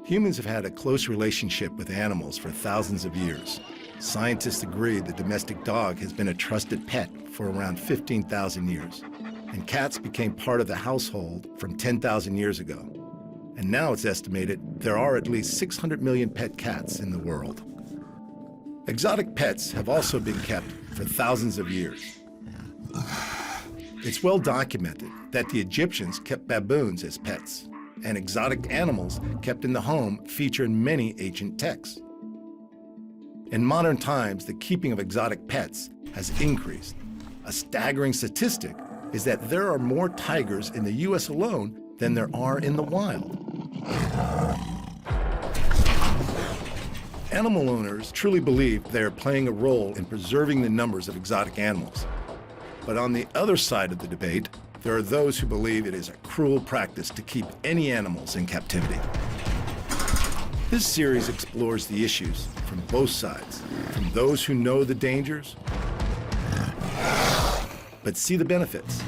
Humans have had a close relationship with animals for thousands of years. Scientists agree the domestic dog has been a trusted pet for around 15,000 years. And cats became part of the household from 10,000 years ago. And now it's estimated there are at least 600 million pet cats in the world. Exotic pets have also been kept for thousands of years. It's well documented that the Egyptians kept baboons as pets, and exotic animals kept in the home feature in many ancient texts. In modern times, the keeping of exotic pets has increased. A staggering statistic is that there are more tigers in the US alone than there are in the wild. Animal owners truly believe they are playing a role in preserving the numbers of exotic animals. But on the other side of the debate, there are those who believe it is a cruel practice to keep any animals in captivity. This series explores the issues from both sides, from those who know the dangers, but see the benefits,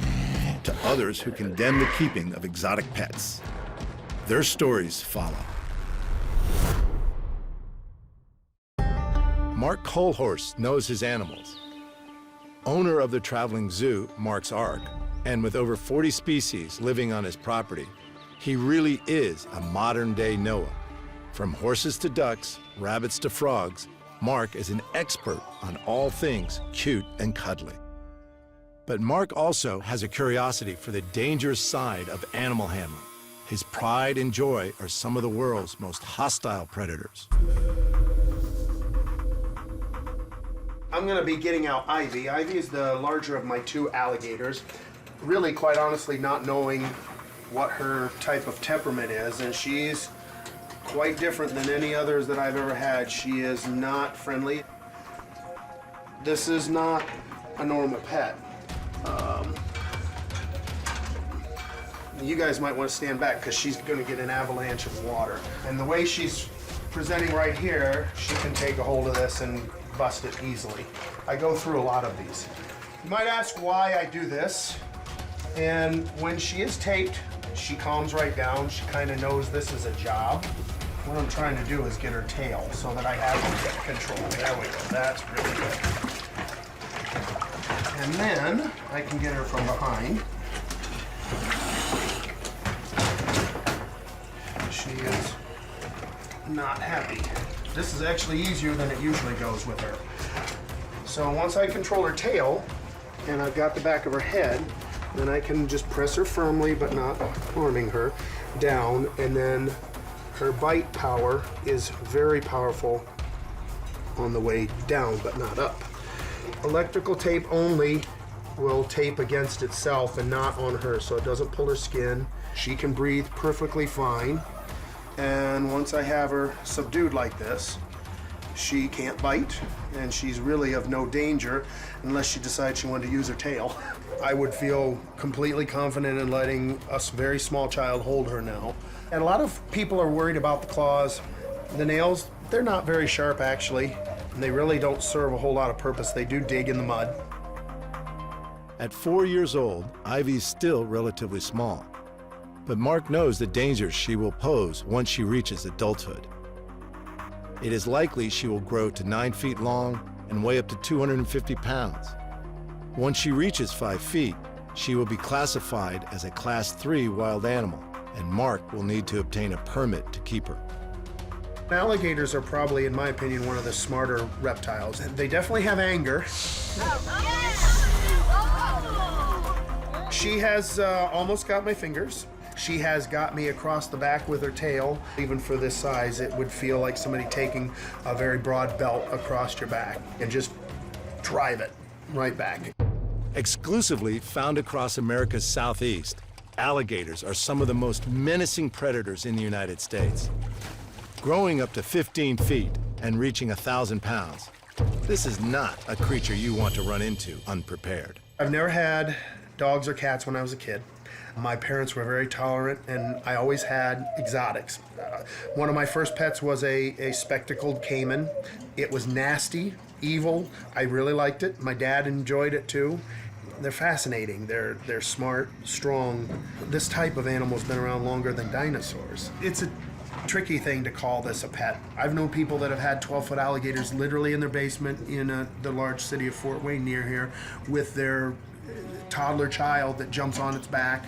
to others who condemn the keeping of exotic pets. Their stories follow. Mark Colhorst knows his animals. Owner of the traveling zoo, Mark's Ark, and with over 40 species living on his property, he really is a modern-day Noah. From horses to ducks, rabbits to frogs, Mark is an expert on all things cute and cuddly. But Mark also has a curiosity for the dangerous side of animal handling. His pride and joy are some of the world's most hostile predators. I'm going to be getting out Ivy. Ivy is the larger of my two alligators. Really, quite honestly, not knowing what her type of temperament is, and she's quite different than any others that I've ever had. She is not friendly. This is not a normal pet. You guys might want to stand back because she's going to get an avalanche of water. And the way she's presenting right here, she can take a hold of this and bust it easily. I go through a lot of these. You might ask why I do this. And when she is taped, she calms right down. She kind of knows this is a job. What I'm trying to do is get her tail so that I have control. There we go. That's really good. And then I can get her from behind. She is not happy. This is actually easier than it usually goes with her. So once I control her tail and I've got the back of her head, then I can just press her firmly, but not harming her, down, and then her bite power is very powerful on the way down, but not up. Electrical tape only will tape against itself and not on her, so it doesn't pull her skin. She can breathe perfectly fine. And once I have her subdued like this, she can't bite, and she's really of no danger unless she decides she wanted to use her tail. I would feel completely confident in letting a very small child hold her now. And a lot of people are worried about the claws. The nails, they're not very sharp actually, and they really don't serve a whole lot of purpose. They do dig in the mud. At 4 years old, Ivy's still relatively small. But Mark knows the dangers she will pose once she reaches adulthood. It is likely she will grow to 9 feet long and weigh up to 250 pounds. Once she reaches 5 feet, she will be classified as a Class 3 wild animal, and Mark will need to obtain a permit to keep her. Alligators are probably, in my opinion, one of the smarter reptiles. They definitely have anger. She has almost got my fingers. She has got me across the back with her tail. Even for this size, it would feel like somebody taking a very broad belt across your back and just drive it right back. Exclusively found across America's southeast, alligators are some of the most menacing predators in the United States. Growing up to 15 feet and reaching 1,000 pounds, this is not a creature you want to run into unprepared. I've never had dogs or cats when I was a kid. My parents were very tolerant, and I always had exotics. One of my first pets was a spectacled caiman. It was nasty, evil. I really liked it. My dad enjoyed it too. They're fascinating. They're smart, strong. This type of animal's been around longer than dinosaurs. It's a tricky thing to call this a pet. I've known people that have had 12-foot alligators literally in their basement in the large city of Fort Wayne near here with their toddler child that jumps on its back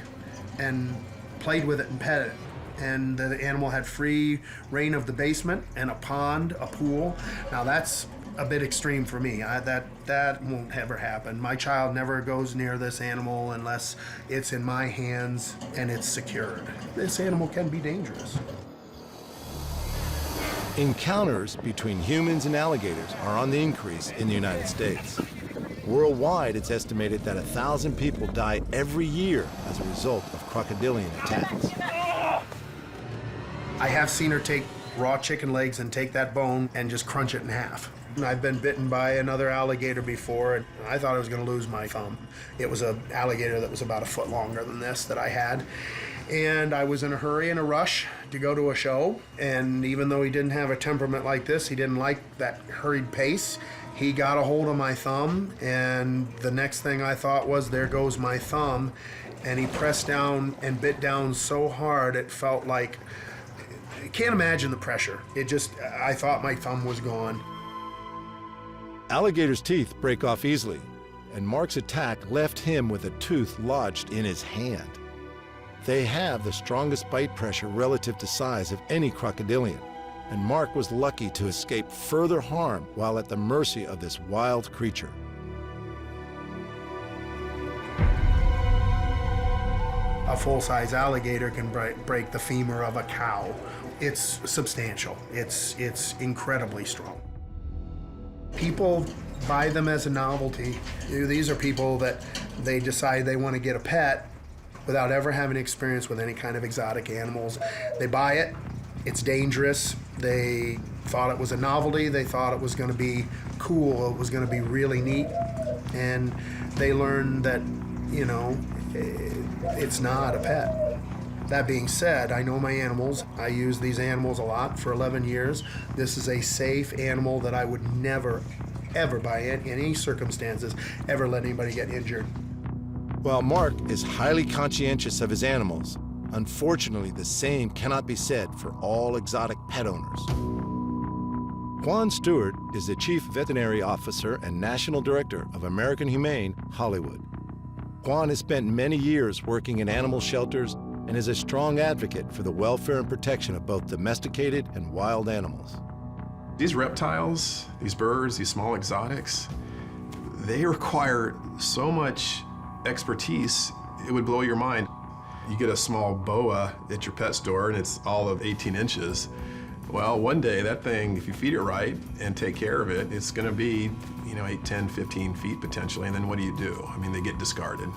and played with it and pet it. And the animal had free reign of the basement and a pond, a pool. Now that's a bit extreme for me. That won't ever happen. My child never goes near this animal unless it's in my hands and it's secured. This animal can be dangerous. Encounters between humans and alligators are on the increase in the United States. Worldwide, it's estimated that 1,000 people die every year as a result of crocodilian attacks. I have seen her take raw chicken legs and take that bone and just crunch it in half. I've been bitten by another alligator before, and I thought I was going to lose my thumb. It was an alligator that was about a foot longer than this that I had. And I was in a hurry and a rush to go to a show, and even though he didn't have a temperament like this, he didn't like that hurried pace. He got a hold of my thumb, and the next thing I thought was, there goes my thumb. And he pressed down and bit down so hard it felt like, I can't imagine the pressure. I thought my thumb was gone. Alligators' teeth break off easily, and Mark's attack left him with a tooth lodged in his hand. They have the strongest bite pressure relative to size of any crocodilian, and Mark was lucky to escape further harm while at the mercy of this wild creature. A full-size alligator can break the femur of a cow. It's substantial. It's incredibly strong. People buy them as a novelty. These are people that they decide they want to get a pet without ever having experience with any kind of exotic animals. They buy it, it's dangerous. They thought it was a novelty. They thought it was going to be cool. It was going to be really neat. And they learn that, you know, it's not a pet. That being said, I know my animals. I use these animals a lot for 11 years. This is a safe animal that I would never, ever, by any circumstances, ever let anybody get injured. While Mark is highly conscientious of his animals, unfortunately, the same cannot be said for all exotic pet owners. Juan Stewart is the Chief Veterinary Officer and National Director of American Humane Hollywood. Juan has spent many years working in animal shelters and is a strong advocate for the welfare and protection of both domesticated and wild animals. These reptiles, these birds, these small exotics, they require so much expertise, it would blow your mind. You get a small boa at your pet store and it's all of 18 inches. Well, one day that thing, if you feed it right and take care of it, it's gonna be, 8, 10, 15 feet potentially, and then what do? I mean, they get discarded.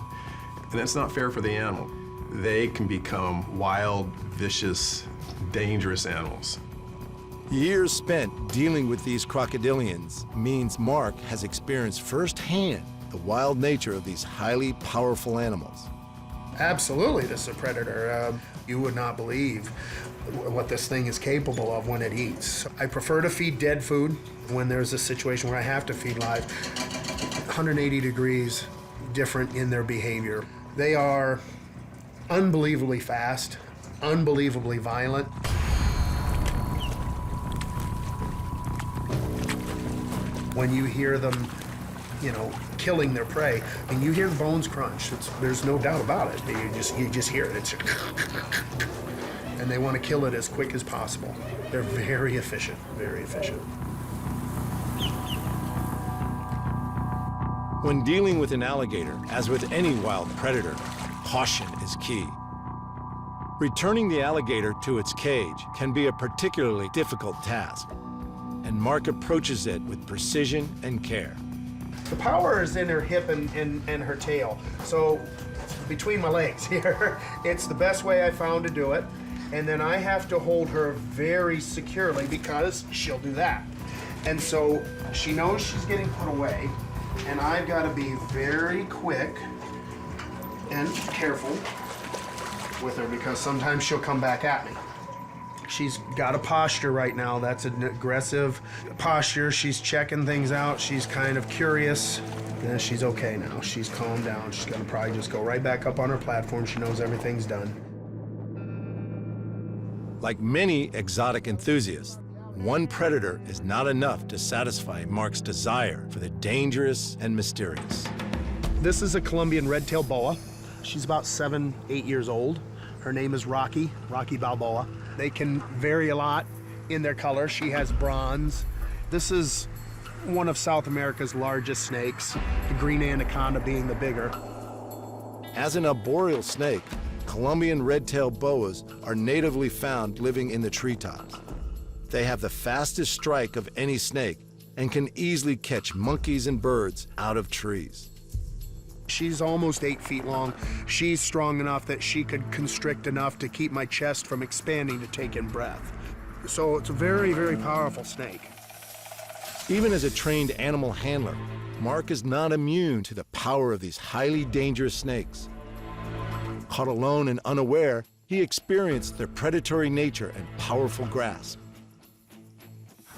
And that's not fair for the animal. They can become wild, vicious, dangerous animals. Years spent dealing with these crocodilians means Mark has experienced firsthand the wild nature of these highly powerful animals. Absolutely, this is a predator. You would not believe what this thing is capable of when it eats. I prefer to feed dead food when there's a situation where I have to feed live. 180 degrees different in their behavior. They are unbelievably fast, unbelievably violent. When you hear them, killing their prey, and you hear the bones crunch, there's no doubt about it. You just hear it. It's and they want to kill it as quick as possible. They're very efficient, very efficient. When dealing with an alligator, as with any wild predator, caution is key. Returning the alligator to its cage can be a particularly difficult task, and Mark approaches it with precision and care. The power is in her hip and her tail. So between my legs here, it's the best way I found to do it. And then I have to hold her very securely because she'll do that. And so she knows she's getting put away, and I've got to be very quick and careful with her because sometimes she'll come back at me. She's got a posture right now that's an aggressive posture. She's checking things out. She's kind of curious. And she's okay now. She's calmed down. She's gonna probably just go right back up on her platform. She knows everything's done. Like many exotic enthusiasts, one predator is not enough to satisfy Mark's desire for the dangerous and mysterious. This is a Colombian red-tailed boa. She's about 7, 8 years old. Her name is Rocky Balboa. They can vary a lot in their color. She has bronze. This is one of South America's largest snakes, the green anaconda being the bigger. As an arboreal snake, Colombian red-tailed boas are natively found living in the treetops. They have the fastest strike of any snake and can easily catch monkeys and birds out of trees. She's almost 8 feet long. She's strong enough that she could constrict enough to keep my chest from expanding to take in breath. So it's a very, very powerful snake. Even as a trained animal handler, Mark is not immune to the power of these highly dangerous snakes. Caught alone and unaware, he experienced their predatory nature and powerful grasp.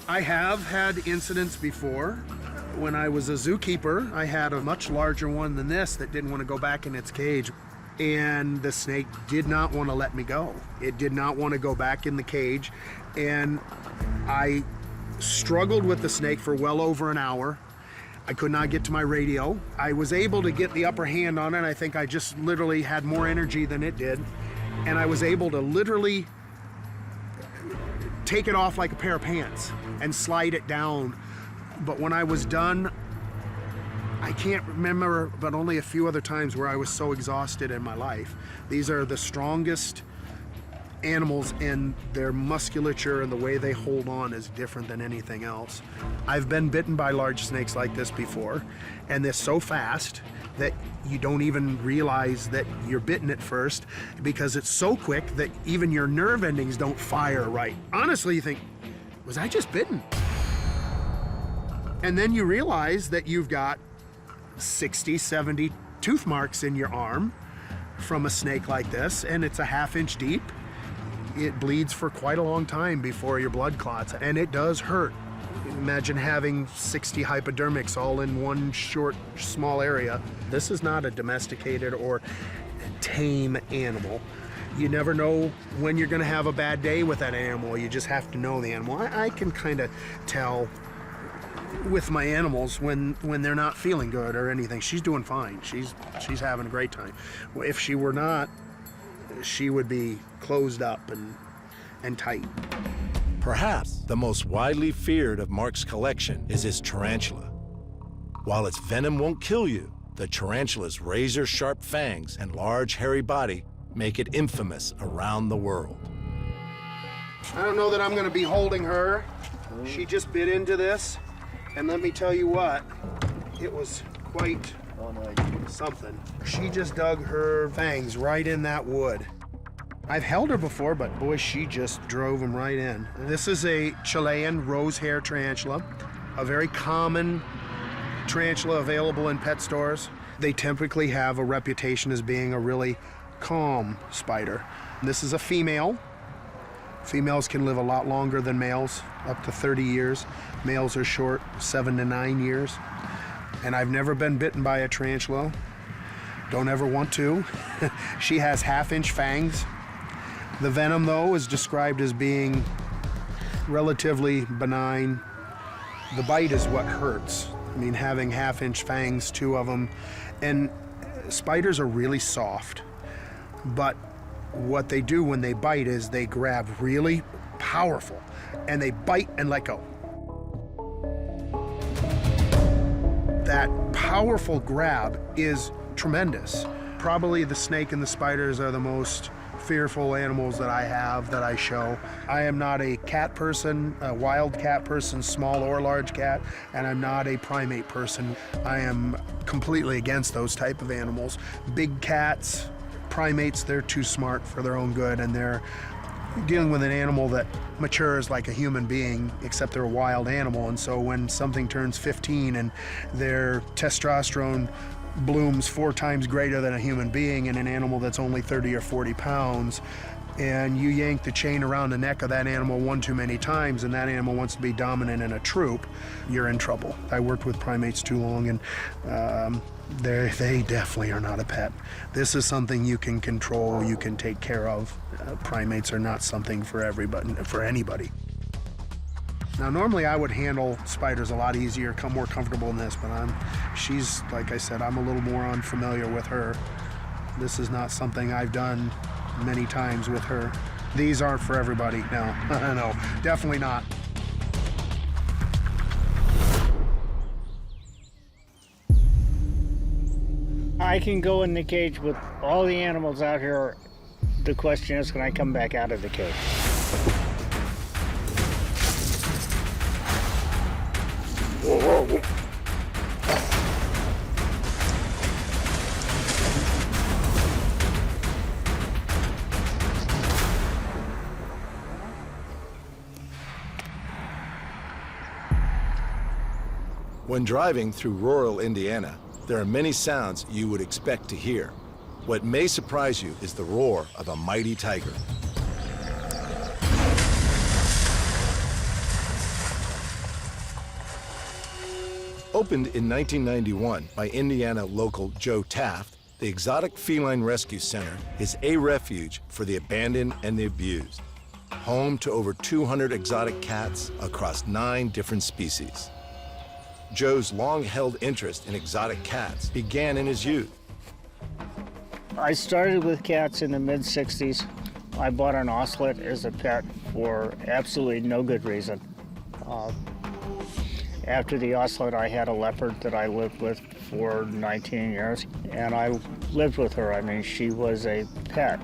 I have had incidents before. When I was a zookeeper, I had a much larger one than this that didn't want to go back in its cage. And the snake did not want to let me go. It did not want to go back in the cage. And I struggled with the snake for well over an hour. I could not get to my radio. I was able to get the upper hand on it. I think I just literally had more energy than it did. And I was able to literally take it off like a pair of pants and slide it down. But when I was done, I can't remember, but only a few other times where I was so exhausted in my life. These are the strongest animals, and their musculature and the way they hold on is different than anything else. I've been bitten by large snakes like this before, and they're so fast that you don't even realize that you're bitten at first because it's so quick that even your nerve endings don't fire right. Honestly, you think, was I just bitten? And then you realize that you've got 60, 70 tooth marks in your arm from a snake like this, and it's a ½ inch deep. It bleeds for quite a long time before your blood clots, and it does hurt. Imagine having 60 hypodermics all in one short, small area. This is not a domesticated or tame animal. You never know when you're gonna have a bad day with that animal. You just have to know the animal. I can kind of tell with my animals when they're not feeling good or anything. She's doing fine. She's having a great time. If she were not, she would be closed up and tight. Perhaps the most widely feared of Mark's collection is his tarantula. While its venom won't kill you, the tarantula's razor-sharp fangs and large hairy body make it infamous around the world. I don't know that I'm gonna be holding her. She just bit into this, and let me tell you what, it was quite something. She just dug her fangs right in that wood. I've held her before, but boy, she just drove them right in. This is a Chilean rose hair tarantula, a very common tarantula available in pet stores. They typically have a reputation as being a really calm spider. This is a female. Females can live a lot longer than males, up to 30 years. Males are short, 7 to 9 years. And I've never been bitten by a tarantula. Don't ever want to. She has ½ inch fangs. The venom, though, is described as being relatively benign. The bite is what hurts. I mean, having ½ inch fangs, 2 of them. And spiders are really soft. But what they do when they bite is they grab really powerful, and they bite and let go. That powerful grab is tremendous. Probably the snake and the spiders are the most fearful animals that I have, that I show. I am not a cat person, a wild cat person, small or large cat, and I'm not a primate person. I am completely against those type of animals. Big cats, primates, they're too smart for their own good, and they're dealing with an animal that matures like a human being, except they're a wild animal. And so when something turns 15 and their testosterone blooms 4 times greater than a human being in an animal that's only 30 or 40 pounds, and you yank the chain around the neck of that animal one too many times and that animal wants to be dominant in a troop, you're in trouble. I worked with primates too long, and they definitely are not a pet. This is something you can control, you can take care of. Primates are not something for everybody, for anybody. Now, normally I would handle spiders a lot easier, more comfortable in this, but she's, like I said, I'm a little more unfamiliar with her. This is not something I've done many times with her. These aren't for everybody, no, no, definitely not. I can go in the cage with all the animals out here. The question is, can I come back out of the cage? When driving through rural Indiana, there are many sounds you would expect to hear. What may surprise you is the roar of a mighty tiger. Opened in 1991 by Indiana local Joe Taft, the Exotic Feline Rescue Center is a refuge for the abandoned and the abused. Home to over 200 exotic cats across 9 different species. Joe's long-held interest in exotic cats began in his youth. I started with cats in the mid-60s. I bought an ocelot as a pet for absolutely no good reason. After the ocelot, I had a leopard that I lived with for 19 years, and I lived with her. I mean, she was a pet.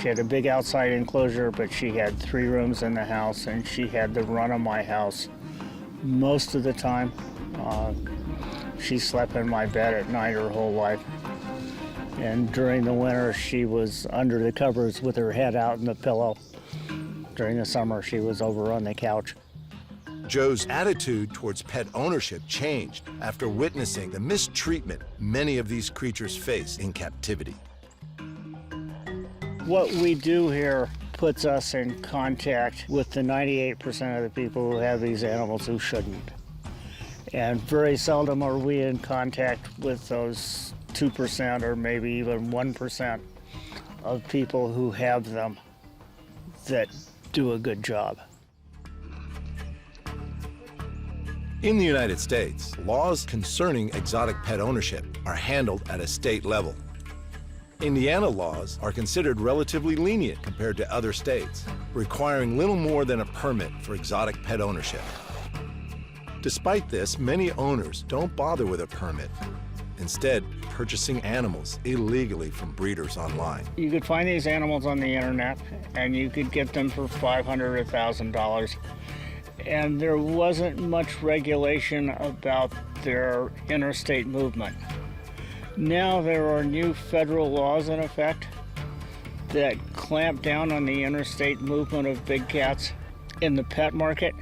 She had a big outside enclosure, but she had 3 rooms in the house, and she had the run of my house most of the time. She slept in my bed at night her whole life. And during the winter, she was under the covers with her head out in the pillow. During the summer, she was over on the couch. Joe's attitude towards pet ownership changed after witnessing the mistreatment many of these creatures face in captivity. What we do here puts us in contact with the 98% of the people who have these animals who shouldn't. And very seldom are we in contact with those 2% or maybe even 1% of people who have them that do a good job. In the United States, laws concerning exotic pet ownership are handled at a state level. Indiana laws are considered relatively lenient compared to other states, requiring little more than a permit for exotic pet ownership. Despite this, many owners don't bother with a permit, instead purchasing animals illegally from breeders online. You could find these animals on the internet, and you could get them for $500 or $1,000. And there wasn't much regulation about their interstate movement. Now there are new federal laws in effect that clamp down on the interstate movement of big cats in the pet market.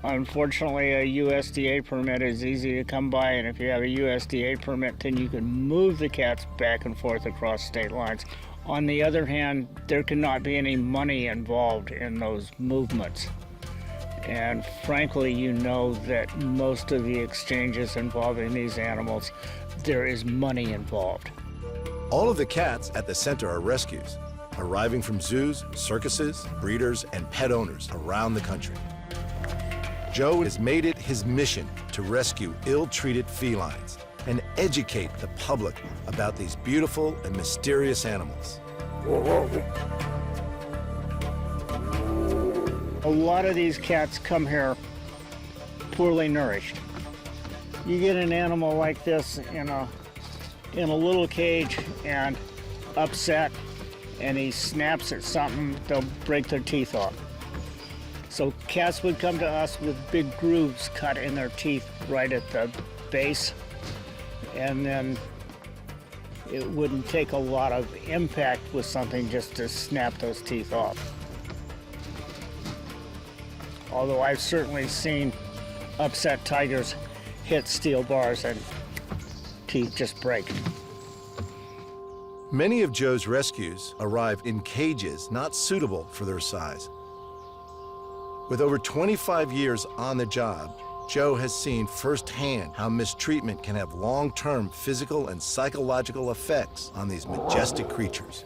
Unfortunately, a USDA permit is easy to come by, and if you have a USDA permit, then you can move the cats back and forth across state lines. On the other hand, there cannot be any money involved in those movements. And frankly, you know that most of the exchanges involving these animals, there is money involved. All of the cats at the center are rescues, arriving from zoos, circuses, breeders, and pet owners around the country. Joe has made it his mission to rescue ill-treated felines and educate the public about these beautiful and mysterious animals. A lot of these cats come here poorly nourished. You get an animal like this in a little cage and upset, and he snaps at something, they'll break their teeth off. So cats would come to us with big grooves cut in their teeth right at the base, and then it wouldn't take a lot of impact with something just to snap those teeth off. Although I've certainly seen upset tigers hit steel bars and teeth just break. Many of Joe's rescues arrive in cages not suitable for their size. With over 25 years on the job, Joe has seen firsthand how mistreatment can have long-term physical and psychological effects on these majestic creatures.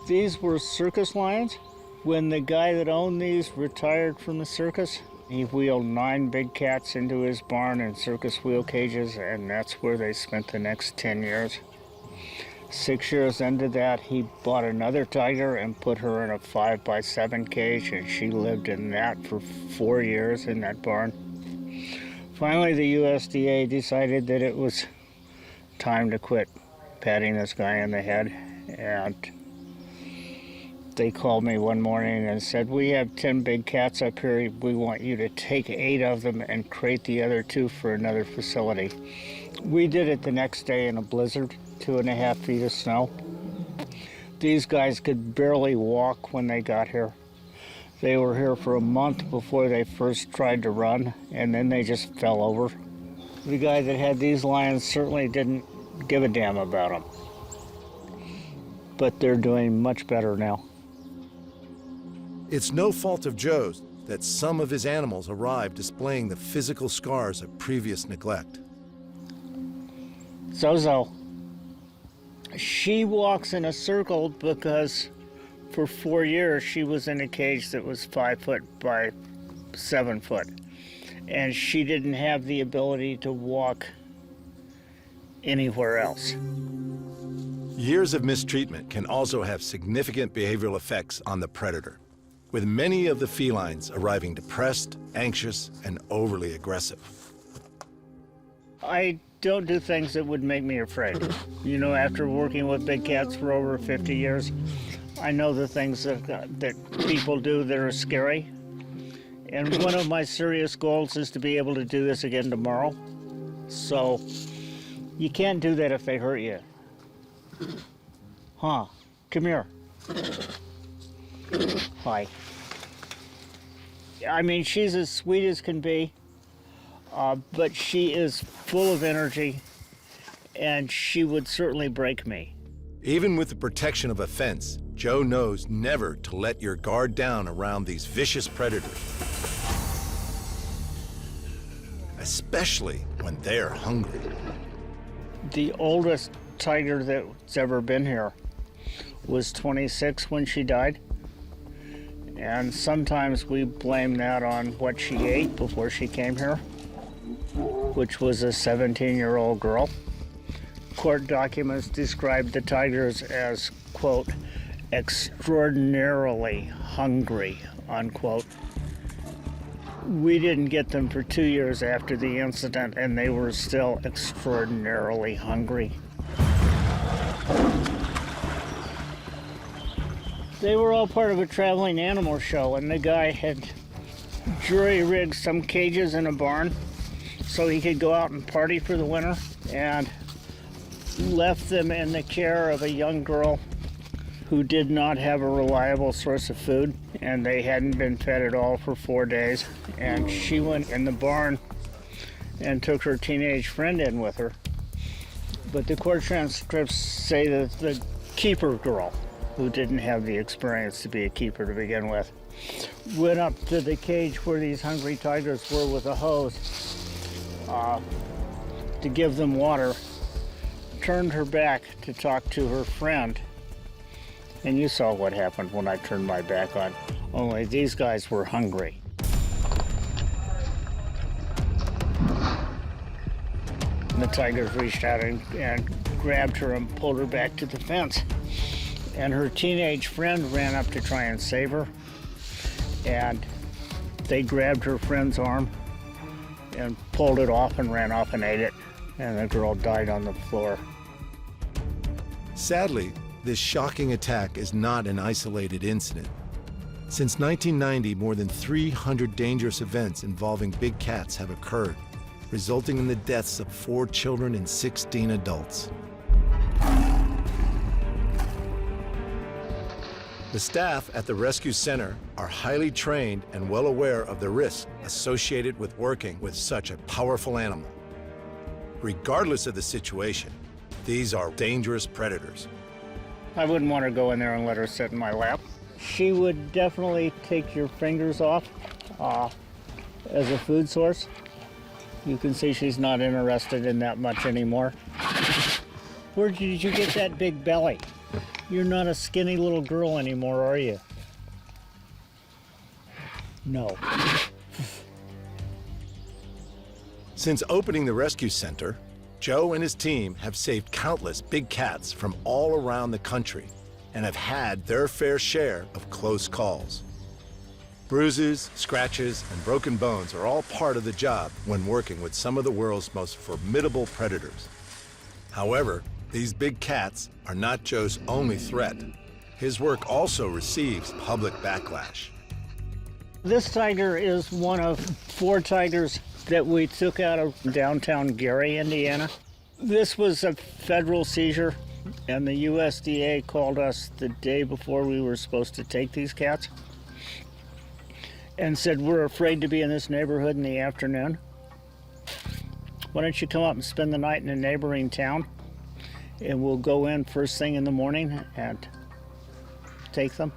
These were circus lions. When the guy that owned these retired from the circus, he wheeled 9 big cats into his barn in circus wheel cages, and that's where they spent the next 10 years. 6 years into that, he bought another tiger and put her in a 5x7 cage, and she lived in that for 4 years in that barn. Finally, the USDA decided that it was time to quit patting this guy in the head, and they called me one morning and said, "We have 10 big cats up here. We want you to take 8 of them and crate the other 2 for another facility." We did it the next day in a blizzard, 2.5 feet of snow. These guys could barely walk when they got here. They were here for a month before they first tried to run, and then they just fell over. The guy that had these lions certainly didn't give a damn about them. But they're doing much better now. It's no fault of Joe's that some of his animals arrive displaying the physical scars of previous neglect. Zozo. She walks in a circle because for 4 years she was in a cage that was 5 foot by 7 foot. And she didn't have the ability to walk anywhere else. Years of mistreatment can also have significant behavioral effects on the predator, with many of the felines arriving depressed, anxious, and overly aggressive. I don't do things that would make me afraid. You know, after working with big cats for over 50 years, I know the things that people do that are scary. And one of my serious goals is to be able to do this again tomorrow. So you can't do that if they hurt you. Huh, come here. Hi. I mean, she's as sweet as can be, but she is full of energy, and she would certainly break me. Even with the protection of a fence, Joe knows never to let your guard down around these vicious predators, especially when they're hungry. The oldest tiger that's ever been here was 26 when she died. And sometimes we blame that on what she ate before she came here, which was a 17-year-old girl. Court documents described the tigers as, quote, extraordinarily hungry, unquote. We didn't get them for 2 years after the incident, and they were still extraordinarily hungry. They were all part of a traveling animal show, and the guy had jury-rigged some cages in a barn so he could go out and party for the winter, and left them in the care of a young girl who did not have a reliable source of food, and they hadn't been fed at all for 4 days. And she went in the barn and took her teenage friend in with her. But the court transcripts say that the keeper girl, who didn't have the experience to be a keeper to begin with, went up to the cage where these hungry tigers were with a hose to give them water, turned her back to talk to her friend, and you saw what happened when I turned my back on. Only these guys were hungry. And the tigers reached out and grabbed her and pulled her back to the fence. And her teenage friend ran up to try and save her. And they grabbed her friend's arm and pulled it off and ran off and ate it. And the girl died on the floor. Sadly, this shocking attack is not an isolated incident. Since 1990, more than 300 dangerous events involving big cats have occurred, resulting in the deaths of 4 children and 16 adults. The staff at the rescue center are highly trained and well aware of the risks associated with working with such a powerful animal. regardless of the situation. These are dangerous predators. I wouldn't want to go in there and let her sit in my lap. She would definitely take your fingers off as a food source. You can see she's not interested in that much anymore. Where did you get that big belly? You're not a skinny little girl anymore, are you? No. Since opening the rescue center, Joe and his team have saved countless big cats from all around the country and have had their fair share of close calls. Bruises, scratches, and broken bones are all part of the job when working with some of the world's most formidable predators. However, these big cats are not Joe's only threat. His work also receives public backlash. This tiger is one of 4 tigers that we took out of downtown Gary, Indiana. This was a federal seizure, and the USDA called us the day before we were supposed to take these cats and said, we're afraid to be in this neighborhood in the afternoon. Why don't you come up and spend the night in a neighboring town, and we'll go in first thing in the morning and take them.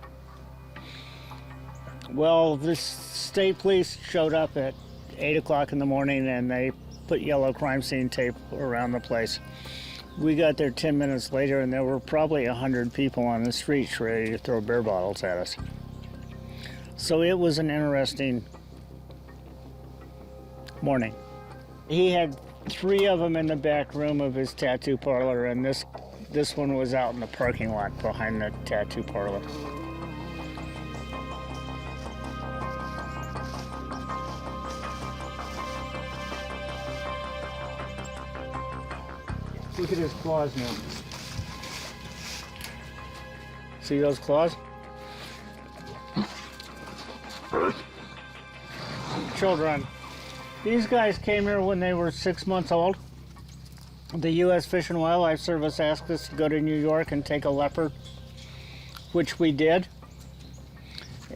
Well, the state police showed up at 8 o'clock in the morning, and they put yellow crime scene tape around the place. We got there 10 minutes later, and there were probably 100 people on the streets ready to throw beer bottles at us. So it was an interesting morning. He had 3 of them in the back room of his tattoo parlor, and this one was out in the parking lot behind the tattoo parlor. Look at his claws now. See those claws? Children. These guys came here when they were 6 months old. The U.S. Fish and Wildlife Service asked us to go to New York and take a leopard, which we did.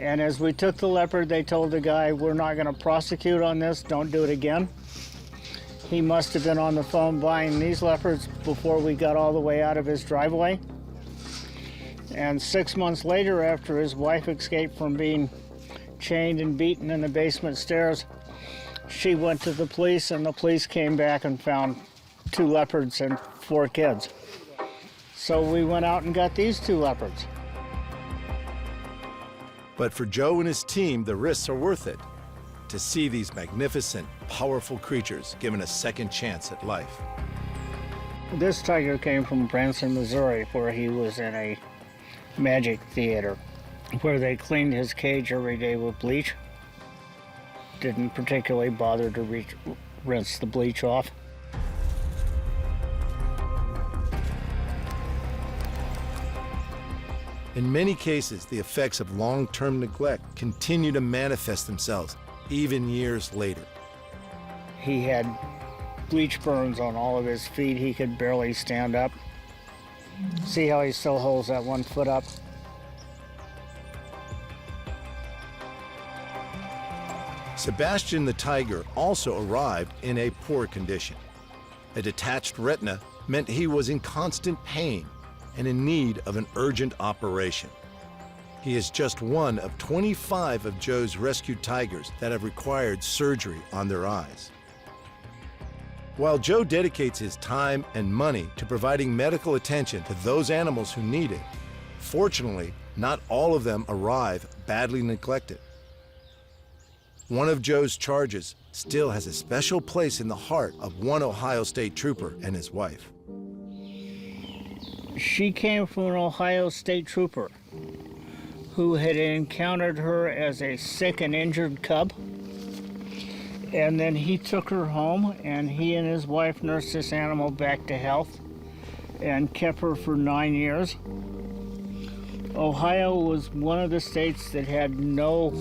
And as we took the leopard, they told the guy, we're not going to prosecute on this, don't do it again. He must have been on the phone buying these leopards before we got all the way out of his driveway. And 6 months later, after his wife escaped from being chained and beaten in the basement stairs, she went to the police, and the police came back and found 2 leopards and 4 kids. So we went out and got these 2 leopards. But for Joe and his team, the risks are worth it. To see these magnificent, powerful creatures given a second chance at life. This tiger came from Branson, Missouri, where he was in a magic theater, where they cleaned his cage every day with bleach. Didn't particularly bother to rinse the bleach off. In many cases, the effects of long-term neglect continue to manifest themselves even years later. He had bleach burns on all of his feet. He could barely stand up. See how he still holds that 1 foot up? Sebastian the tiger also arrived in a poor condition. A detached retina meant he was in constant pain and in need of an urgent operation. He is just one of 25 of Joe's rescued tigers that have required surgery on their eyes. While Joe dedicates his time and money to providing medical attention to those animals who need it, fortunately, not all of them arrive badly neglected. One of Joe's charges still has a special place in the heart of one Ohio State trooper and his wife. She came from an Ohio State trooper who had encountered her as a sick and injured cub. And then he took her home, and he and his wife nursed this animal back to health and kept her for 9 years. Ohio was one of the states that had no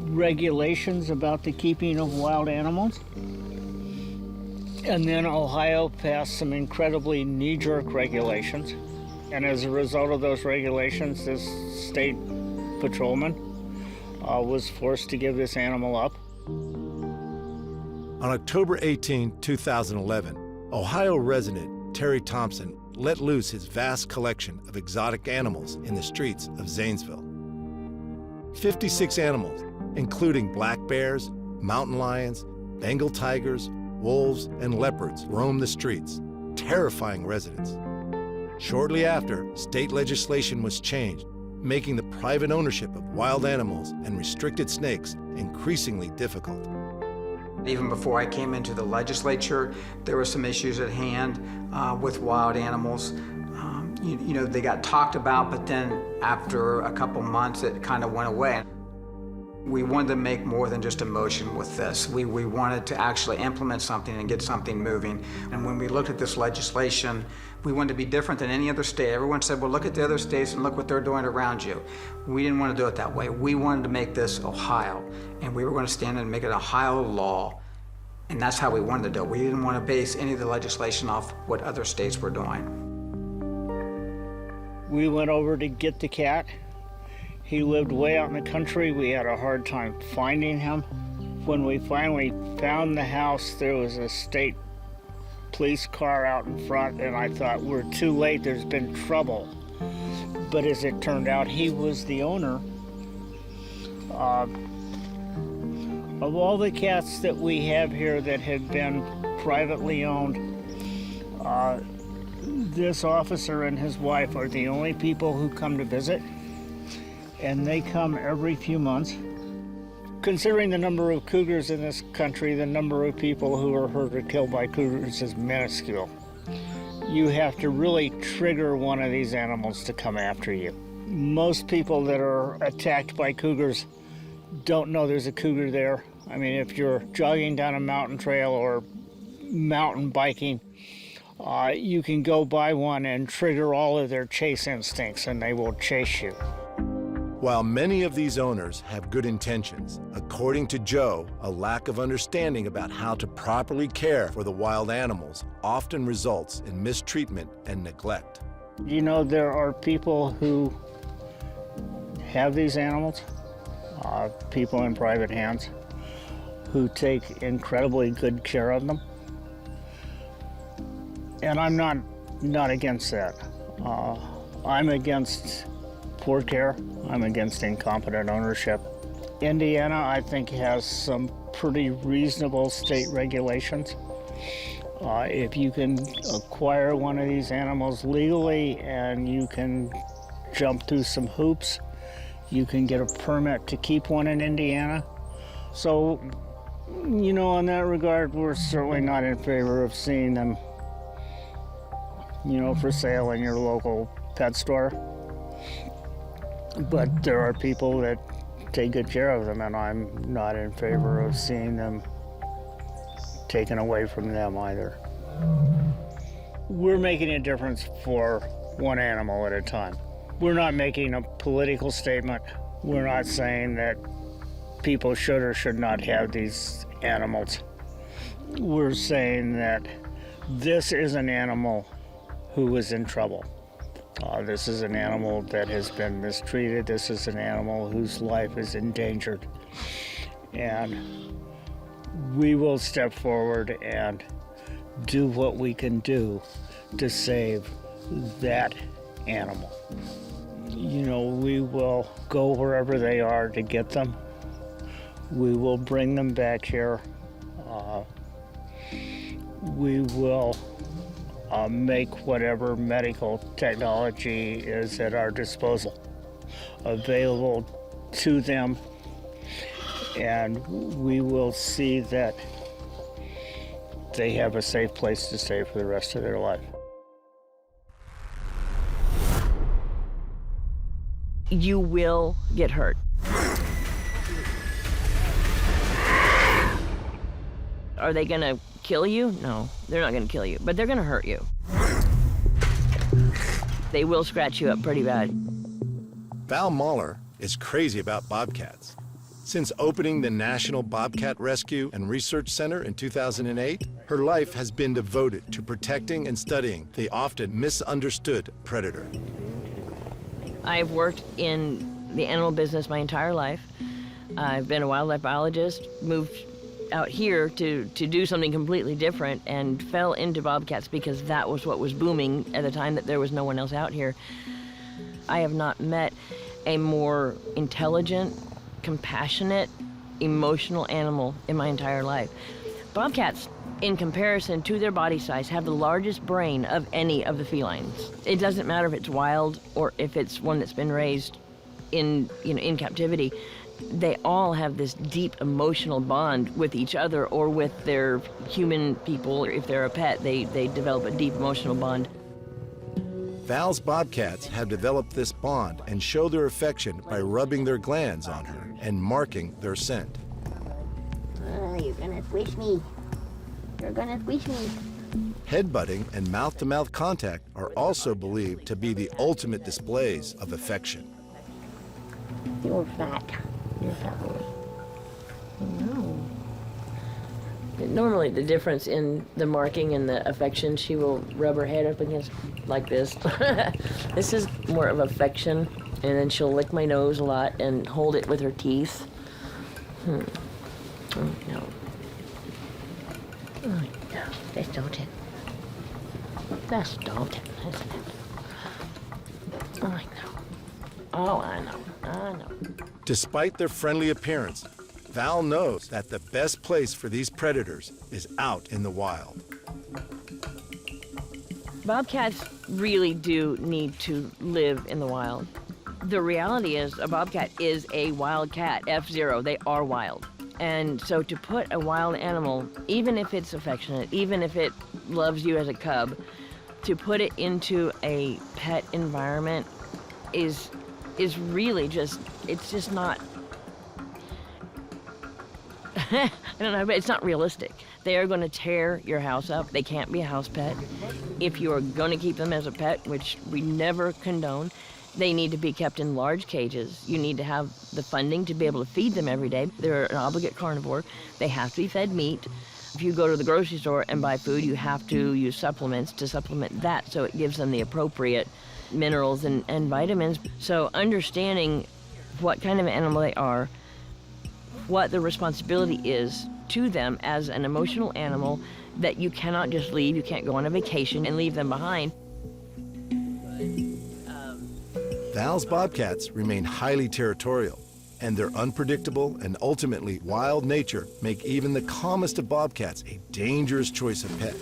regulations about the keeping of wild animals. And then Ohio passed some incredibly knee-jerk regulations. And as a result of those regulations, this state patrolman was forced to give this animal up. On October 18, 2011, Ohio resident Tery Thompson let loose his vast collection of exotic animals in the streets of Zanesville. 56 animals, including black bears, mountain lions, Bengal tigers, wolves, and leopards, roam the streets, terrifying residents. Shortly after, state legislation was changed, making the private ownership of wild animals and restricted snakes increasingly difficult. Even before I came into the legislature, there were some issues at hand with wild animals. You know, they got talked about, but then after a couple months, it kind of went away. We wanted to make more than just a motion with this. We wanted to actually implement something and get something moving. And when we looked at this legislation, we wanted to be different than any other state. Everyone said, well, look at the other states and look what they're doing around you. We didn't want to do it that way. We wanted to make this Ohio, and we were going to stand and make it Ohio law. And that's how we wanted to do it. We didn't want to base any of the legislation off what other states were doing. We went over to get the cat. He lived way out in the country. We had a hard time finding him. When we finally found the house, there was a state police car out in front, and I thought, we're too late, there's been trouble. But as it turned out, he was the owner of all the cats that we have here that had been privately owned. This officer and his wife are the only people who come to visit, and they come every few months. Considering the number of cougars in this country, the number of people who are hurt or killed by cougars is minuscule. You have to really trigger one of these animals to come after you. Most people that are attacked by cougars don't know there's a cougar there. I mean, if you're jogging down a mountain trail or mountain biking, you can go by one and trigger all of their chase instincts, and they will chase you. While many of these owners have good intentions, according to Joe, a lack of understanding about how to properly care for the wild animals often results in mistreatment and neglect. You know, there are people who have these animals, people in private hands, who take incredibly good care of them. And I'm not against that. I'm against poor care. I'm against incompetent ownership. Indiana, I think, has some pretty reasonable state regulations. If you can acquire one of these animals legally and you can jump through some hoops, you can get a permit to keep one in Indiana. So, you know, in that regard, we're certainly not in favor of seeing them, you know, for sale in your local pet store. But there are people that take good care of them, and I'm not in favor of seeing them taken away from them either. We're making a difference for one animal at a time. We're not making a political statement. We're not saying that people should or should not have these animals. We're saying that this is an animal who is in trouble. This is an animal that has been mistreated. This is an animal whose life is endangered. And we will step forward and do what we can do to save that animal. You know, we will go wherever they are to get them. We will bring them back here. We will make whatever medical technology is at our disposal available to them, and we will see that they have a safe place to stay for the rest of their life. You will get hurt. Are they gonna kill you? No, they're not gonna kill you, but they're gonna hurt you. They will scratch you up pretty bad. Val Mahler is crazy about bobcats. Since opening the National Bobcat Rescue and Research Center in 2008, her life has been devoted to protecting and studying the often misunderstood predator. I've worked in the animal business my entire life. I've been a wildlife biologist, moved out here to do something completely different and fell into bobcats because that was what was booming at the time that there was no one else out here. I have not met a more intelligent, compassionate, emotional animal in my entire life. Bobcats, in comparison to their body size, have the largest brain of any of the felines. It doesn't matter if it's wild or if it's one that's been raised in captivity. They all have this deep emotional bond with each other or with their human people. If they're a pet, they develop a deep emotional bond. Val's bobcats have developed this bond and show their affection by rubbing their glands on her and marking their scent. Oh, you're gonna squish me. You're gonna squish me. Headbutting and mouth-to-mouth contact are also believed to be the ultimate displays of affection. You're fat. You're fat boy. No. Normally the difference in the marking and the affection, she will rub her head up against like this. This is more of affection, and then she'll lick my nose a lot and hold it with her teeth. Oh, no. Oh, no. That's Dalton. That's Dalton, isn't it? Oh, I know. Oh, I know. I know. Despite their friendly appearance, Val knows that the best place for these predators is out in the wild. Bobcats really do need to live in the wild. The reality is a bobcat is a wild cat, F0, they are wild. And so to put a wild animal, even if it's affectionate, even if it loves you as a cub, to put it into a pet environment is really just, it's just not, I don't know, but it's not realistic. They are going to tear your house up. They can't be a house pet. If you are going to keep them as a pet, which we never condone, they need to be kept in large cages. You need to have the funding to be able to feed them every day. They're an obligate carnivore. They have to be fed meat. If you go to the grocery store and buy food, you have to use supplements to supplement that so it gives them the appropriate minerals and vitamins. So understanding what kind of animal they are, what the responsibility is to them as an emotional animal that you cannot just leave. You can't go on a vacation and leave them behind. Val's bobcats remain highly territorial, and their unpredictable and ultimately wild nature make even the calmest of bobcats a dangerous choice of pet.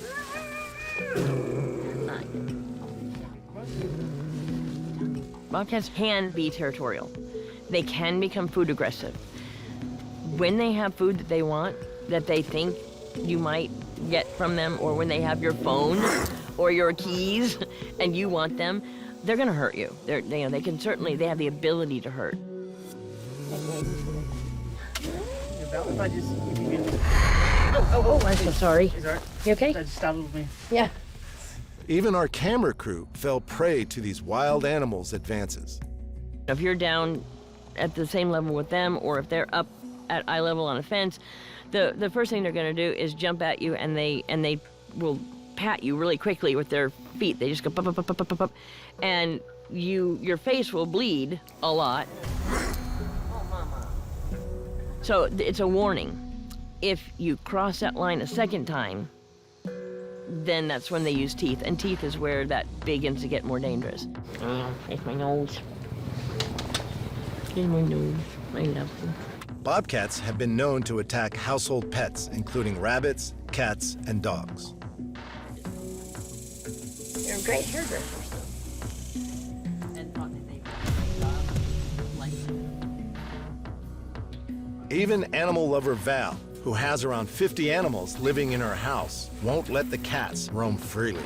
Bobcats can be territorial. They can become food aggressive. When they have food that they want, that they think you might get from them, or when they have your phone or your keys and you want them, they're gonna hurt you. They have the ability to hurt. Oh, I'm so sorry. You okay? That just startled me. Yeah. Even our camera crew fell prey to these wild animals' advances. If you're down at the same level with them, or if they're up at eye level on a fence, the first thing they're gonna do is jump at you, and they will pat you really quickly with their feet. They just go pop, pop, pop, pop, pop, pop, and your face will bleed a lot. So it's a warning. If you cross that line a second time, then that's when they use teeth, and teeth is where that begins to get more dangerous. Oh, it's my nose. It's my nose. I love them. Bobcats have been known to attack household pets, including rabbits, cats, and dogs. You're a great hairdresser. Even animal lover Val, who has around 50 animals living in her house, won't let the cats roam freely.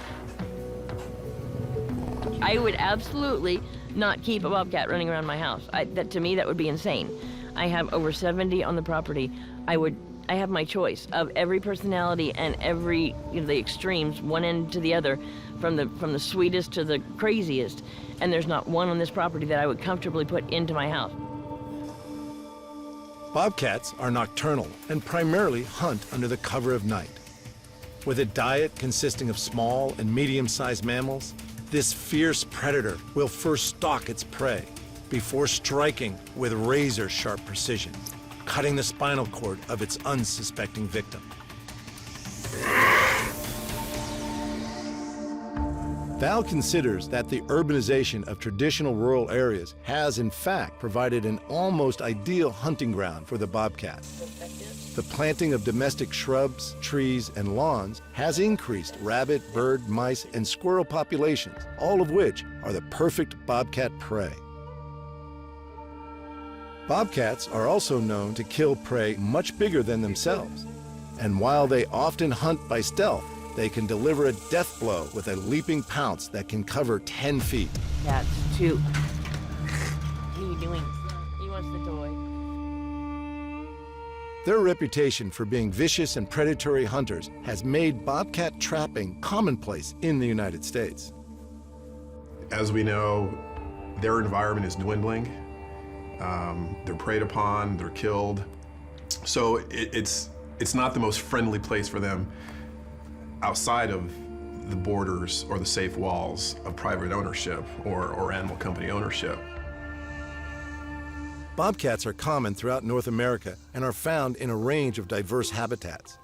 I would absolutely not keep a bobcat running around my house. To me, that would be insane. I have over 70 on the property. I have my choice of every personality and every, the extremes, one end to the other, from the sweetest to the craziest. And there's not one on this property that I would comfortably put into my house. Bobcats are nocturnal and primarily hunt under the cover of night. With a diet consisting of small and medium-sized mammals, this fierce predator will first stalk its prey before striking with razor-sharp precision. cutting the spinal cord of its unsuspecting victim. Val considers that the urbanization of traditional rural areas has, in fact, provided an almost ideal hunting ground for the bobcat. The planting of domestic shrubs, trees, and lawns has increased rabbit, bird, mice, and squirrel populations, all of which are the perfect bobcat prey. Bobcats are also known to kill prey much bigger than themselves, and while they often hunt by stealth, they can deliver a death blow with a leaping pounce that can cover 10 feet. Cats, too. What are you doing? He wants the toy. Their reputation for being vicious and predatory hunters has made bobcat trapping commonplace in the United States. As we know, their environment is dwindling. They're preyed upon, they're killed. So it's not the most friendly place for them outside of the borders or the safe walls of private ownership or animal company ownership. Bobcats are common throughout North America and are found in a range of diverse habitats.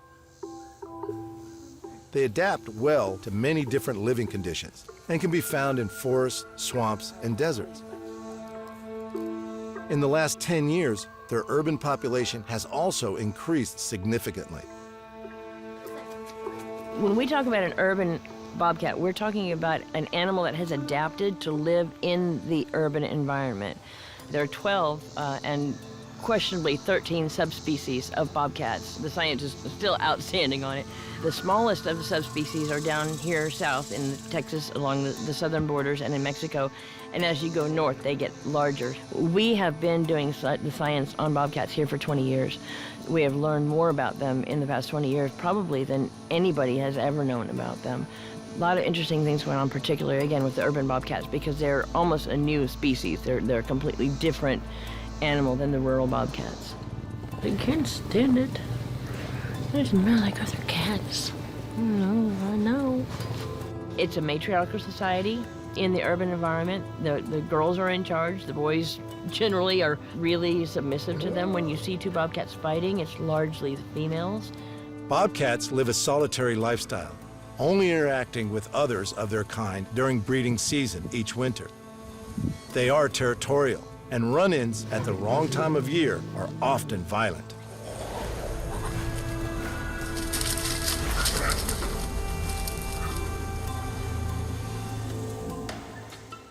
They adapt well to many different living conditions and can be found in forests, swamps, and deserts. In the last 10 years, their urban population has also increased significantly. When we talk about an urban bobcat, we're talking about an animal that has adapted to live in the urban environment. There are 12 and questionably 13 subspecies of bobcats. The science is still outstanding on it. The smallest of the subspecies are down here south in Texas along the southern borders and in Mexico. And as you go north, they get larger. We have been doing the science on bobcats here for 20 years. We have learned more about them in the past 20 years, probably than anybody has ever known about them. A lot of interesting things going on, particularly, again, with the urban bobcats, because they're almost a new species. They're a completely different animal than the rural bobcats. I can't stand it. They smell like other cats. I know. It's a matriarchal society in the urban environment. The girls are in charge. The boys generally are really submissive to them. When you see two bobcats fighting, it's largely the females. Bobcats live a solitary lifestyle, only interacting with others of their kind during breeding season each winter. They are territorial, and run-ins at the wrong time of year are often violent.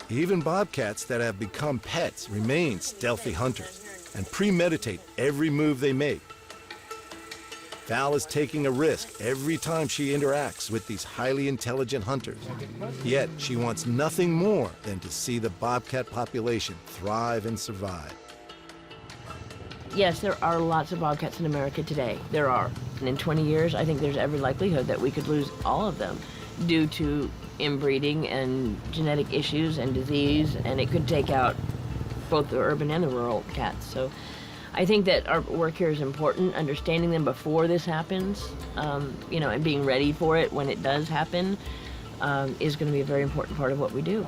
Even bobcats that have become pets remain stealthy hunters and premeditate every move they make. Val is taking a risk every time she interacts with these highly intelligent hunters. Yet she wants nothing more than to see the bobcat population thrive and survive. Yes, there are lots of bobcats in America today. There are. And in 20 years, I think there's every likelihood that we could lose all of them due to inbreeding and genetic issues and disease, and it could take out both the urban and the rural cats. So I think that our work here is important, understanding them before this happens, and being ready for it when it does happen is going to be a very important part of what we do.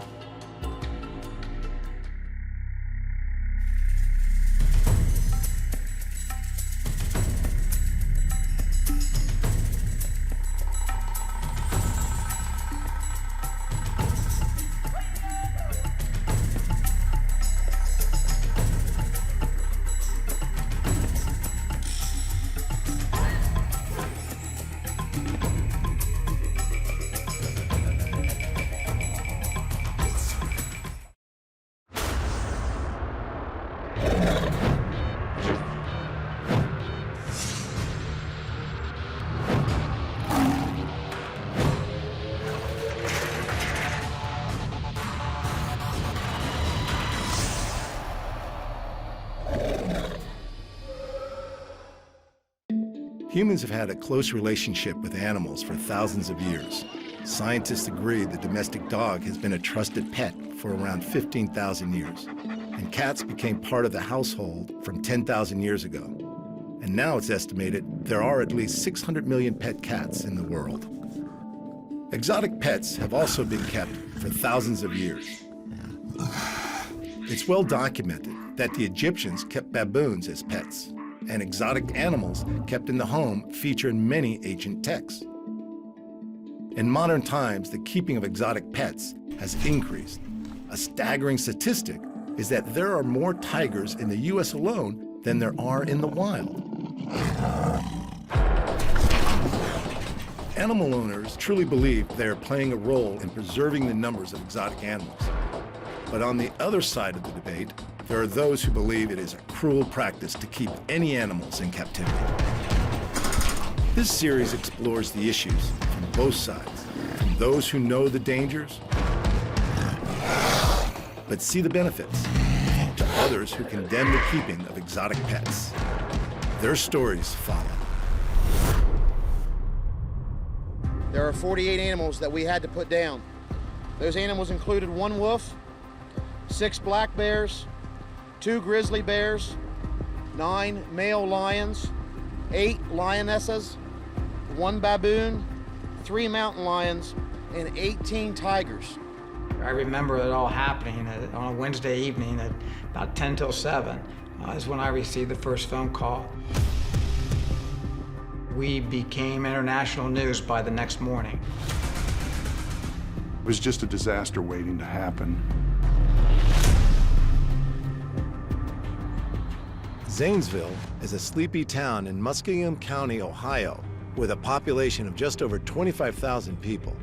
Humans have had a close relationship with animals for thousands of years. Scientists agree the domestic dog has been a trusted pet for around 15,000 years. And cats became part of the household from 10,000 years ago. And now it's estimated there are at least 600 million pet cats in the world. Exotic pets have also been kept for thousands of years. It's well documented that the Egyptians kept baboons as pets. and exotic animals kept in the home feature in many ancient texts. In modern times, the keeping of exotic pets has increased. A staggering statistic is that there are more tigers in the U.S. alone than there are in the wild. Animal owners truly believe they are playing a role in preserving the numbers of exotic animals. But on the other side of the debate, there are those who believe it is a cruel practice to keep any animals in captivity. This series explores the issues from both sides, from those who know the dangers, but see the benefits, to others who condemn the keeping of exotic pets. Their stories follow. There are 48 animals that we had to put down. Those animals included 1 wolf, 6 black bears, 2 grizzly bears, 9 male lions, 8 lionesses, 1 baboon, 3 mountain lions, and 18 tigers. I remember it all happening on a Wednesday evening at about 10 till 7 is when I received the first phone call. We became international news by the next morning. It was just a disaster waiting to happen. Zanesville is a sleepy town in Muskingum County, Ohio, with a population of just over 25,000 people.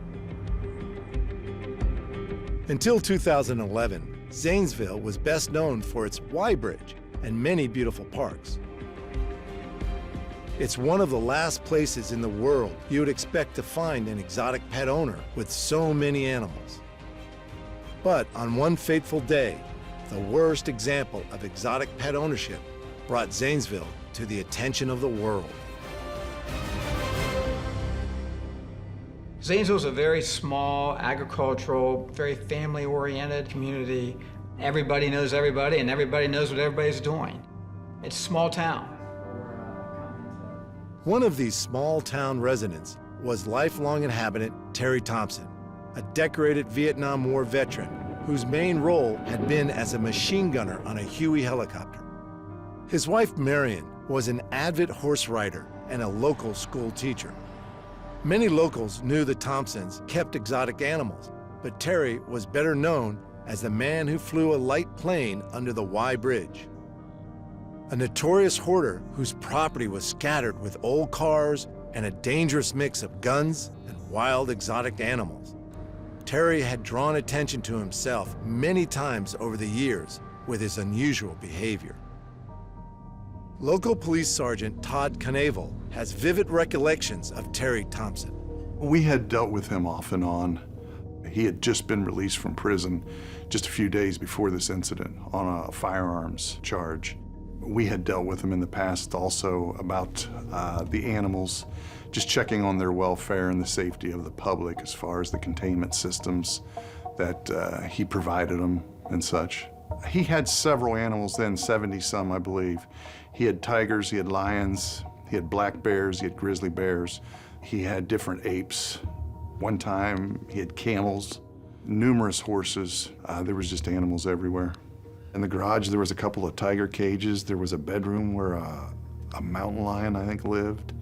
Until 2011, Zanesville was best known for its Y Bridge and many beautiful parks. It's one of the last places in the world you would expect to find an exotic pet owner with so many animals. But on one fateful day, the worst example of exotic pet ownership brought Zanesville to the attention of the world. Zanesville is a very small, agricultural, very family-oriented community. Everybody knows everybody, and everybody knows what everybody's doing. It's a small town. One of these small-town residents was lifelong inhabitant Tery Thompson, a decorated Vietnam War veteran whose main role had been as a machine gunner on a Huey helicopter. His wife, Marion, was an avid horse rider and a local school teacher. Many locals knew the Thompsons kept exotic animals, but Tery was better known as the man who flew a light plane under the Y Bridge. A notorious hoarder whose property was scattered with old cars and a dangerous mix of guns and wild exotic animals. Tery had drawn attention to himself many times over the years with his unusual behavior. Local police sergeant Todd Knavel has vivid recollections of Tery Thompson. We had dealt with him off and on. He had just been released from prison just a few days before this incident on a firearms charge. We had dealt with him in the past also about the animals, just checking on their welfare and the safety of the public as far as the containment systems that he provided them and such. He had several animals then, 70 some, I believe. He had tigers, he had lions, he had black bears, he had grizzly bears. He had different apes. One time he had camels, numerous horses. There was just animals everywhere. In the garage, there was a couple of tiger cages. There was a bedroom where a mountain lion, I think, lived.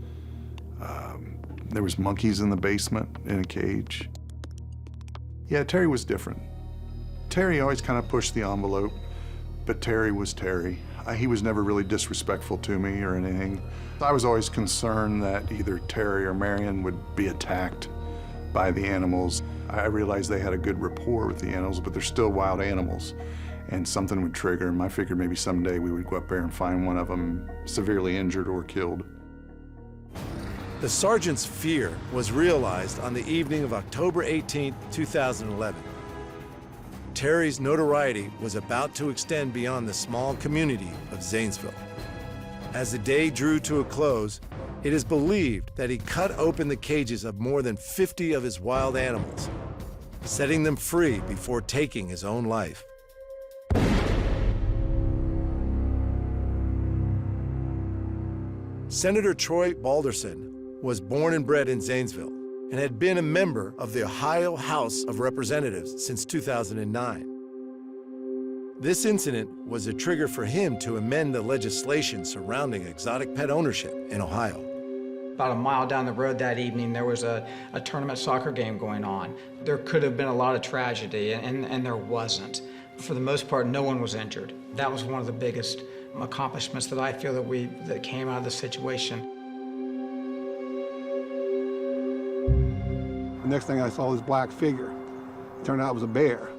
There was monkeys in the basement in a cage. Yeah, Tery was different. Tery always kind of pushed the envelope, but Tery was Tery. He was never really disrespectful to me or anything. I was always concerned that either Tery or Marion would be attacked by the animals. I realized they had a good rapport with the animals, but they're still wild animals, and something would trigger them. I figured maybe someday we would go up there and find one of them severely injured or killed. The sergeant's fear was realized on the evening of October 18, 2011. Tery's notoriety was about to extend beyond the small community of Zanesville. As the day drew to a close, it is believed that he cut open the cages of more than 50 of his wild animals, setting them free before taking his own life. Senator Troy Balderson was born and bred in Zanesville and had been a member of the Ohio House of Representatives since 2009. This incident was a trigger for him to amend the legislation surrounding exotic pet ownership in Ohio. About a mile down the road that evening, there was a tournament soccer game going on. There could have been a lot of tragedy, and there wasn't. For the most part, no one was injured. That was one of the biggest accomplishments that I feel that came out of the situation. The next thing I saw was this black figure. It turned out it was a bear.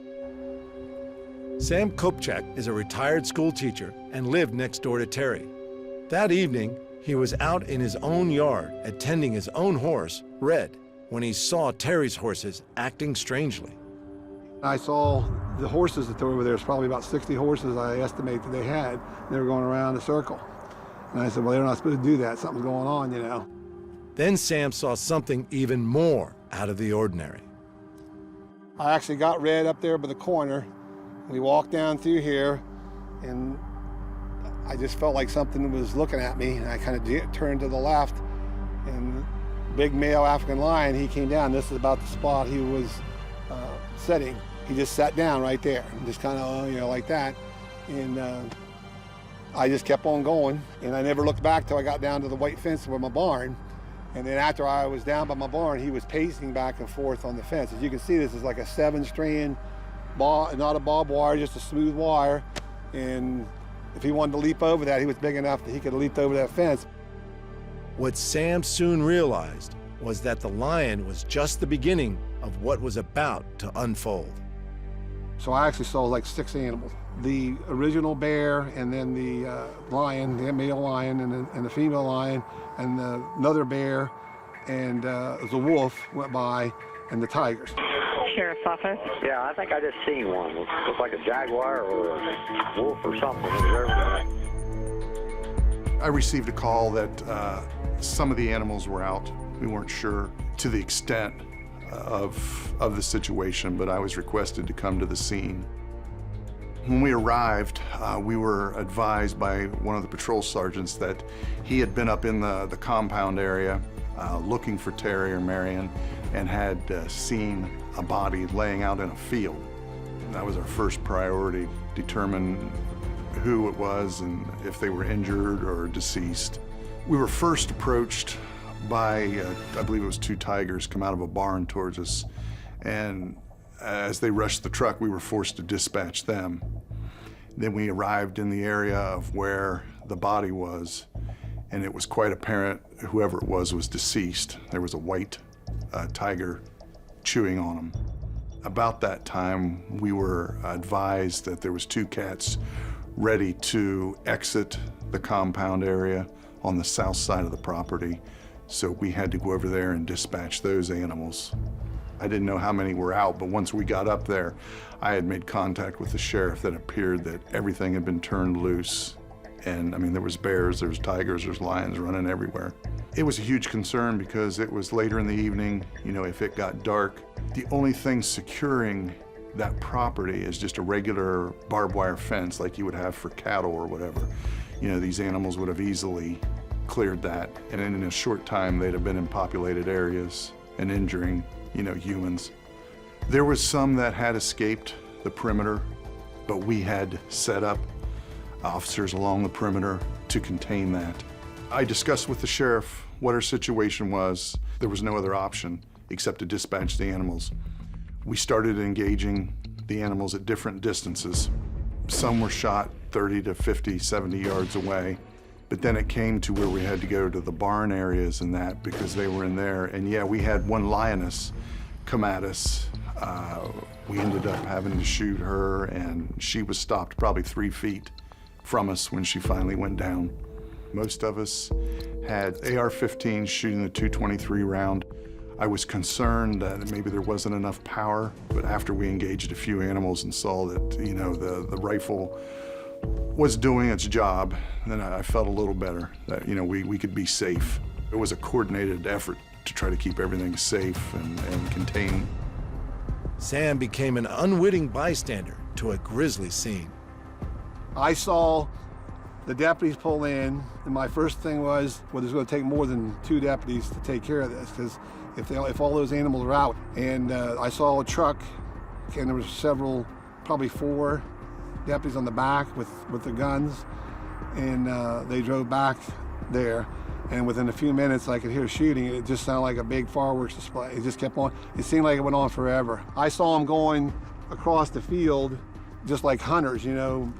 Sam Kopchak is a retired school teacher and lived next door to Tery. That evening, he was out in his own yard attending his own horse, Red, when he saw Tery's horses acting strangely. I saw the horses that were over there. There's probably about 60 horses I estimate that they had. They were going around in a circle. And I said, well, they're not supposed to do that. Something's going on, you know. Then Sam saw something even more out of the ordinary. I actually got Red up there by the corner. We walked down through here, and I just felt like something was looking at me, and I kind of turned to the left, and big male African lion, he came down. This is about the spot he was sitting. He just sat down right there, and just kind of, you know, like that. And I just kept on going, and I never looked back till I got down to the white fence with my barn. And then after I was down by my barn, he was pacing back and forth on the fence. As you can see, this is like a 7-strand ball, not a barbed wire, just a smooth wire. And if he wanted to leap over that, he was big enough that he could have leaped over that fence. What Sam soon realized was that the lion was just the beginning of what was about to unfold. So I actually saw like 6 animals. The original bear, and then the lion, the male lion, and the female lion, and another bear, and the wolf went by, and the tigers. Sheriff's office. Yeah, I think I just seen one. It looked like a jaguar or a wolf or something. It was everywhere. I received a call that some of the animals were out. We weren't sure to the extent of the situation, but I was requested to come to the scene. When we arrived, we were advised by one of the patrol sergeants that he had been up in the compound area looking for Tery or Marion and had seen a body laying out in a field. That was our first priority, determine who it was and if they were injured or deceased. We were first approached by, I believe it was 2 tigers come out of a barn towards us, and as they rushed the truck, we were forced to dispatch them. Then we arrived in the area of where the body was, and it was quite apparent whoever it was deceased. There was a white tiger chewing on him. About that time, we were advised that there was 2 cats ready to exit the compound area on the south side of the property, so we had to go over there and dispatch those animals. I didn't know how many were out, but once we got up there, I had made contact with the sheriff that appeared that everything had been turned loose. And I mean, there was bears, there was tigers, there was lions running everywhere. It was a huge concern because it was later in the evening. You know, if it got dark, the only thing securing that property is just a regular barbed wire fence like you would have for cattle or whatever. You know, these animals would have easily cleared that, and in a short time they'd have been in populated areas and injuring, you know, humans. There was some that had escaped the perimeter, but we had set up officers along the perimeter to contain that. I discussed with the sheriff what our situation was. There was no other option except to dispatch the animals. We started engaging the animals at different distances. Some were shot 30 to 50, 70 yards away. But then it came to where we had to go to the barn areas and that because they were in there. And yeah, we had one lioness come at us. We ended up having to shoot her, and she was stopped probably 3 feet from us when she finally went down. Most of us had AR-15 shooting the .223 round. I was concerned that maybe there wasn't enough power, but after we engaged a few animals and saw that, you know, the rifle was doing its job, then I felt a little better that, you know, we could be safe. It was a coordinated effort to try to keep everything safe and contained. Sam became an unwitting bystander to a grisly scene. I saw the deputies pull in, and my first thing was, well, there's going to take more than 2 deputies to take care of this, because if all those animals are out. And I saw a truck, and there was several, probably 4 deputies on the back with their guns, and they drove back there. And within a few minutes, I could hear shooting. It just sounded like a big fireworks display. It just kept on. It seemed like it went on forever. I saw them going across the field, just like hunters, you know,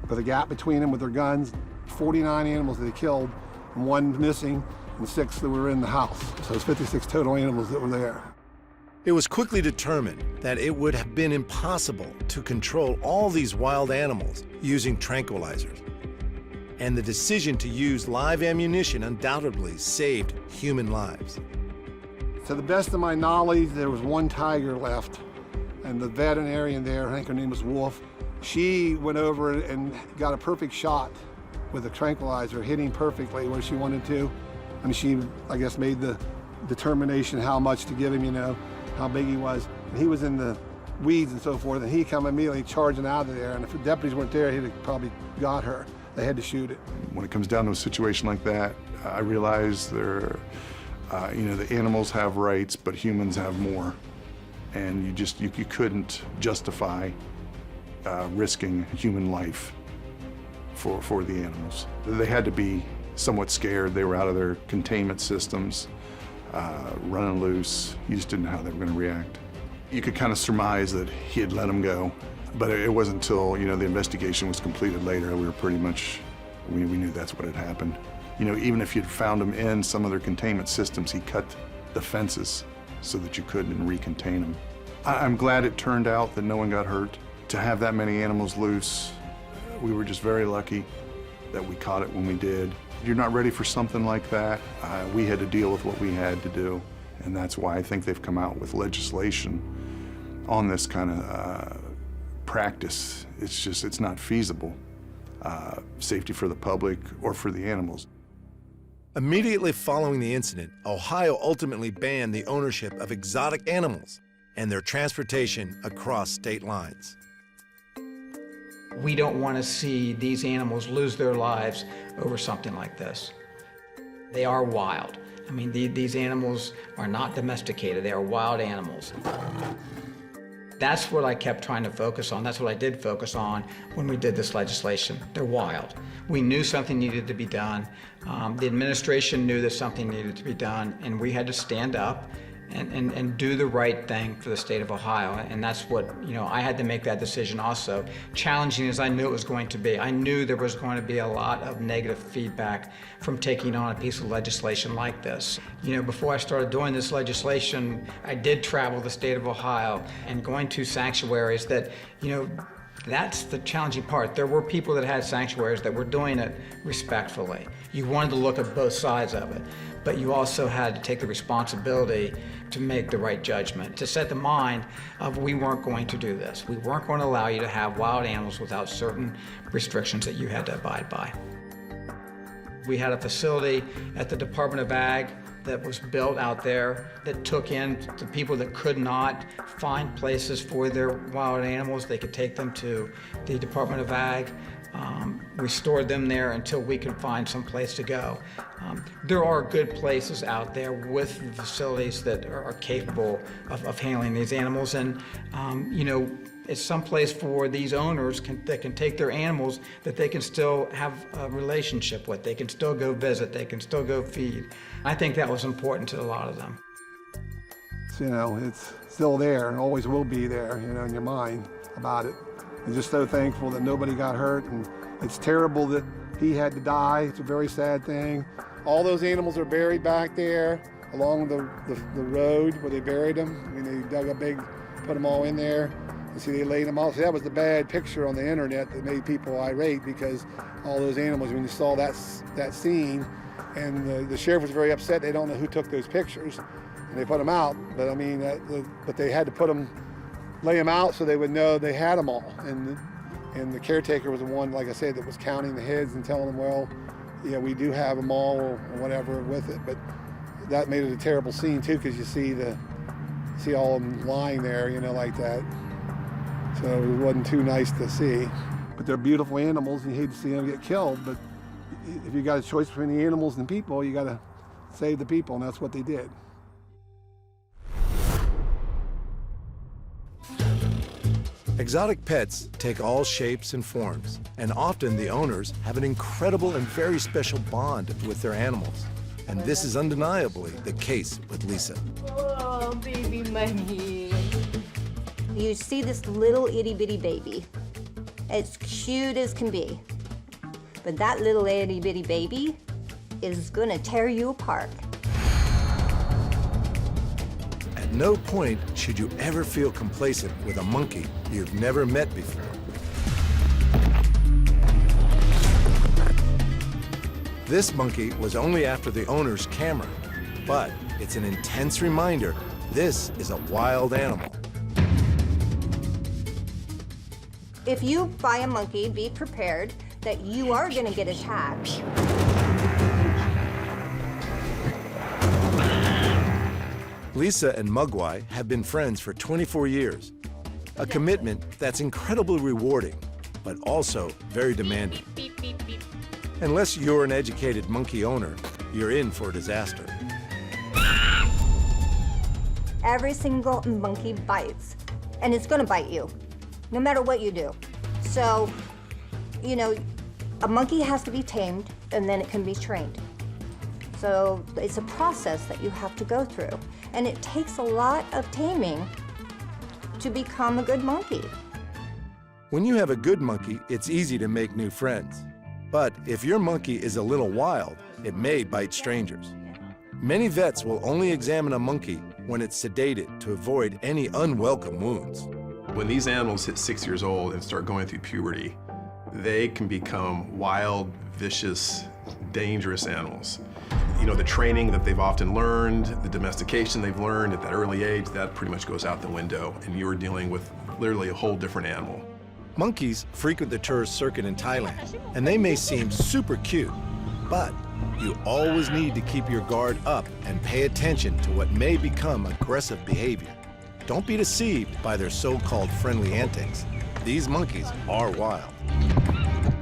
with a gap between them with their guns. 49 animals that they killed, and 1 missing, and 6 that were in the house. So it's 56 total animals that were there. It was quickly determined that it would have been impossible to control all these wild animals using tranquilizers. And the decision to use live ammunition undoubtedly saved human lives. To the best of my knowledge, there was 1 tiger left, and the veterinarian there, I think her name was Wolf, she went over and got a perfect shot with a tranquilizer, hitting perfectly where she wanted to. And she, I guess, made the determination how much to give him, you know, how big he was. And he was in the weeds and so forth, and he come immediately charging out of there. And if the deputies weren't there, he'd have probably got her. They had to shoot it. When it comes down to a situation like that, I realize you know, the animals have rights, but humans have more. And you couldn't justify risking human life for the animals. They had to be somewhat scared. They were out of their containment systems, running loose. You just didn't know how they were going to react. You could kind of surmise that he had let them go, but it wasn't until, you know, the investigation was completed later, we knew that's what had happened. You know, even if you'd found them in some of their containment systems, he cut the fences so that you couldn't recontain them. I'm glad it turned out that no one got hurt. To have that many animals loose, we were just very lucky that we caught it when we did. You're not ready for something like that. We had to deal with what we had to do, and that's why I think they've come out with legislation on this kind of practice. It's not feasible. Safety for the public or for the animals. Immediately following the incident, Ohio ultimately banned the ownership of exotic animals and their transportation across state lines. We don't want to see these animals lose their lives over something like this. They are wild. I mean, these animals are not domesticated. They are wild animals. That's what I kept trying to focus on. That's what I did focus on when we did this legislation. They're wild. We knew something needed to be done. The administration knew that something needed to be done, and we had to stand up and do the right thing for the state of Ohio. And that's what, you know, I had to make that decision also. Challenging as I knew it was going to be. I knew there was going to be a lot of negative feedback from taking on a piece of legislation like this. You know, before I started doing this legislation, I did travel the state of Ohio and going to sanctuaries that, you know, that's the challenging part. There were people that had sanctuaries that were doing it respectfully. You wanted to look at both sides of it, but you also had to take the responsibility to make the right judgment, to set the mind of we weren't going to do this. We weren't going to allow you to have wild animals without certain restrictions that you had to abide by. We had a facility at the Department of Ag that was built out there that took in the people that could not find places for their wild animals. They could take them to the Department of Ag. We stored them there until we could find some place to go. There are good places out there with facilities that are capable of handling these animals, and you know, it's some place for these owners that can take their animals that they can still have a relationship with. They can still go visit, they can still go feed. I think that was important to a lot of them. So, you know, it's still there and always will be there, you know, in your mind about it. I'm just so thankful that nobody got hurt, and it's terrible that he had to die. It's a very sad thing. All those animals are buried back there along the road where they buried them. I mean, they dug a big, put them all in there. You see, they laid them out. So that was the bad picture on the internet that made people irate, because all those animals, when you saw that scene, and the sheriff was very upset. They don't know who took those pictures, and they put them out. But I mean, but they had to put them, lay them out so they would know they had them all. And the caretaker was the one, like I said, that was counting the heads and telling them, well, yeah, we do have them all or whatever with it. But that made it a terrible scene too, because you see all of them lying there, you know, like that. So it wasn't too nice to see. But they're beautiful animals, and you hate to see them get killed. But if you got a choice between the animals and people, you got to save the people, and that's what they did. Exotic pets take all shapes and forms, and often the owners have an incredible and very special bond with their animals. And this is undeniably the case with Lisa. Oh, baby money. You see this little itty bitty baby. It's cute as can be. But that little itty bitty baby is gonna tear you apart. At no point should you ever feel complacent with a monkey you've never met before. This monkey was only after the owner's camera, but it's an intense reminder this is a wild animal. If you buy a monkey, be prepared that you are gonna get attacked. Lisa and Mugwai have been friends for 24 years, a commitment that's incredibly rewarding, but also very demanding. Unless you're an educated monkey owner, you're in for a disaster. Every single monkey bites, and it's gonna bite you, no matter what you do. So, you know, a monkey has to be tamed, and then it can be trained. So it's a process that you have to go through, and it takes a lot of taming to become a good monkey. When you have a good monkey, it's easy to make new friends. But if your monkey is a little wild, it may bite strangers. Many vets will only examine a monkey when it's sedated to avoid any unwelcome wounds. When these animals hit 6 years old and start going through puberty, they can become wild, vicious, dangerous animals. You know, the training that they've often learned, the domestication they've learned at that early age, that pretty much goes out the window, and you are dealing with literally a whole different animal. Monkeys frequent the tourist circuit in Thailand, and they may seem super cute, but you always need to keep your guard up and pay attention to what may become aggressive behavior. Don't be deceived by their so-called friendly antics. These monkeys are wild.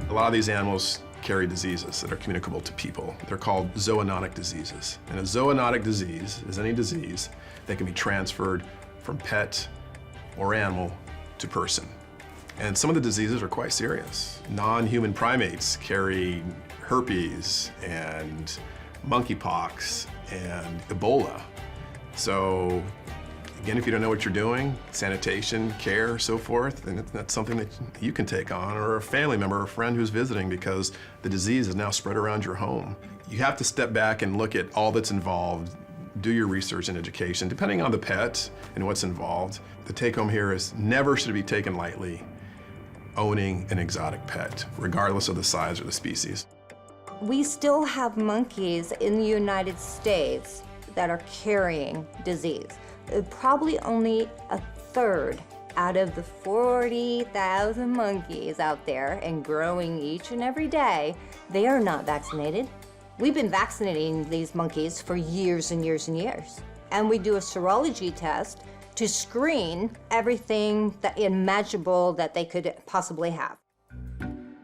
A lot of these animals carry diseases that are communicable to people. They're called zoonotic diseases. And a zoonotic disease is any disease that can be transferred from pet or animal to person. And some of the diseases are quite serious. Non-human primates carry herpes and monkeypox and Ebola. So again, if you don't know what you're doing, sanitation, care, so forth, then that's something that you can take on, or a family member or a friend who's visiting because the disease is now spread around your home. You have to step back and look at all that's involved, do your research and education, depending on the pet and what's involved. The take home here is never should it be taken lightly, owning an exotic pet, regardless of the size or the species. We still have monkeys in the United States that are carrying disease. Probably only a third out of the 40,000 monkeys out there and growing each and every day, they are not vaccinated. We've been vaccinating these monkeys for years and years and years. And we do a serology test to screen everything imaginable that they could possibly have.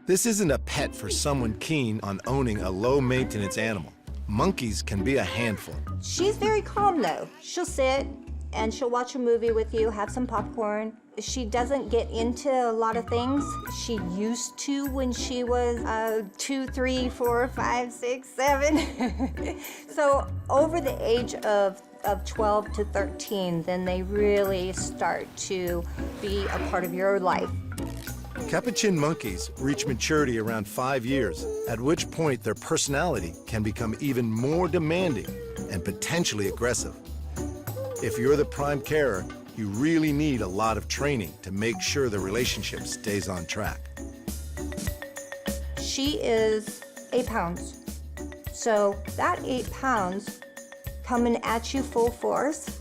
This isn't a pet for someone keen on owning a low-maintenance animal. Monkeys can be a handful. She's very calm though. She'll sit and she'll watch a movie with you, have some popcorn. She doesn't get into a lot of things. She used to when she was 2, 3, 4, 5, 6, 7. So over the age of 12 to 13, then they really start to be a part of your life. Capuchin monkeys reach maturity around 5 years, at which point their personality can become even more demanding and potentially aggressive. If you're the prime carer, you really need a lot of training to make sure the relationship stays on track. She is 8 pounds. So that 8 pounds coming at you full force,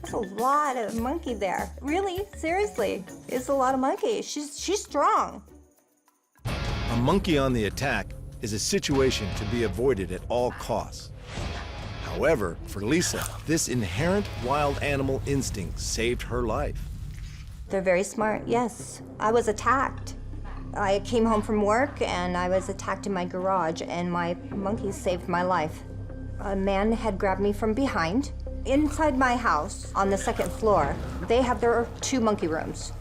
that's a lot of monkey there. Really, seriously, it's a lot of monkey. She's strong. A monkey on the attack is a situation to be avoided at all costs. However, for Lisa, this inherent wild animal instinct saved her life. They're very smart, yes. I was attacked. I came home from work and I was attacked in my garage and my monkey saved my life. A man had grabbed me from behind. Inside my house, on the second floor, they have their 2 monkey rooms.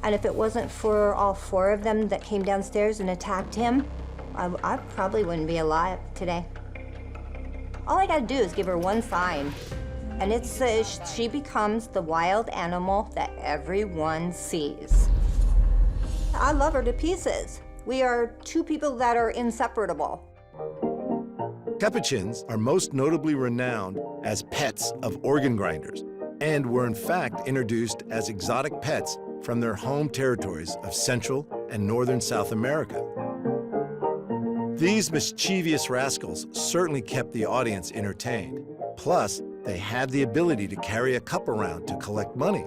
And if it wasn't for all 4 of them that came downstairs and attacked him, I probably wouldn't be alive today. All I gotta do is give her one sign, and it says she becomes the wild animal that everyone sees. I love her to pieces. We are 2 people that are inseparable. Capuchins are most notably renowned as pets of organ grinders and were in fact introduced as exotic pets from their home territories of Central and Northern South America. These mischievous rascals certainly kept the audience entertained. Plus, they had the ability to carry a cup around to collect money.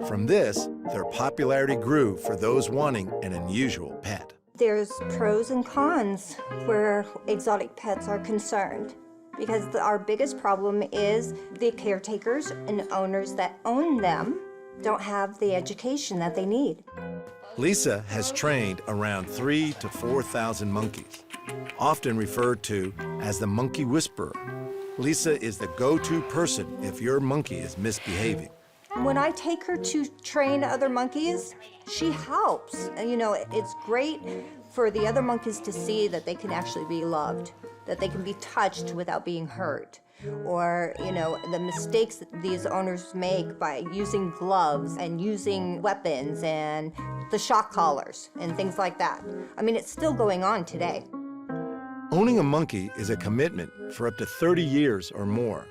From this, their popularity grew for those wanting an unusual pet. There's pros and cons where exotic pets are concerned, because our biggest problem is the caretakers and owners that own them don't have the education that they need. Lisa has trained around 3,000 to 4,000 monkeys, often referred to as the monkey whisperer. Lisa is the go-to person if your monkey is misbehaving. When I take her to train other monkeys, she helps. You know, it's great for the other monkeys to see that they can actually be loved, that they can be touched without being hurt. Or, you know, the mistakes that these owners make by using gloves and using weapons and the shock collars and things like that. I mean, it's still going on today. Owning a monkey is a commitment for up to 30 years or more.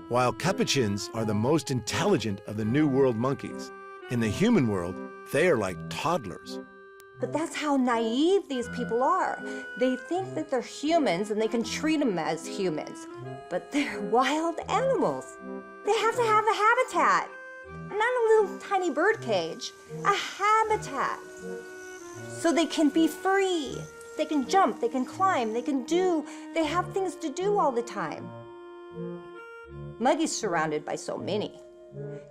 While capuchins are the most intelligent of the New World monkeys, in the human world, they are like toddlers. But that's how naive these people are. They think that they're humans and they can treat them as humans, but they're wild animals. They have to have a habitat, not a little tiny bird cage, a habitat. So they can be free. They can jump, they can climb, they have things to do all the time. Muggy's surrounded by so many.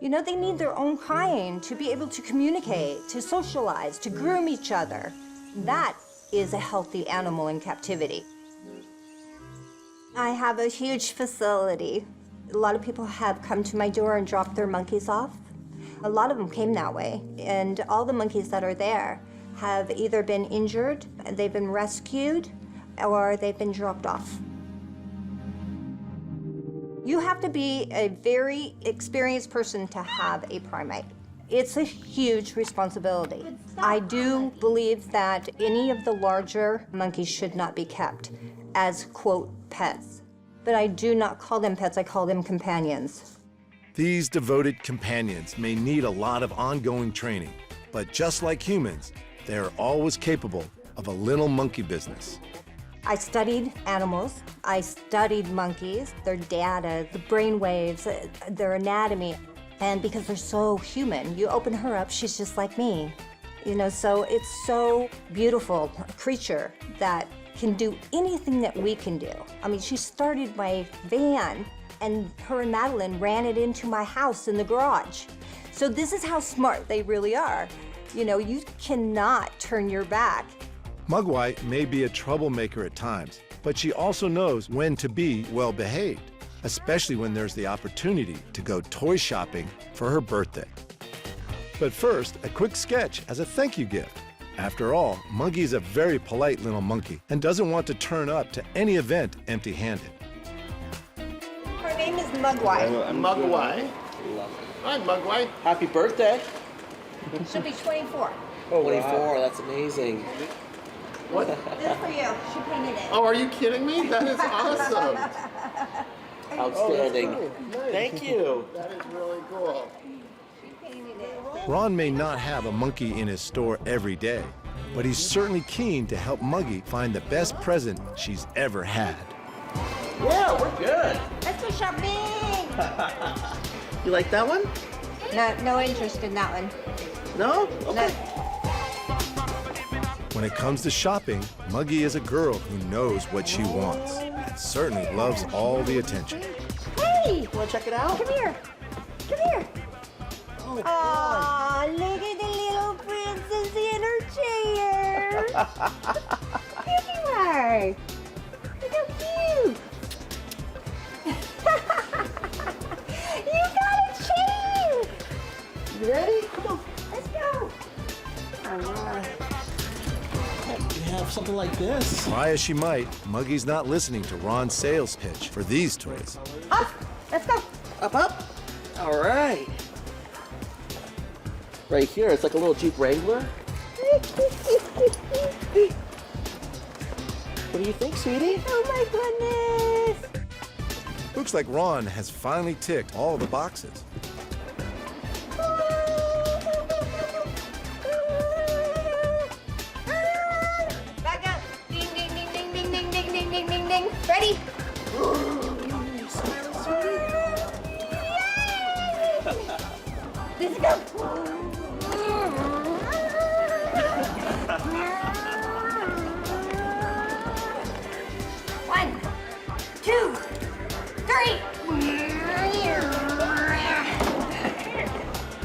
You know, they need their own kind to be able to communicate, to socialize, to groom each other. That is a healthy animal in captivity. I have a huge facility. A lot of people have come to my door and dropped their monkeys off. A lot of them came that way, and all the monkeys that are there have either been injured, they've been rescued, or they've been dropped off. You have to be a very experienced person to have a primate. It's a huge responsibility. I do believe that any of the larger monkeys should not be kept as, quote, pets. But I do not call them pets, I call them companions. These devoted companions may need a lot of ongoing training, but just like humans, they are always capable of a little monkey business. I studied animals, I studied monkeys, their data, the brain waves, their anatomy. And because they're so human, you open her up, she's just like me. You know, so it's so beautiful, a creature that can do anything that we can do. I mean, she started my van, and her and Madeline ran it into my house in the garage. So this is how smart they really are. You know, you cannot turn your back. Mugwai may be a troublemaker at times, but she also knows when to be well-behaved, especially when there's the opportunity to go toy shopping for her birthday. But first, a quick sketch as a thank you gift. After all, Muggy is a very polite little monkey and doesn't want to turn up to any event empty-handed. Her name is Mugwai. Mugwai. Hi, Mugwai. Happy birthday. She'll be 24. Oh, 24, that's amazing. What? This is for you. She painted it. Oh, are you kidding me? That is awesome. Outstanding. Oh, nice. Thank you. That is really cool. She painted it. Ron may not have a monkey in his store every day, but he's certainly keen to help Muggy find the best present she's ever had. Yeah, we're good. Let's go shopping. You like that one? No interest in that one. No? Okay. When it comes to shopping, Muggy is a girl who knows what she wants and certainly loves all the attention. Hey! You want to check it out? Come here. Come here. Oh, look at the little princess in her chair. Here you are. Look how cute. You got a chair. You ready? Come on. Let's go. love something like this. Try as she might, Muggy's not listening to Ron's sales pitch for these toys. Up, let's go. Up, up. All right. Right here, it's like a little Jeep Wrangler. What do you think, sweetie? Oh my goodness. Looks like Ron has finally ticked all the boxes. Back up. Ding, ding, ding, ding, ding, ding, ding, ding, ding, ding, ding. Ready? Let's go. One, 2, 3.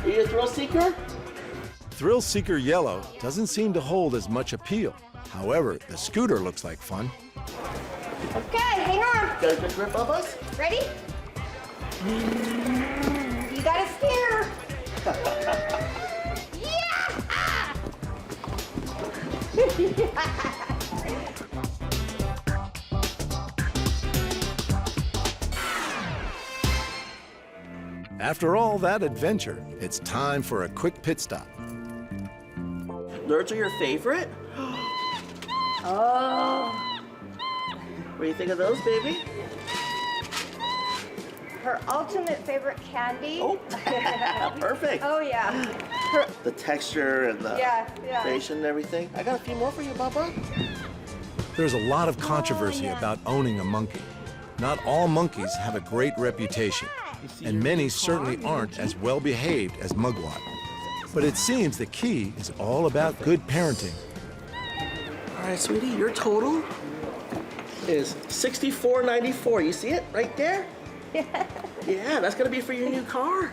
Are you a thrill seeker? Thrill Seeker Yellow doesn't seem to hold as much appeal. However, the scooter looks like fun. Okay, hang on. Got a good grip of us? Ready? You gotta steer. After all that adventure, it's time for a quick pit stop. Nerds are your favorite? Oh. What do you think of those, baby? Her ultimate favorite candy. Oh, perfect. Oh yeah. Her, The texture and the yeah. creation and everything. I got a few more for you, Bubba. There's a lot of controversy about owning a monkey. Not all monkeys have a great reputation, and many certainly aren't as well behaved as Mugwort. But it seems the key is all about good parenting. All right, sweetie, your total is $64.94. You see it right there? Yeah, that's gonna be for your new car,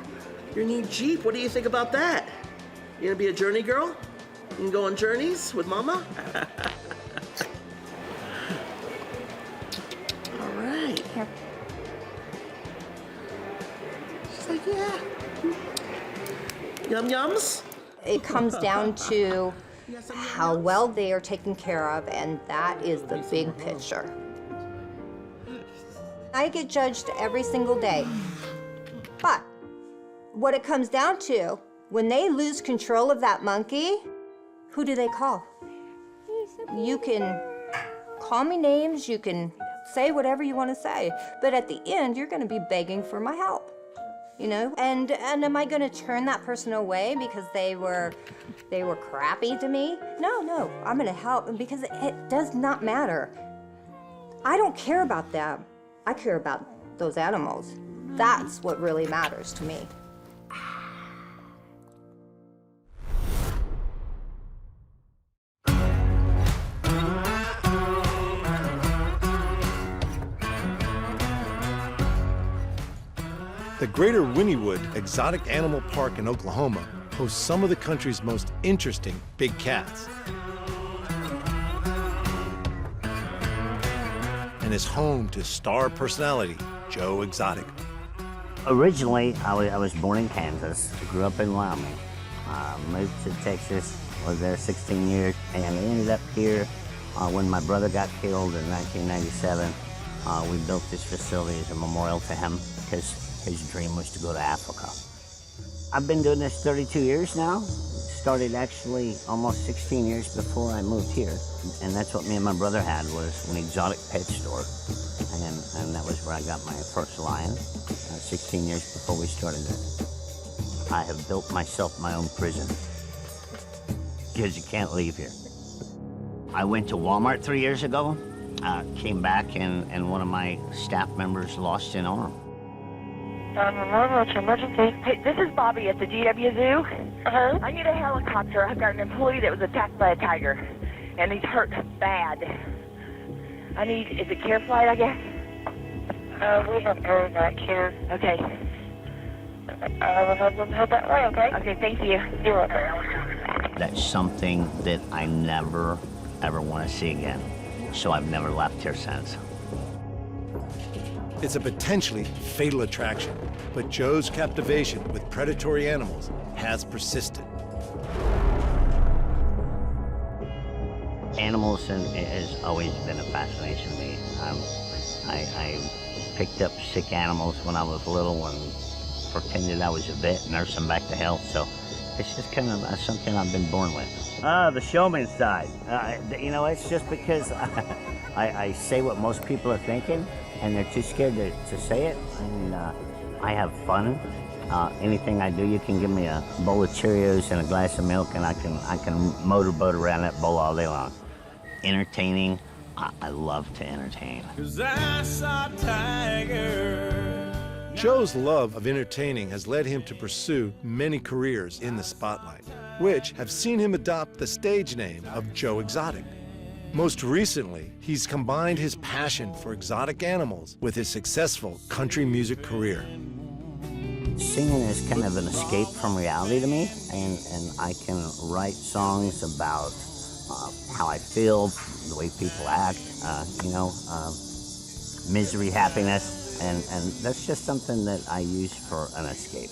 your new Jeep. What do you think about that? You gonna be a journey girl? You can go on journeys with Mama? All right. Here. She's like, yeah. Yum yums? It comes down to how well they are taken care of, and that is the big picture. I get judged every single day. But what it comes down to, when they lose control of that monkey, who do they call? You can call me names, you can say whatever you want to say, but at the end, you're going to be begging for my help. You know, and am I going to turn that person away because they were crappy to me? No, I'm going to help them because it does not matter. I don't care about them. I care about those animals. That's what really matters to me. The Greater Wynnewood Exotic Animal Park in Oklahoma hosts some of the country's most interesting big cats. And is home to star personality Joe Exotic. Originally, I was born in Kansas, grew up in Wyoming, moved to Texas, was there 16 years, and ended up here when my brother got killed in 1997. We built this facility as a memorial to him because his dream was to go to Africa. I've been doing this 32 years now. Started actually almost 16 years before I moved here. And that's what me and my brother had, was an exotic pet store. And that was where I got my first lion, 16 years before we started it. I have built myself my own prison, because you can't leave here. I went to Walmart 3 years ago, came back and one of my staff members lost an arm. What's your emergency? Hey, this is Bobby at the GW Zoo. I need a helicopter. I've got an employee that was attacked by a tiger, and he's hurt bad. Is it care flight, I guess? We have air back here. Okay. I will help them head that way, okay? Okay, thank you. You're welcome. That's something that I never, ever want to see again. So I've never left here since. It's a potentially fatal attraction, but Joe's captivation with predatory animals has persisted. Animals has always been a fascination to me. I picked up sick animals when I was little and pretended I was a vet and nursed them back to health, so it's just kind of something I've been born with. The showman side. You know, it's just because I say what most people are thinking, and they're too scared to say it, and I have fun. Anything I do, you can give me a bowl of Cheerios and a glass of milk, and I can motorboat around that bowl all day long. Entertaining, I love to entertain. 'Cause I saw Tiger. Joe's love of entertaining has led him to pursue many careers in the spotlight, which have seen him adopt the stage name of Joe Exotic. Most recently, he's combined his passion for exotic animals with his successful country music career. Singing is kind of an escape from reality to me, and I can write songs about how I feel, the way people act, misery, happiness, and that's just something that I use for an escape.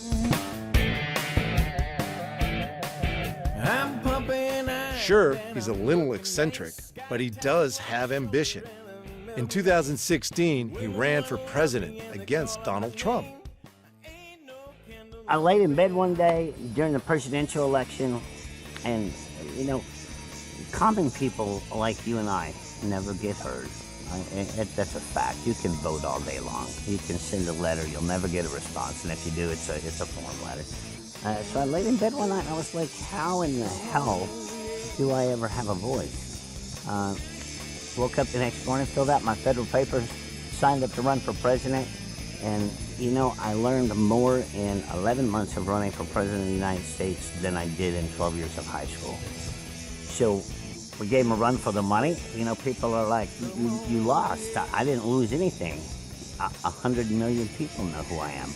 I'm pumping iron. Sure, he's a little eccentric, but he does have ambition. In 2016, he ran for president against Donald Trump. I laid in bed one day during the presidential election, and, common people like you and I never get heard. That's a fact. You can vote all day long. You can send a letter. You'll never get a response, and if you do, it's a form letter. So I laid in bed one night, and I was like, how in the hell do I ever have a voice? Woke up the next morning, filled out my federal papers, signed up to run for president, and I learned more in 11 months of running for president of the United States than I did in 12 years of high school. So we gave him a run for the money. People are like, you lost. I didn't lose anything. 100 million people know who I am.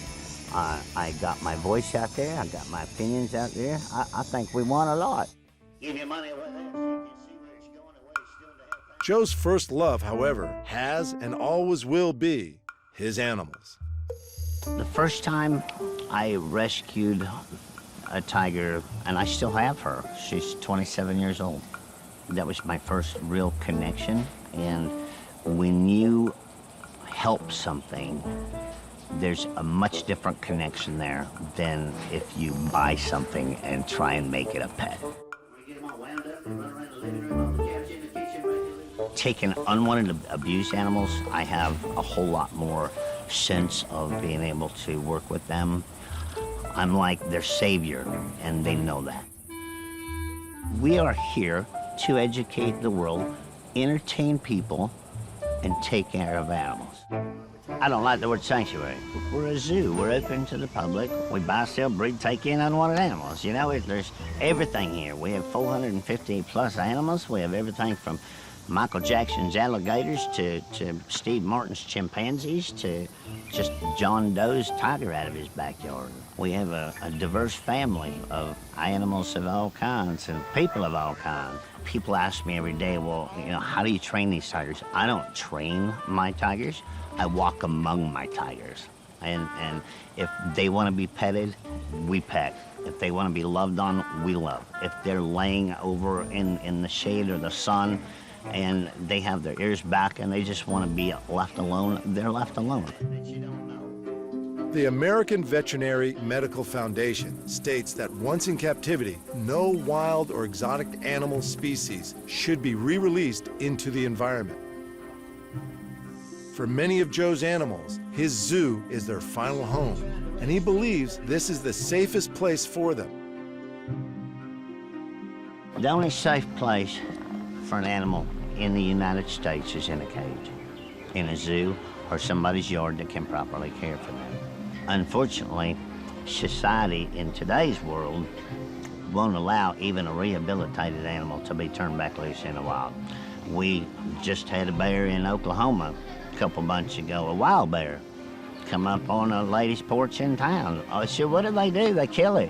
I got my voice out there. I got my opinions out there. I think we won a lot. Give your money away. Joe's first love, however, has and always will be his animals. The first time I rescued a tiger, and I still have her. She's 27 years old. That was my first real connection. And when you help something, there's a much different connection there than if you buy something and try and make it a pet. Taking unwanted abused animals, I have a whole lot more sense of being able to work with them. I'm like their savior, and they know that. We are here to educate the world, entertain people, and take care of animals. I don't like the word sanctuary. We're a zoo. We're open to the public. We buy, sell, breed, take in unwanted animals. There's everything here. We have 450 plus animals. We have everything from Michael Jackson's alligators to Steve Martin's chimpanzees to just John Doe's tiger out of his backyard. We have a diverse family of animals of all kinds and people of all kinds. People ask me every day, well, how do you train these tigers? I don't train my tigers. I walk among my tigers. And if they want to be petted, we pet. If they want to be loved on, we love. If they're laying over in the shade or the sun, and they have their ears back and they just want to be left alone, they're left alone. The American Veterinary Medical Foundation states that once in captivity, no wild or exotic animal species should be re-released into the environment. For many of Joe's animals, his zoo is their final home, and he believes this is the safest place for them. The only safe place for an animal in the United States is in a cage, in a zoo, or somebody's yard that can properly care for them. Unfortunately, society in today's world won't allow even a rehabilitated animal to be turned back loose in the wild. We just had a bear in Oklahoma a couple months ago, a wild bear, come up on a lady's porch in town. I said, what do? They kill it.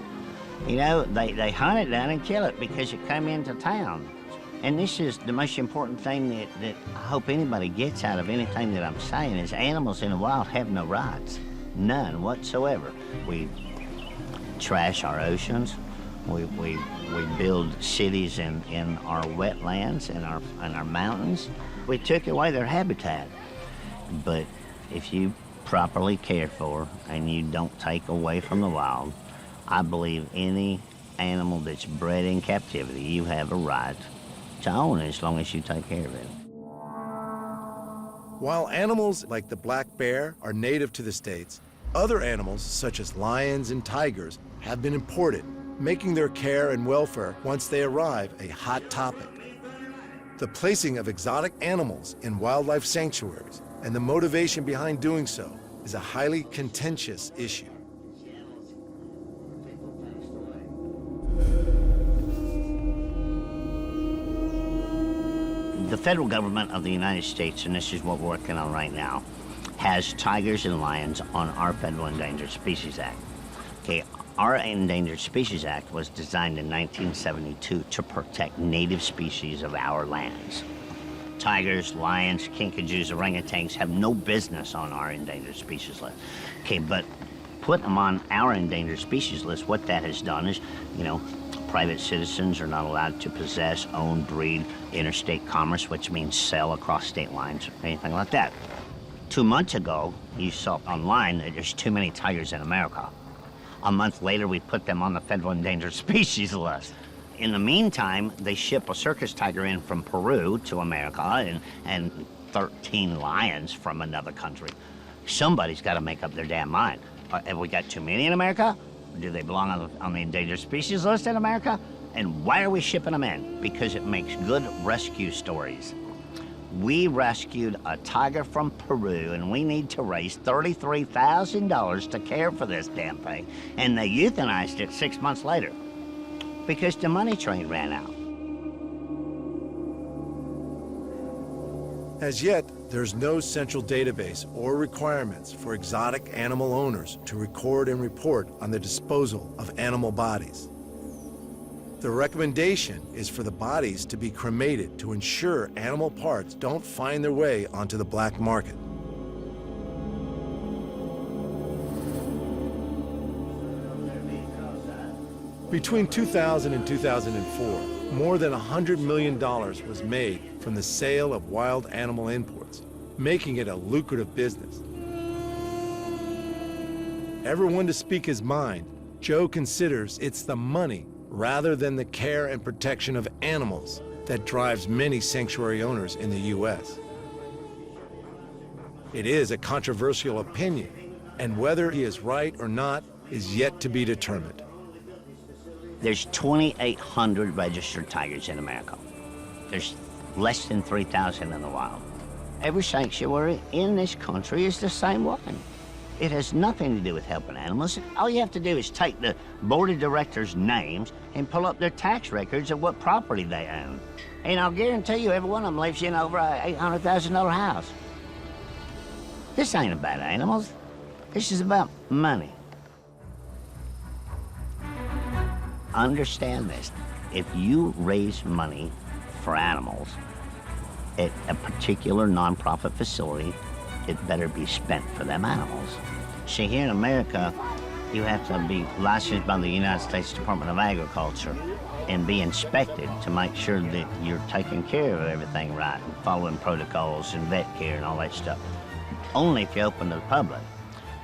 They hunt it down and kill it because it came into town. And this is the most important thing that I hope anybody gets out of anything that I'm saying is animals in the wild have no rights, none whatsoever. We trash our oceans, We build cities in our wetlands and our mountains. We took away their habitat. But if you properly care for and you don't take away from the wild, I believe any animal that's bred in captivity, you have a right to own it as long as you take care of it. While animals like the black bear are native to the States, other animals, such as lions and tigers, have been imported, making their care and welfare once they arrive a hot topic. The placing of exotic animals in wildlife sanctuaries and the motivation behind doing so is a highly contentious issue. The federal government of the United States, and this is what we're working on right now, has tigers and lions on our Federal Endangered Species Act. Okay, our Endangered Species Act was designed in 1972 to protect native species of our lands. Tigers, lions, kinkajous, orangutans have no business on our endangered species list. Okay, but put them on our endangered species list, what that has done is, private citizens are not allowed to possess, own, breed, interstate commerce, which means sell across state lines, anything like that. 2 months ago, you saw online that there's too many tigers in America. A month later, we put them on the Federal Endangered Species list. In the meantime, they ship a circus tiger in from Peru to America and 13 lions from another country. Somebody's got to make up their damn mind. Have we got too many in America? Do they belong on the endangered species list in America? And why are we shipping them in? Because it makes good rescue stories. We rescued a tiger from Peru, and we need to raise $33,000 to care for this damn thing. And they euthanized it 6 months later because the money train ran out. As yet, there's no central database or requirements for exotic animal owners to record and report on the disposal of animal bodies. The recommendation is for the bodies to be cremated to ensure animal parts don't find their way onto the black market. Between 2000 and 2004, more than $100 million was made from the sale of wild animal imports, making it a lucrative business. Ever one to speak his mind, Joe considers it's the money rather than the care and protection of animals that drives many sanctuary owners in the U.S. It is a controversial opinion, and whether he is right or not is yet to be determined. There's 2,800 registered tigers in America. There's less than 3,000 in the wild. Every sanctuary in this country is the same way. It has nothing to do with helping animals. All you have to do is take the board of directors' names and pull up their tax records of what property they own. And I'll guarantee you every one of them lives in over an $800,000 house. This ain't about animals. This is about money. Understand this. If you raise money for animals at a particular nonprofit facility, it better be spent for them animals. See, here in America, you have to be licensed by the United States Department of Agriculture and be inspected to make sure that you're taking care of everything right and following protocols and vet care and all that stuff. Only if you're open to the public.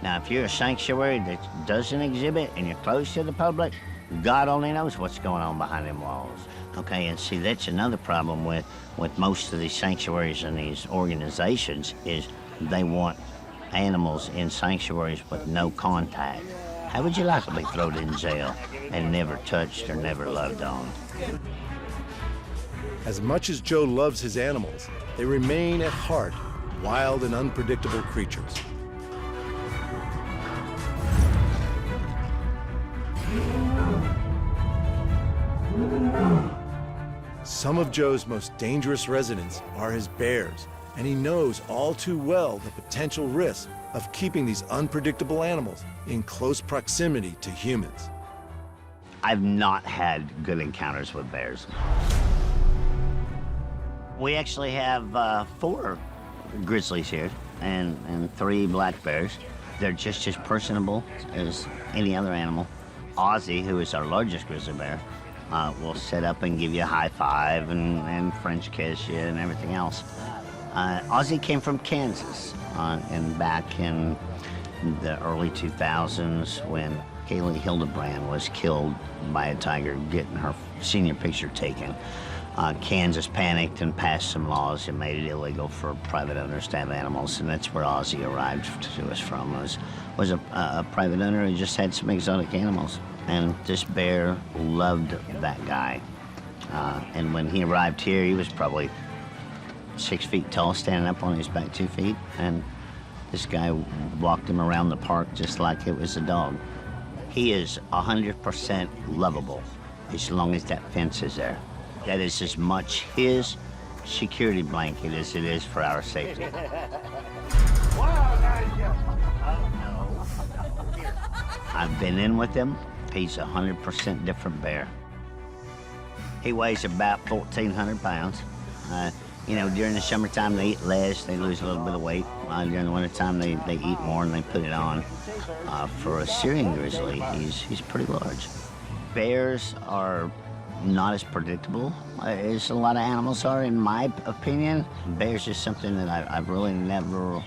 Now, if you're a sanctuary that doesn't exhibit and you're closed to the public, God only knows what's going on behind them walls. Okay, and see, that's another problem with most of these sanctuaries and these organizations is they want animals in sanctuaries with no contact. How would you like to be thrown in jail and never touched or never loved on? As much as Joe loves his animals, they remain at heart wild and unpredictable creatures. Some of Joe's most dangerous residents are his bears, and he knows all too well the potential risk of keeping these unpredictable animals in close proximity to humans. I've not had good encounters with bears. We actually have 4 grizzlies here and 3 black bears. They're just as personable as any other animal. Ozzy, who is our largest grizzly bear, will sit up and give you a high five and French kiss you and everything else. Ozzy came from Kansas, and back in the early 2000s when Kaylee Hildebrand was killed by a tiger getting her senior picture taken. Kansas panicked and passed some laws that made it illegal for private owners to have animals, and that's where Ozzy arrived to us from. Was a private owner who just had some exotic animals, and this bear loved that guy. And when he arrived here, he was probably 6 feet tall, standing up on his back 2 feet, and this guy walked him around the park just like it was a dog. He is 100% lovable as long as that fence is there. That is as much his security blanket as it is for our safety. I've been in with him. He's 100% different bear. He weighs about 1,400 pounds. You know, during the summertime, they eat less, they lose a little bit of weight. During the wintertime, they eat more and they put it on. For a Syrian grizzly, he's pretty large. Bears are not as predictable as a lot of animals are, in my opinion. Bears is something that I've really never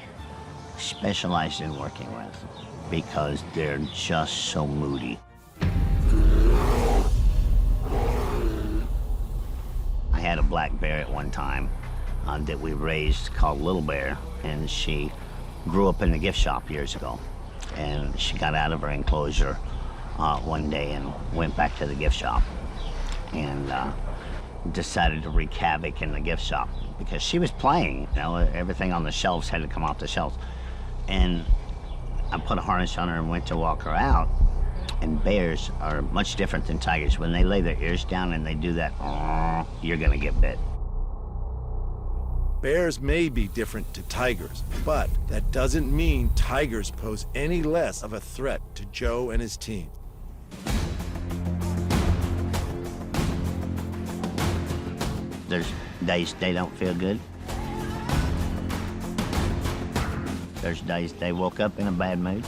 specialized in working with because they're just so moody. I had a black bear at one time that we raised called Little Bear, and she grew up in the gift shop years ago. And she got out of her enclosure one day and went back to the gift shop and decided to wreak havoc in the gift shop because she was playing. You know, everything on the shelves had to come off the shelves. And I put a harness on her and went to walk her out. And bears are much different than tigers. When they lay their ears down and they do that, you're gonna get bit. Bears may be different to tigers, but that doesn't mean tigers pose any less of a threat to Joe and his team. There's days they don't feel good. There's days they woke up in a bad mood.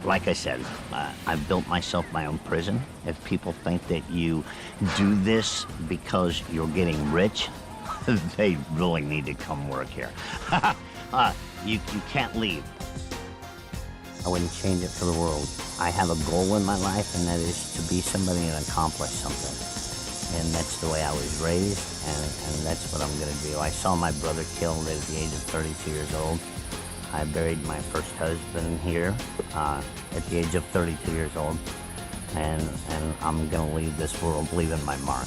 Like I said, I've built myself my own prison. If people think that you do this because you're getting rich, they really need to come work here. You can't leave. I wouldn't change it for the world. I have a goal in my life, and that is to be somebody and accomplish something. And that's the way I was raised, and that's what I'm gonna do. I saw my brother killed at the age of 32 years old. I buried my first husband here at the age of 32 years old, and I'm gonna leave this world leaving my mark.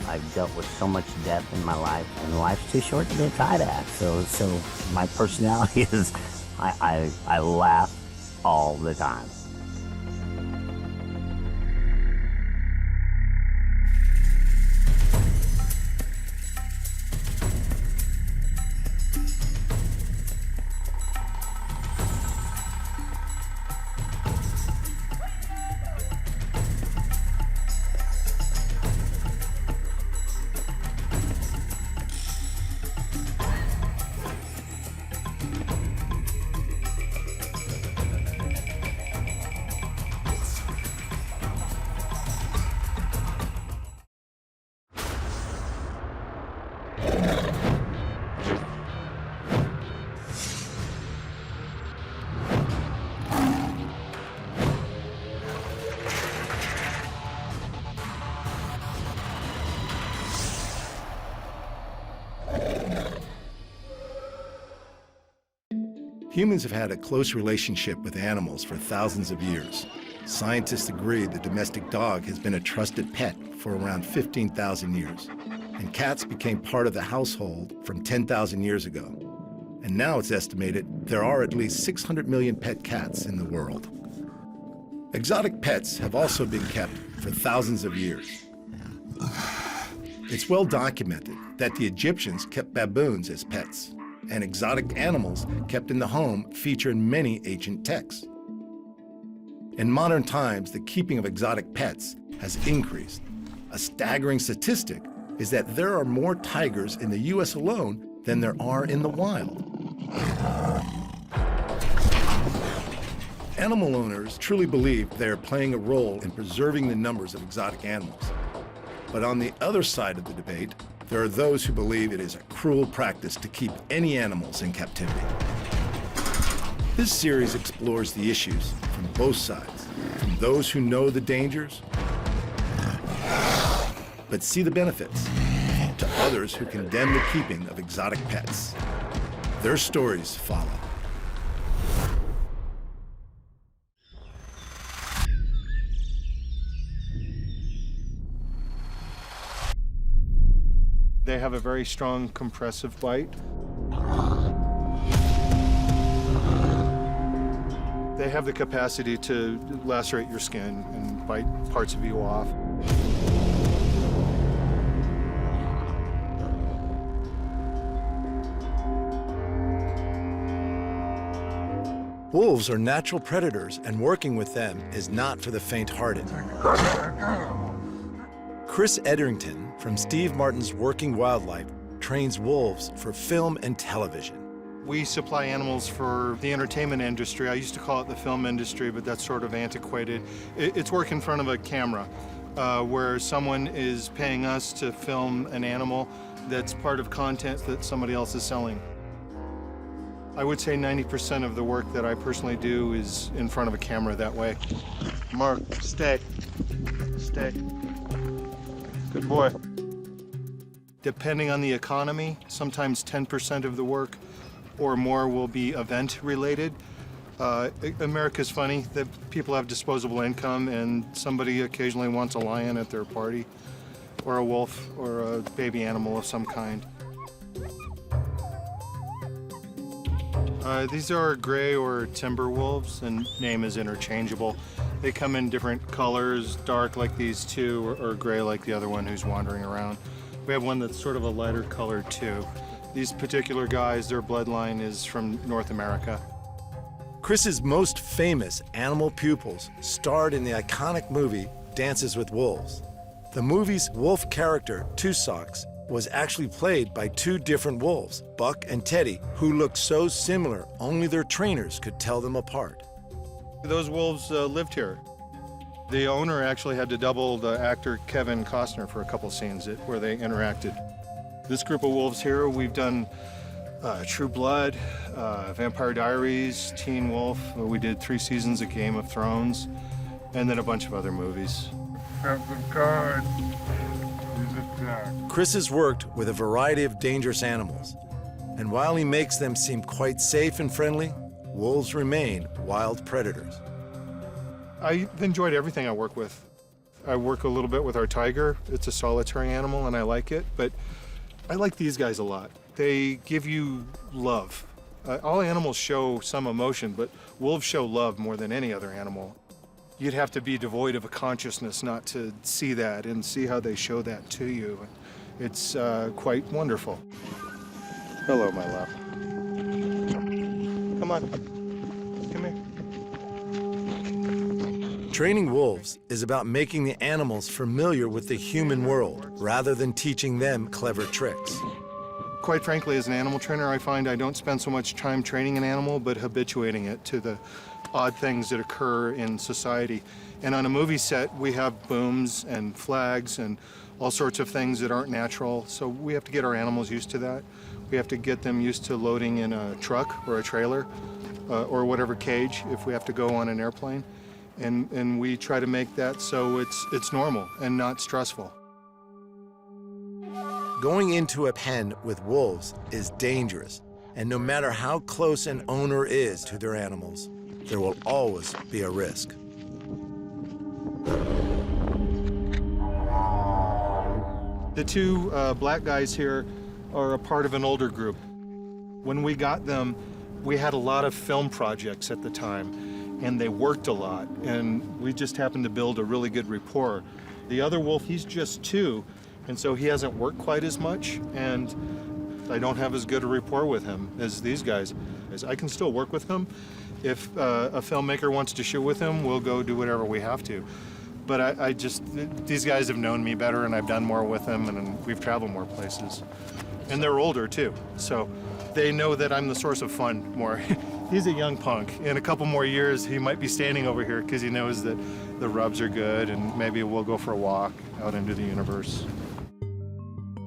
I've dealt with so much death in my life, and life's too short to be a tied at. So my personality is, I laugh all the time. Humans have had a close relationship with animals for thousands of years. Scientists agree the domestic dog has been a trusted pet for around 15,000 years. And cats became part of the household from 10,000 years ago. And now it's estimated there are at least 600 million pet cats in the world. Exotic pets have also been kept for thousands of years. It's well documented that the Egyptians kept baboons as pets, and exotic animals kept in the home feature in many ancient texts. In modern times, the keeping of exotic pets has increased. A staggering statistic is that there are more tigers in the U.S. alone than there are in the wild. Animal owners truly believe they are playing a role in preserving the numbers of exotic animals. But on the other side of the debate, there are those who believe it is a cruel practice to keep any animals in captivity. This series explores the issues from both sides, from those who know the dangers, but see the benefits, to others who condemn the keeping of exotic pets. Their stories follow. They have a very strong compressive bite. They have the capacity to lacerate your skin and bite parts of you off. Wolves are natural predators, and working with them is not for the faint-hearted. Chris Edrington from Steve Martin's Working Wildlife trains wolves for film and television. We supply animals for the entertainment industry. I used to call it the film industry, but that's sort of antiquated. It's work in front of a camera where someone is paying us to film an animal that's part of content that somebody else is selling. I would say 90% of the work that I personally do is in front of a camera that way. Mark, stay. Stay. Good boy. Depending on the economy, sometimes 10% of the work or more will be event related. America's funny that people have disposable income and somebody occasionally wants a lion at their party or a wolf or a baby animal of some kind. These are gray or timber wolves, and name is interchangeable. They come in different colors, dark like these two, or gray like the other one who's wandering around. We have one that's sort of a lighter color too. These particular guys, their bloodline is from North America. Chris's most famous animal pupils starred in the iconic movie Dances with Wolves. The movie's wolf character, Two Socks, was actually played by two different wolves, Buck and Teddy, who looked so similar only their trainers could tell them apart. Those wolves lived here. The owner actually had to double the actor Kevin Costner for a couple scenes where they interacted. This group of wolves here, we've done True Blood, Vampire Diaries, Teen Wolf. We did 3 seasons of Game of Thrones, and then a bunch of other movies. Chris has worked with a variety of dangerous animals, and while he makes them seem quite safe and friendly, wolves remain wild predators. I've enjoyed everything I work with. I work a little bit with our tiger. It's a solitary animal and I like it, but I like these guys a lot. They give you love. All animals show some emotion, but wolves show love more than any other animal. You'd have to be devoid of a consciousness not to see that and see how they show that to you. It's quite wonderful. Hello, my love. Come on. Come here. Training wolves is about making the animals familiar with the human world rather than teaching them clever tricks. Quite frankly, as an animal trainer, I find I don't spend so much time training an animal, but habituating it to the odd things that occur in society. And on a movie set, we have booms and flags and all sorts of things that aren't natural, so we have to get our animals used to that. We have to get them used to loading in a truck or a trailer or whatever cage if we have to go on an airplane. And we try to make that so it's normal and not stressful. Going into a pen with wolves is dangerous, and no matter how close an owner is to their animals, there will always be a risk. The two black guys here are a part of an older group. When we got them, we had a lot of film projects at the time, and they worked a lot, and we just happened to build a really good rapport. The other wolf, he's just 2, and so he hasn't worked quite as much, and I don't have as good a rapport with him as these guys. I can still work with him. If a filmmaker wants to shoot with him, we'll go do whatever we have to. But I just, these guys have known me better and I've done more with them and we've traveled more places. And they're older too, so they know that I'm the source of fun more. He's a young punk. In a couple more years, he might be standing over here because he knows that the rubs are good and maybe we'll go for a walk out into the universe.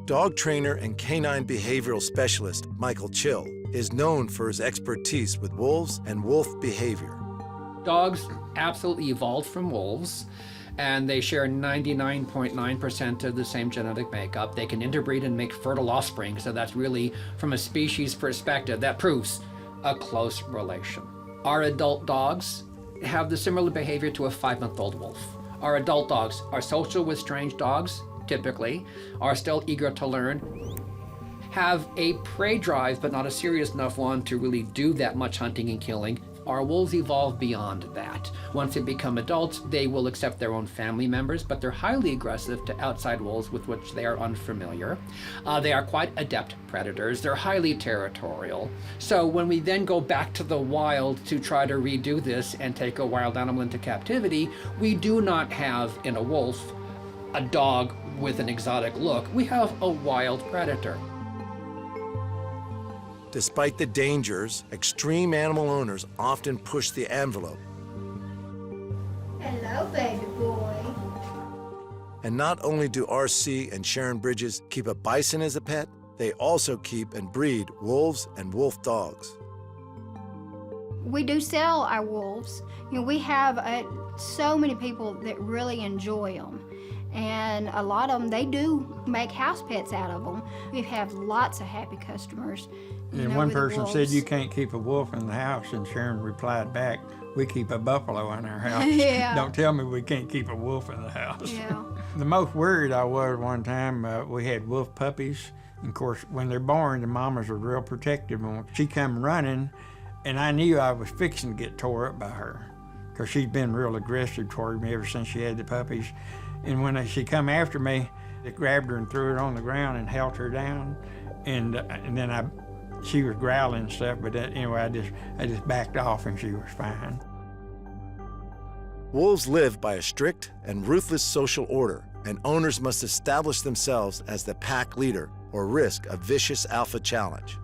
Dog trainer and canine behavioral specialist Michael Chill is known for his expertise with wolves and wolf behavior. Dogs absolutely evolved from wolves, and they share 99.9% of the same genetic makeup. They can interbreed and make fertile offspring, so that's really, from a species perspective, that proves a close relation. Our adult dogs have the similar behavior to a 5-month-old wolf. Our adult dogs are social with strange dogs, typically, are still eager to learn, have a prey drive, but not a serious enough one to really do that much hunting and killing. Our wolves evolve beyond that. Once they become adults, they will accept their own family members, but they're highly aggressive to outside wolves with which they are unfamiliar. They are quite adept predators. They're highly territorial. So when we then go back to the wild to try to redo this and take a wild animal into captivity, we do not have in a wolf a dog with an exotic look. We have a wild predator. Despite the dangers, extreme animal owners often push the envelope. Hello, baby boy. And not only do R.C. and Sharon Bridges keep a bison as a pet, they also keep and breed wolves and wolf dogs. We do sell our wolves. You know, we have so many people that really enjoy them. And a lot of them, they do make house pets out of them. We have lots of happy customers. And one person said, "You can't keep a wolf in the house," and Sharon replied back, "We keep a buffalo in our house." Yeah. Don't tell me we can't keep a wolf in the house. Yeah. The most worried I was one time, we had wolf puppies. And of course, when they're born, the mamas are real protective. And she come running, and I knew I was fixing to get tore up by her, because she's been real aggressive toward me ever since she had the puppies. And when she come after me, I grabbed her and threw her on the ground and held her down. And then she was growling and stuff, but anyway, I just backed off and she was fine. Wolves live by a strict and ruthless social order, and owners must establish themselves as the pack leader or risk a vicious alpha challenge.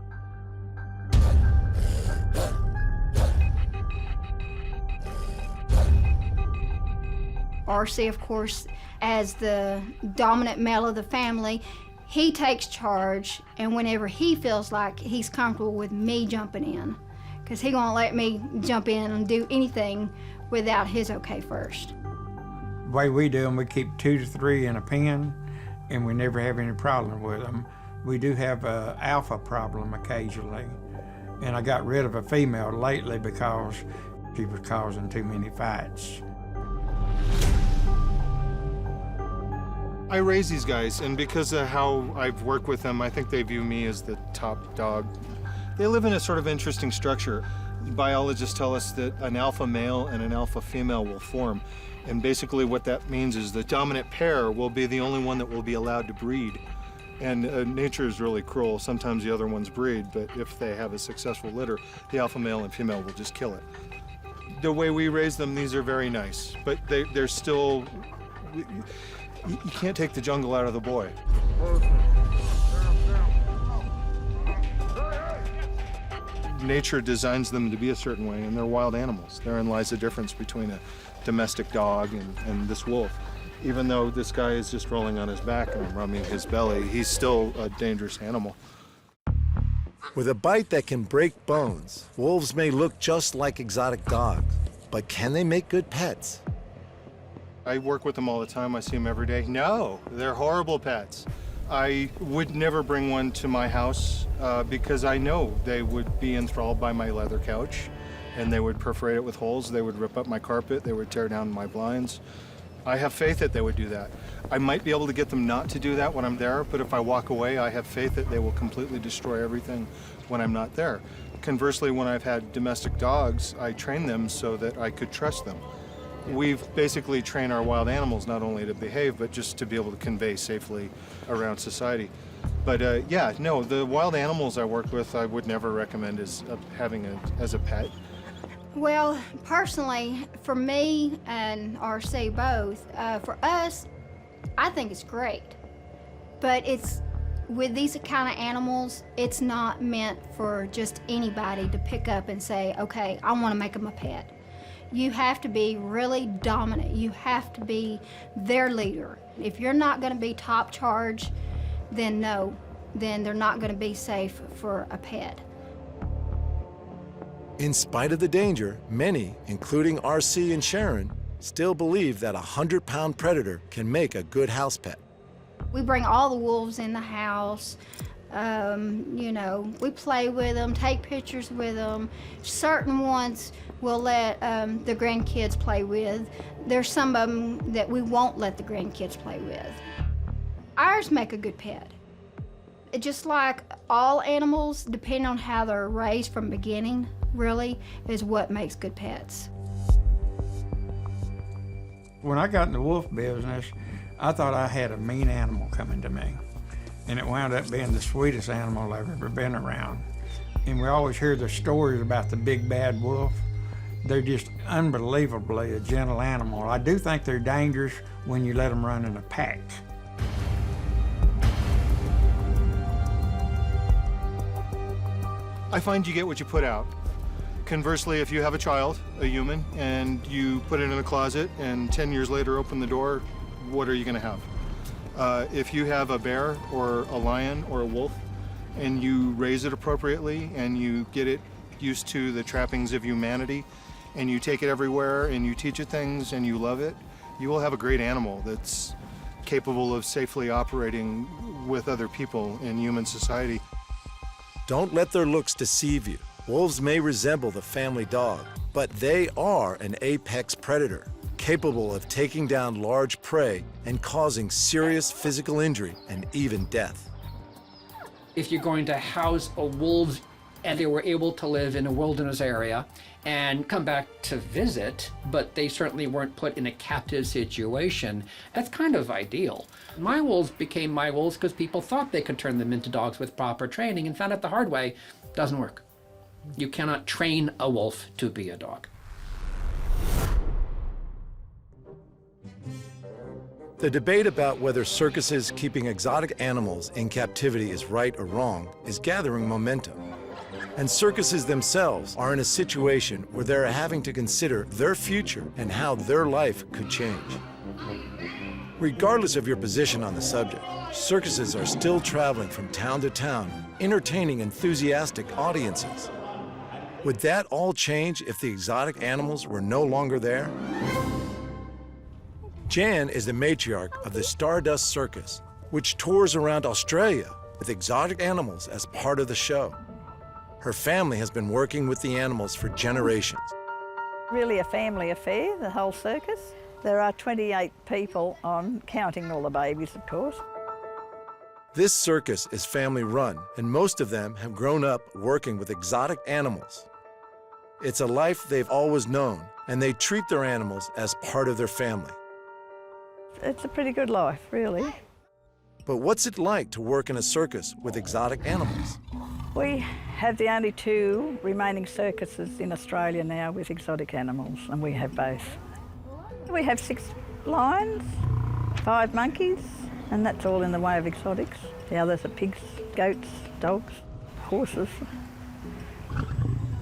R.C., of course, as the dominant male of the family, he takes charge, and whenever he feels like he's comfortable with me jumping in, because he won't let me jump in and do anything without his okay first. The way we do them, we keep 2 to 3 in a pen, and we never have any problem with them. We do have an alpha problem occasionally, and I got rid of a female lately because she was causing too many fights. I raise these guys, and because of how I've worked with them, I think they view me as the top dog. They live in a sort of interesting structure. Biologists tell us that an alpha male and an alpha female will form. And basically what that means is the dominant pair will be the only one that will be allowed to breed. And nature is really cruel. Sometimes the other ones breed, but if they have a successful litter, the alpha male and female will just kill it. The way we raise them, these are very nice, but they're still, you can't take the jungle out of the boy. Nature designs them to be a certain way, and they're wild animals. Therein lies the difference between a domestic dog and this wolf. Even though this guy is just rolling on his back and I'm rubbing his belly, he's still a dangerous animal. With a bite that can break bones, wolves may look just like exotic dogs, but can they make good pets? I work with them all the time. I see them every day. No, they're horrible pets. I would never bring one to my house because I know they would be enthralled by my leather couch and they would perforate it with holes. They would rip up my carpet. They would tear down my blinds. I have faith that they would do that. I might be able to get them not to do that when I'm there, but if I walk away, I have faith that they will completely destroy everything when I'm not there. Conversely, when I've had domestic dogs, I train them so that I could trust them. We've basically trained our wild animals not only to behave, but just to be able to convey safely around society. But yeah, no, the wild animals I work with, I would never recommend as having as a pet. Well, personally, for me and RC both, for us, I think it's great. But with these kind of animals, it's not meant for just anybody to pick up and say, okay, I want to make them a pet. You have to be really dominant. You have to be their leader. If you're not going to be top charge, then no, then they're not going to be safe for a pet. In spite of the danger, many, including RC and Sharon, still believe that a 100-pound predator can make a good house pet. We bring all the wolves in the house. You know, we play with them, take pictures with them. Certain ones we'll let the grandkids play with. There's some of them that we won't let the grandkids play with. Ours make a good pet. It just like all animals, depending on how they're raised from the beginning, really, is what makes good pets. When I got in the wolf business, I thought I had a mean animal coming to me. And it wound up being the sweetest animal I've ever been around. And we always hear the stories about the big bad wolf. They're just unbelievably a gentle animal. I do think they're dangerous when you let them run in a pack. I find you get what you put out. Conversely, if you have a child, a human, and you put it in a closet and 10 years later open the door, what are you going to have? If you have a bear or a lion or a wolf and you raise it appropriately and you get it used to the trappings of humanity and you take it everywhere and you teach it things and you love it, you will have a great animal that's capable of safely operating with other people in human society. Don't let their looks deceive you. Wolves may resemble the family dog, but they are an apex predator, capable of taking down large prey and causing serious physical injury and even death. If you're going to house a wolves and they were able to live in a wilderness area and come back to visit, but they certainly weren't put in a captive situation, that's kind of ideal. My wolves became my wolves because people thought they could turn them into dogs with proper training and found out the hard way, doesn't work. You cannot train a wolf to be a dog. The debate about whether circuses keeping exotic animals in captivity is right or wrong is gathering momentum. And circuses themselves are in a situation where they're having to consider their future and how their life could change. Regardless of your position on the subject, circuses are still traveling from town to town, entertaining enthusiastic audiences. Would that all change if the exotic animals were no longer there? Jan is the matriarch of the Stardust Circus, which tours around Australia with exotic animals as part of the show. Her family has been working with the animals for generations. Really a family affair, the whole circus. There are 28 people on, counting all the babies, of course. This circus is family-run, and most of them have grown up working with exotic animals. It's a life they've always known, and they treat their animals as part of their family. It's a pretty good life, really. But what's it like to work in a circus with exotic animals? We have the only 2 remaining circuses in Australia now with exotic animals, and we have both. We have 6 lions, 5 monkeys, and that's all in the way of exotics. The others are pigs, goats, dogs, horses.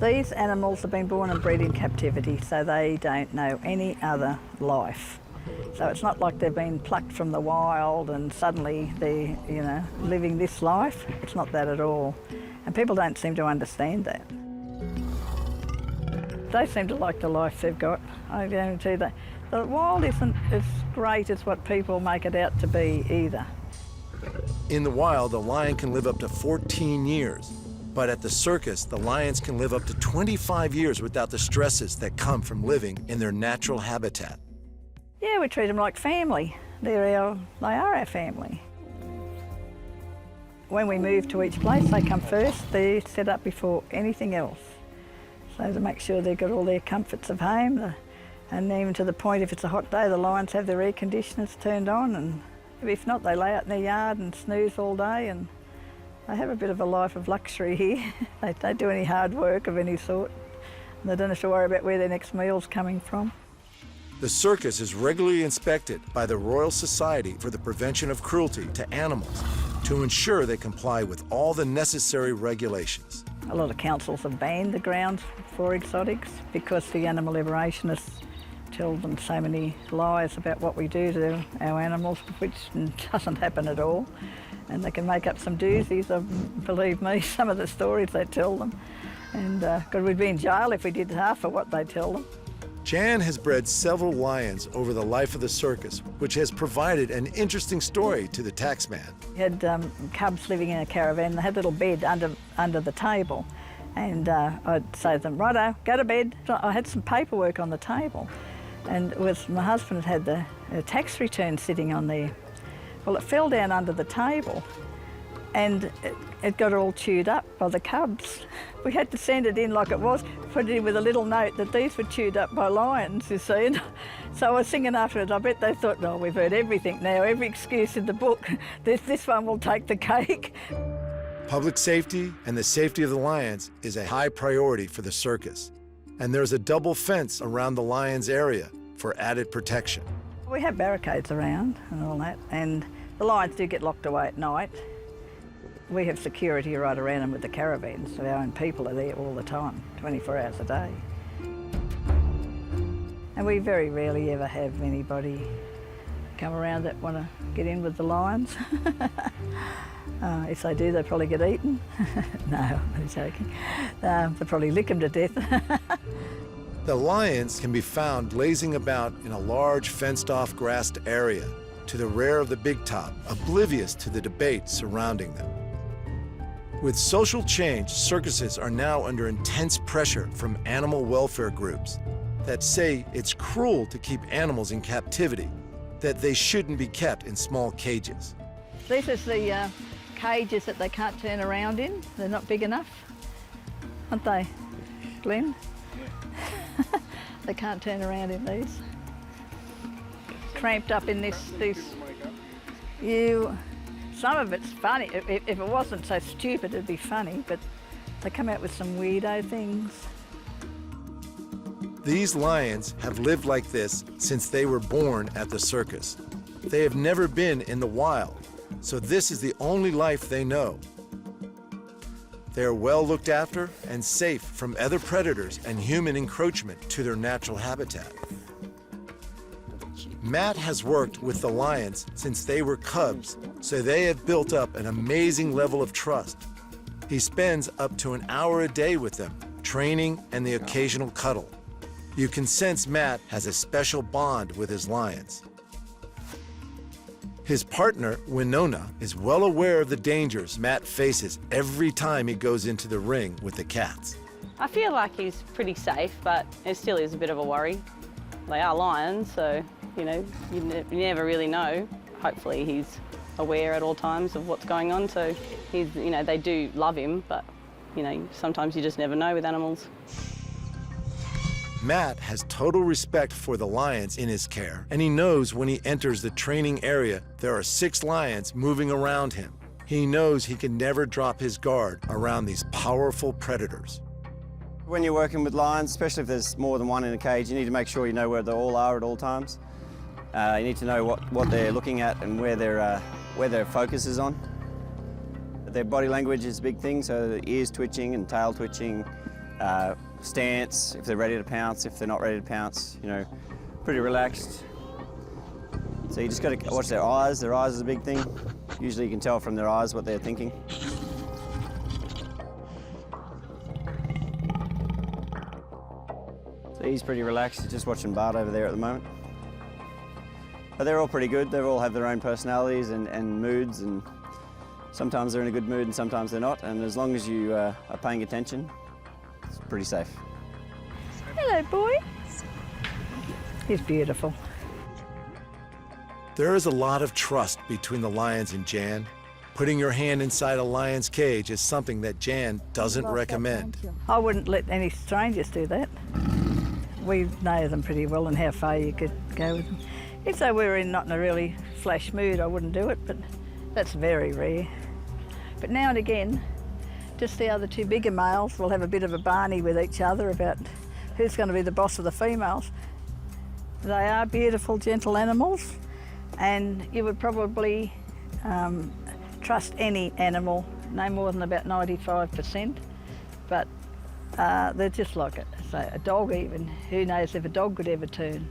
These animals have been born and bred in captivity, so they don't know any other life. So it's not like they've been plucked from the wild and suddenly they're, living this life. It's not that at all. And people don't seem to understand that. They seem to like the life they've got. I guarantee that. The wild isn't as great as what people make it out to be either. In the wild, a lion can live up to 14 years. But at the circus, the lions can live up to 25 years without the stresses that come from living in their natural habitat. Yeah, we treat them like family. They are our family. When we move to each place, they come first. They're set up before anything else. So to make sure they've got all their comforts of home, and even to the point if it's a hot day, the lions have their air conditioners turned on, and if not, they lay out in their yard and snooze all day, and they have a bit of a life of luxury here. They don't do any hard work of any sort. They don't have to worry about where their next meal's coming from. The circus is regularly inspected by the Royal Society for the Prevention of Cruelty to Animals to ensure they comply with all the necessary regulations. A lot of councils have banned the grounds for exotics because the animal liberationists tell them so many lies about what we do to our animals, which doesn't happen at all. And they can make up some doozies, believe me, some of the stories they tell them. And God, we'd be in jail if we did half of what they tell them. Jan has bred several lions over the life of the circus, which has provided an interesting story to the taxman. We had cubs living in a caravan. They had a little bed under the table. And I'd say to them, righto, go to bed. I had some paperwork on the table. And my husband had the tax return sitting on there. Well, it fell down under the table and it got all chewed up by the cubs. We had to send it in like it was, put it in with a little note that these were chewed up by lions, you see. And so I was singing after it. I bet they thought, oh, we've heard everything now, every excuse in the book. This one will take the cake. Public safety and the safety of the lions is a high priority for the circus. And there's a double fence around the lions area for added protection. We have barricades around and all that, and the lions do get locked away at night. We have security right around them with the caravans, so our own people are there all the time, 24 hours a day. And we very rarely ever have anybody come around that want to get in with the lions. If they do, they probably get eaten. No, I'm joking. They'll probably lick them to death. The lions can be found lazing about in a large fenced-off grassed area to the rear of the big top, oblivious to the debate surrounding them. With social change, circuses are now under intense pressure from animal welfare groups that say it's cruel to keep animals in captivity, that they shouldn't be kept in small cages. This is the cages that they can't turn around in. They're not big enough, aren't they, Glenn? They can't turn around in these. Cramped up in this. Some of it's funny. If it wasn't so stupid, it'd be funny, but they come out with some weirdo things. These lions have lived like this since they were born at the circus. They have never been in the wild, so this is the only life they know. They are well looked after and safe from other predators and human encroachment to their natural habitat. Matt has worked with the lions since they were cubs, so they have built up an amazing level of trust. He spends up to an hour a day with them, training and the occasional cuddle. You can sense Matt has a special bond with his lions. His partner, Winona, is well aware of the dangers Matt faces every time he goes into the ring with the cats. I feel like he's pretty safe, but it still is a bit of a worry. They are lions, so, you know, you never really know. Hopefully he's aware at all times of what's going on, so he's, you know, they do love him, but, you know, sometimes you just never know with animals. Matt has total respect for the lions in his care, and he knows when he enters the training area, there are 6 lions moving around him. He knows he can never drop his guard around these powerful predators. When you're working with lions, especially if there's more than one in a cage, you need to make sure you know where they all are at all times. You need to know what they're looking at and where their focus is on. Their body language is a big thing, so the ears twitching and tail twitching, stance, if they're ready to pounce, if they're not ready to pounce, you know, pretty relaxed. So you just got to watch their eyes. Their eyes is a big thing. Usually you can tell from their eyes what they're thinking. So he's pretty relaxed. He's just watching Bart over there at the moment. But they're all pretty good. They all have their own personalities and moods, and sometimes they're in a good mood and sometimes they're not. And as long as you are paying attention, it's pretty safe. Hello, boy. He's beautiful. There is a lot of trust between the lions and Jan. Putting your hand inside a lion's cage is something that Jan doesn't recommend. I wouldn't let any strangers do that. We know them pretty well and how far you could go with them. If they were not in a really flash mood, I wouldn't do it, but that's very rare. But now and again, just the other 2 bigger males will have a bit of a barney with each other about who's going to be the boss of the females. They are beautiful, gentle animals, and you would probably trust any animal, no more than about 95%, but they're just like a dog even. Who knows if a dog could ever turn.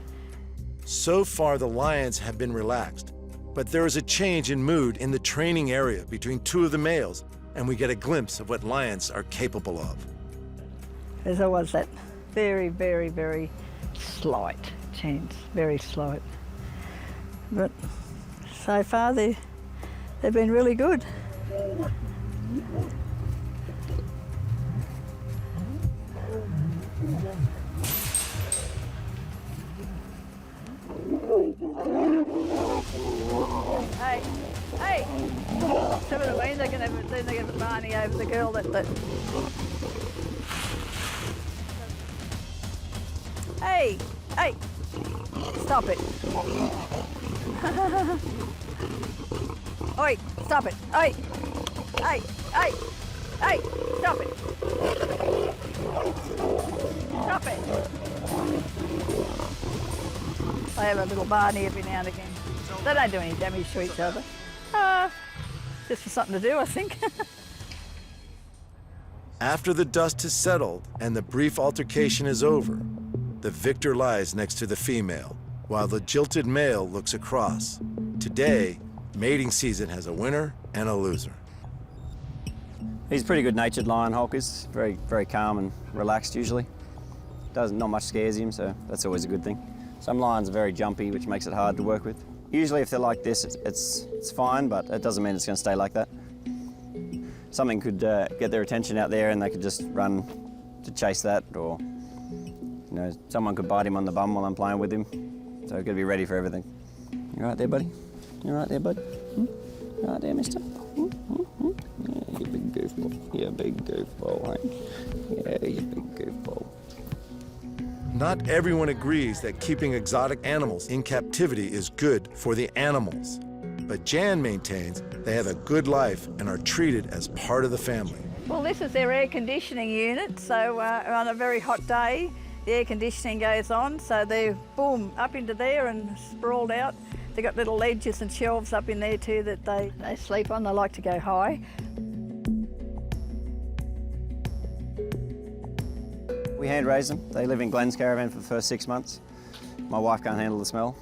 So far, the lions have been relaxed, but there is a change in mood in the training area between two of the males, and we get a glimpse of what lions are capable of. There's always that very, very, very slight chance, very slight. But so far, they've been really good. Hey, hey! Some of the way they're going to have Barney over the girl that. Hey, hey! Stop it! Oi! Stop it! Oi! Hey, hey, hey! Stop it! Stop it! They have a little Barney every now and again. They don't do any damage to each other. Just for something to do, I think. After the dust has settled and the brief altercation is over, the victor lies next to the female, while the jilted male looks across. Today, mating season has a winner and a loser. He's a pretty good-natured lion, Hulk is. Very, very calm and relaxed usually. Not much scares him, so that's always a good thing. Some lions are very jumpy, which makes it hard to work with. Usually if they're like this, it's fine, but it doesn't mean it's going to stay like that. Something could get their attention out there and they could just run to chase that, or someone could bite him on the bum while I'm playing with him. So I've got to be ready for everything. You right there, buddy? You right there, bud? You right there, mister? Yeah, you big goofball. You big goofball, eh? Yeah, you big goofball. Not everyone agrees that keeping exotic animals in captivity is good for the animals. But Jan maintains they have a good life and are treated as part of the family. Well, this is their air conditioning unit, so on a very hot day, the air conditioning goes on, so they're, boom, up into there and sprawled out. They've got little ledges and shelves up in there too that they sleep on. They like to go high. We hand raise them. They live in Glenn's caravan for the first 6 months. My wife can't handle the smell.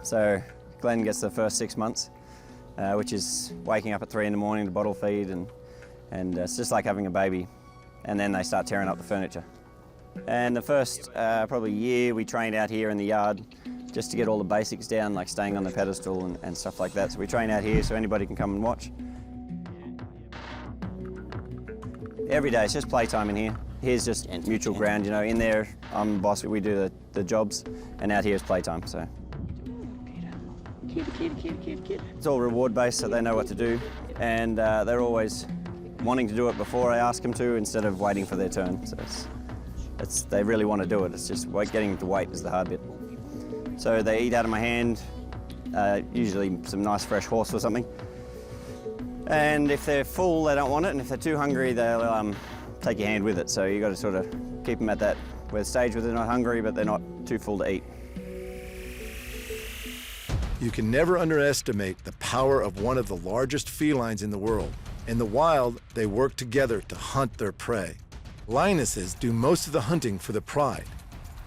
So Glenn gets the first 6 months, which is waking up at 3 in the morning to bottle feed, and it's just like having a baby. And then they start tearing up the furniture. And the first probably year we trained out here in the yard just to get all the basics down, like staying on the pedestal and stuff like that. So we train out here so anybody can come and watch. Every day, it's just playtime in here. Here's just mutual ground, in there I'm the boss, we do the jobs, and out here is playtime, so. It's all reward-based, so they know what to do, and they're always wanting to do it before I ask them to, instead of waiting for their turn. So they really want to do it. It's just getting them to wait is the hard bit. So they eat out of my hand, usually some nice fresh horse or something. And if they're full, they don't want it, and if they're too hungry, they'll take your hand with it. So you've got to sort of keep them at that stage where they're not hungry, but they're not too full to eat. You can never underestimate the power of one of the largest felines in the world. In the wild, they work together to hunt their prey. Lionesses do most of the hunting for the pride,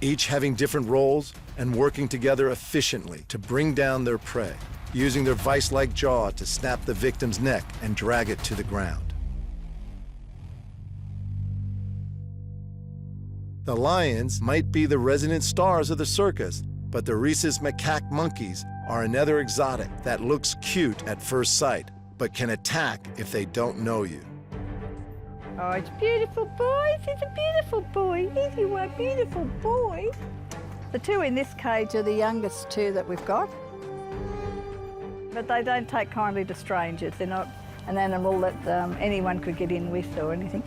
each having different roles and working together efficiently to bring down their prey, using their vice-like jaw to snap the victim's neck and drag it to the ground. The lions might be the resident stars of the circus, but the rhesus macaque monkeys are another exotic that looks cute at first sight, but can attack if they don't know you. Oh, it's beautiful, boys. It's a beautiful boy. He's a beautiful boy. The two in this cage are the youngest two that we've got. But they don't take kindly to strangers. They're not an animal that anyone could get in with or anything.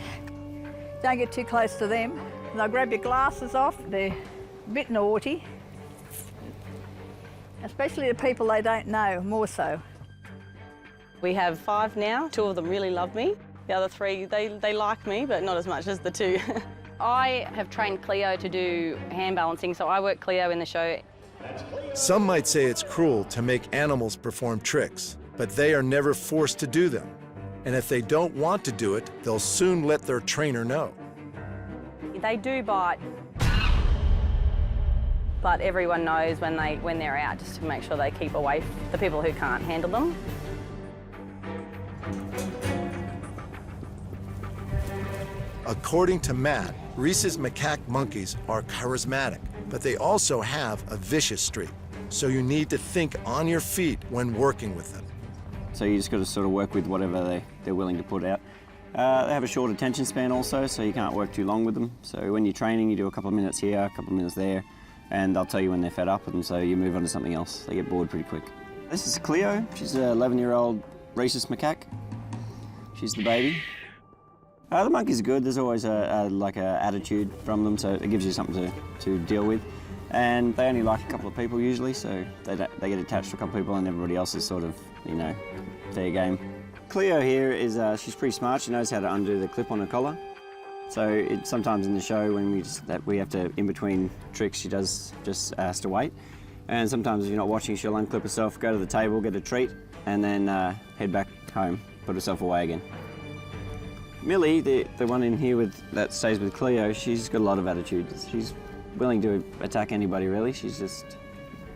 Don't get too close to them. They'll grab your glasses off. They're a bit naughty. Especially the people they don't know, more so. We have 5 now. 2 of them really love me. The other 3, they like me, but not as much as the 2. I have trained Cleo to do hand balancing, so I work Cleo in the show. Some might say it's cruel to make animals perform tricks, but they are never forced to do them. And if they don't want to do it, they'll soon let their trainer know. They do bite, but everyone knows when they're out, just to make sure they keep away from the people who can't handle them. According to Matt, Reese's macaque monkeys are charismatic, but they also have a vicious streak. So you need to think on your feet when working with them. So you just got to sort of work with whatever they're willing to put out. They have a short attention span also, so you can't work too long with them. So when you're training, you do a couple of minutes here, a couple of minutes there, and they'll tell you when they're fed up, and so you move on to something else. They get bored pretty quick. This is Cleo. She's an 11-year-old rhesus macaque. She's the baby. The monkeys are good. There's always like a attitude from them, so it gives you something to deal with. And they only like a couple of people usually, so they get attached to a couple of people, and everybody else is sort of, you know, fair game. Cleo here is she's pretty smart. She knows how to undo the clip on her collar. So sometimes in the show when we have to, in between tricks, she just has to wait. And sometimes if you're not watching, she'll unclip herself, go to the table, get a treat, and then head back home, put herself away again. Millie, the one in here that stays with Cleo, she's got a lot of attitude. She's willing to attack anybody, really. She's just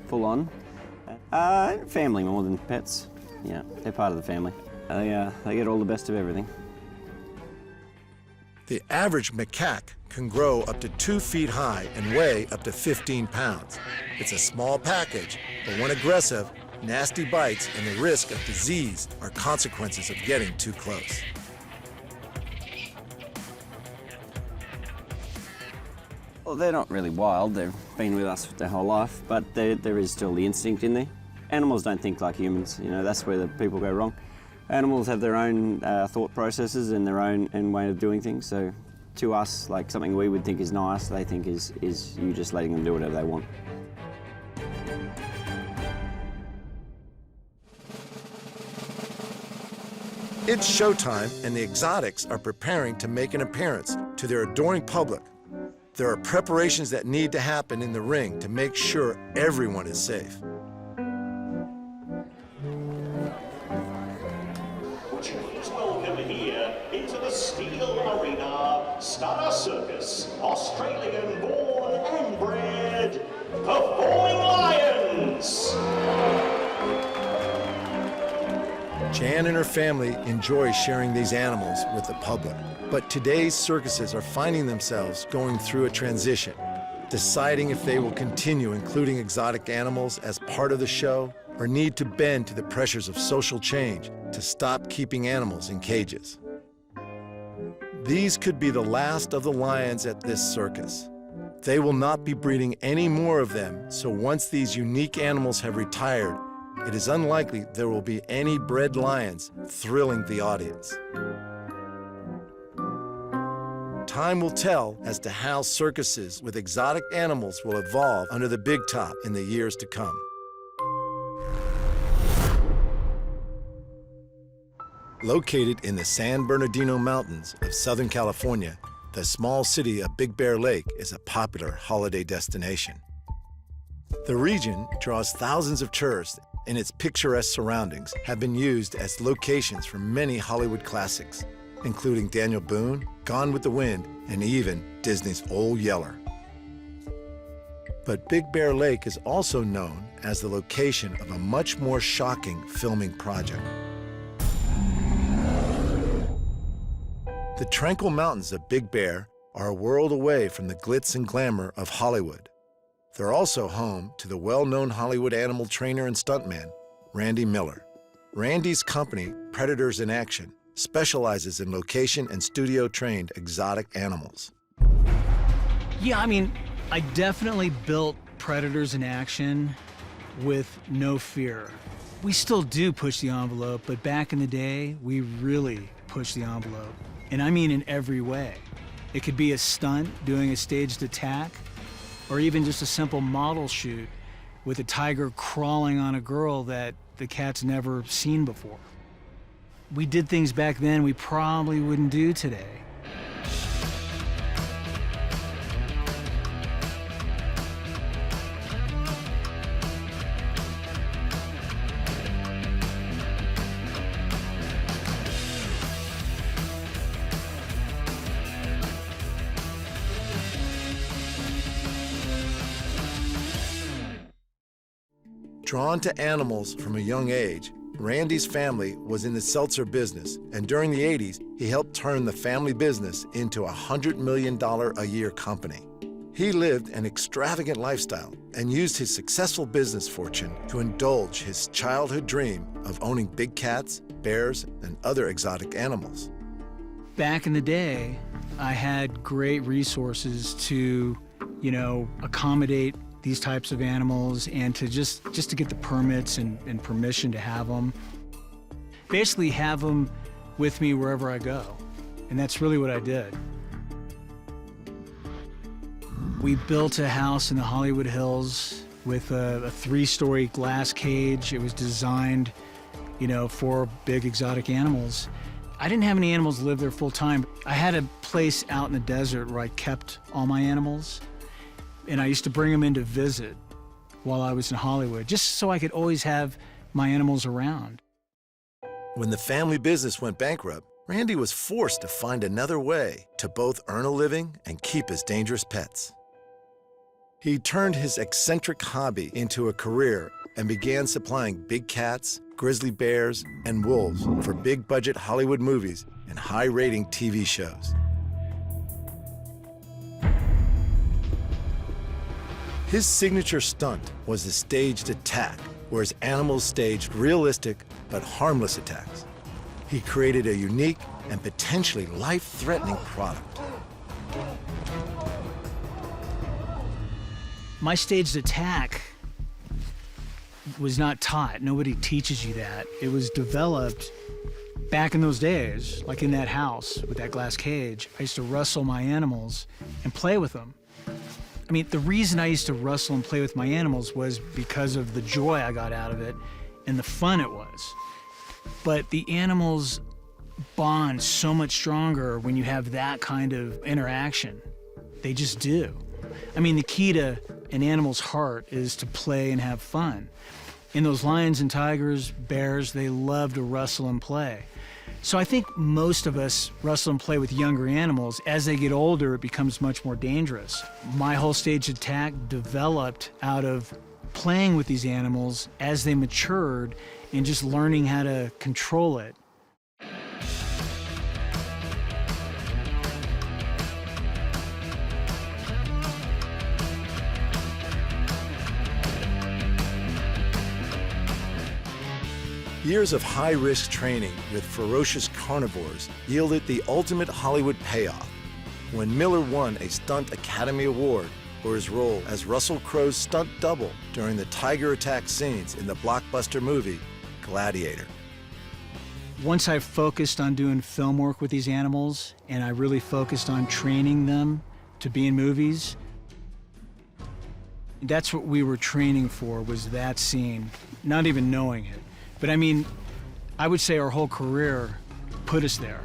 full on. Family more than pets. Yeah, they're part of the family. They get all the best of everything. The average macaque can grow up to 2 feet high and weigh up to 15 pounds. It's a small package, but when aggressive, nasty bites and the risk of disease are consequences of getting too close. Well, they're not really wild. They've been with us their whole life, but there is still the instinct in there. Animals don't think like humans. You know, that's where the people go wrong. Animals have their own thought processes and their own way of doing things. So to us, like something we would think is nice, they think is you just letting them do whatever they want. It's showtime, and the exotics are preparing to make an appearance to their adoring public. There are preparations that need to happen in the ring to make sure everyone is safe. Please welcome here into the Steel Arena, Star Circus, Australian born and bred, Performing Lions! Jan and her family enjoy sharing these animals with the public. But today's circuses are finding themselves going through a transition, deciding if they will continue including exotic animals as part of the show or need to bend to the pressures of social change to stop keeping animals in cages. These could be the last of the lions at this circus. They will not be breeding any more of them, so once these unique animals have retired, it is unlikely there will be any bred lions thrilling the audience. Time will tell as to how circuses with exotic animals will evolve under the big top in the years to come. Located in the San Bernardino Mountains of Southern California, the small city of Big Bear Lake is a popular holiday destination. The region draws thousands of tourists, and its picturesque surroundings have been used as locations for many Hollywood classics, including Daniel Boone, Gone with the Wind, and even Disney's Old Yeller. But Big Bear Lake is also known as the location of a much more shocking filming project. The tranquil mountains of Big Bear are a world away from the glitz and glamour of Hollywood. They're also home to the well-known Hollywood animal trainer and stuntman, Randy Miller. Randy's company, Predators in Action, specializes in location and studio-trained exotic animals. Yeah, I mean, I definitely built Predators in Action with no fear. We still do push the envelope, but back in the day, we really pushed the envelope. And I mean in every way. It could be a stunt, doing a staged attack, or even just a simple model shoot with a tiger crawling on a girl that the cat's never seen before. We did things back then we probably wouldn't do today. Drawn to animals from a young age, Randy's family was in the seltzer business, and during the 80s, he helped turn the family business into a $100 million a year company. He lived an extravagant lifestyle and used his successful business fortune to indulge his childhood dream of owning big cats, bears, and other exotic animals. Back in the day, I had great resources to, accommodate these types of animals and to just to get the permits and permission to have them. Basically have them with me wherever I go. And that's really what I did. We built a house in the Hollywood Hills with a 3-story glass cage. It was designed, for big exotic animals. I didn't have any animals live there full time. I had a place out in the desert where I kept all my animals. And I used to bring them in to visit while I was in Hollywood, just so I could always have my animals around. When the family business went bankrupt, Randy was forced to find another way to both earn a living and keep his dangerous pets. He turned his eccentric hobby into a career and began supplying big cats, grizzly bears, and wolves for big-budget Hollywood movies and high-rating TV shows. His signature stunt was the staged attack, where his animals staged realistic but harmless attacks. He created a unique and potentially life-threatening product. My staged attack was not taught. Nobody teaches you that. It was developed back in those days, like in that house with that glass cage. I used to wrestle my animals and play with them. I mean, the reason I used to wrestle and play with my animals was because of the joy I got out of it and the fun it was. But the animals bond so much stronger when you have that kind of interaction. They just do. I mean, the key to an animal's heart is to play and have fun. And those lions and tigers, bears, they love to wrestle and play. So I think most of us wrestle and play with younger animals. As they get older, it becomes much more dangerous. My whole staged attack developed out of playing with these animals as they matured and just learning how to control it. Years of high-risk training with ferocious carnivores yielded the ultimate Hollywood payoff when Miller won a Stunt Academy Award for his role as Russell Crowe's stunt double during the tiger attack scenes in the blockbuster movie Gladiator. Once I focused on doing film work with these animals and I really focused on training them to be in movies, that's what we were training for, was that scene, not even knowing it. But I mean, I would say our whole career put us there.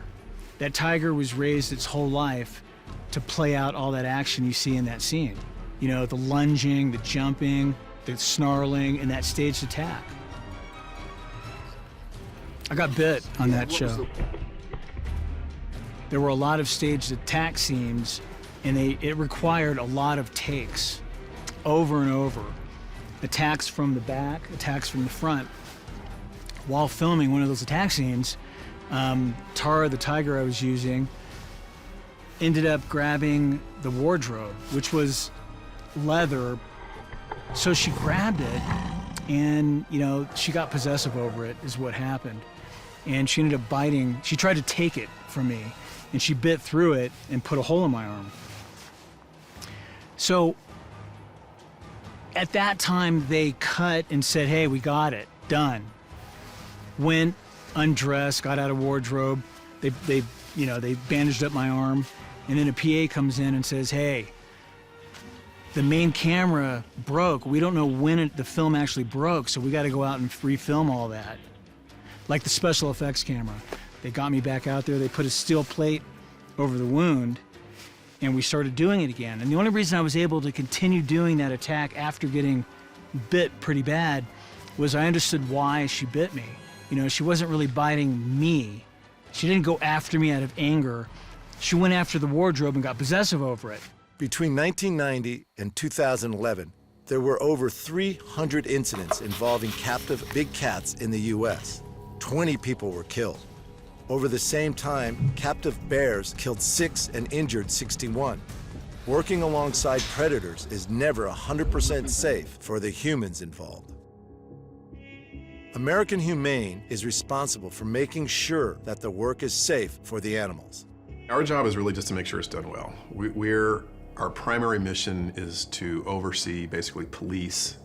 That tiger was raised its whole life to play out all that action you see in that scene. The lunging, the jumping, the snarling, and that staged attack. I got bit on that show. There were a lot of staged attack scenes, and it required a lot of takes over and over. Attacks from the back, attacks from the front. While filming one of those attack scenes, Tara, the tiger I was using, ended up grabbing the wardrobe, which was leather. So she grabbed it and, she got possessive over it, is what happened. And she ended up biting. She tried to take it from me, and she bit through it and put a hole in my arm. So at that time, they cut and said, hey, we got it, done. Went, undressed, got out of wardrobe. They bandaged up my arm, and then a PA comes in and says, hey, the main camera broke. We don't know when the film actually broke, so we got to go out and refilm all that. Like the special effects camera. They got me back out there. They put a steel plate over the wound, and we started doing it again. And the only reason I was able to continue doing that attack after getting bit pretty bad was I understood why she bit me. She wasn't really biting me. She didn't go after me out of anger. She went after the wardrobe and got possessive over it. Between 1990 and 2011, There were over 300 incidents involving captive big cats in the U.S. 20 people were killed. Over the same time, captive bears killed 6 and injured 61. Working alongside predators is never 100% safe for the humans involved. American Humane is responsible for making sure that the work is safe for the animals. Our job is really just to make sure it's done well. Our primary mission is to oversee, basically police,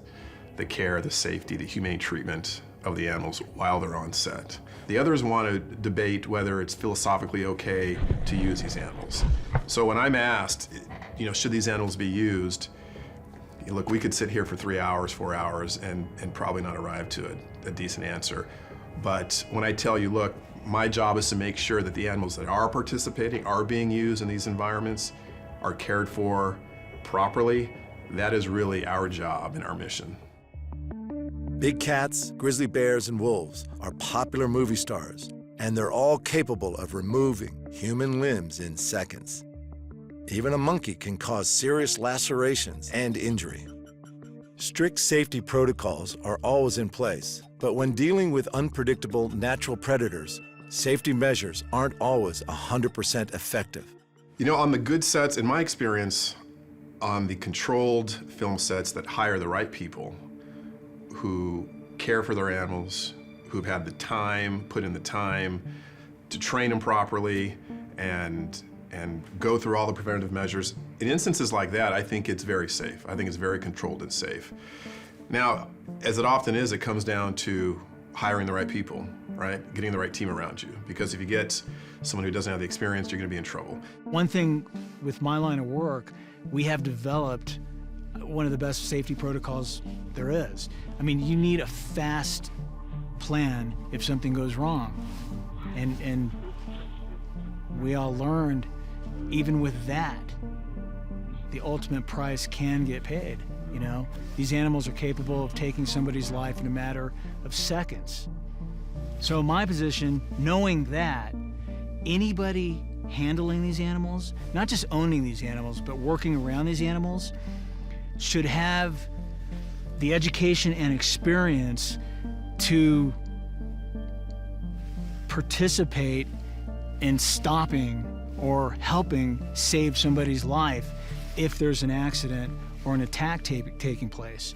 the care, the safety, the humane treatment of the animals while they're on set. The others want to debate whether it's philosophically okay to use these animals. So when I'm asked, should these animals be used, look, we could sit here for 3 hours, 4 hours, and probably not arrive to a decent answer. But when I tell you, look, my job is to make sure that the animals that are participating, are being used in these environments, are cared for properly, that is really our job and our mission. Big cats, grizzly bears, and wolves are popular movie stars, and they're all capable of removing human limbs in seconds. Even a monkey can cause serious lacerations and injury. Strict safety protocols are always in place, but when dealing with unpredictable natural predators, safety measures aren't always 100% effective. On the good sets, in my experience, on the controlled film sets that hire the right people, who care for their animals, who've had the time, put in the time to train them properly and go through all the preventative measures. In instances like that, I think it's very safe. I think it's very controlled and safe. Now, as it often is, it comes down to hiring the right people, right? Getting the right team around you. Because if you get someone who doesn't have the experience, you're gonna be in trouble. One thing with my line of work, we have developed one of the best safety protocols there is. I mean, you need a fast plan if something goes wrong. And we all learned, even with that, the ultimate price can get paid. These animals are capable of taking somebody's life in a matter of seconds. So my position, knowing that, anybody handling these animals, not just owning these animals, but working around these animals, should have the education and experience to participate in stopping or helping save somebody's life if there's an accident or an attack taking place.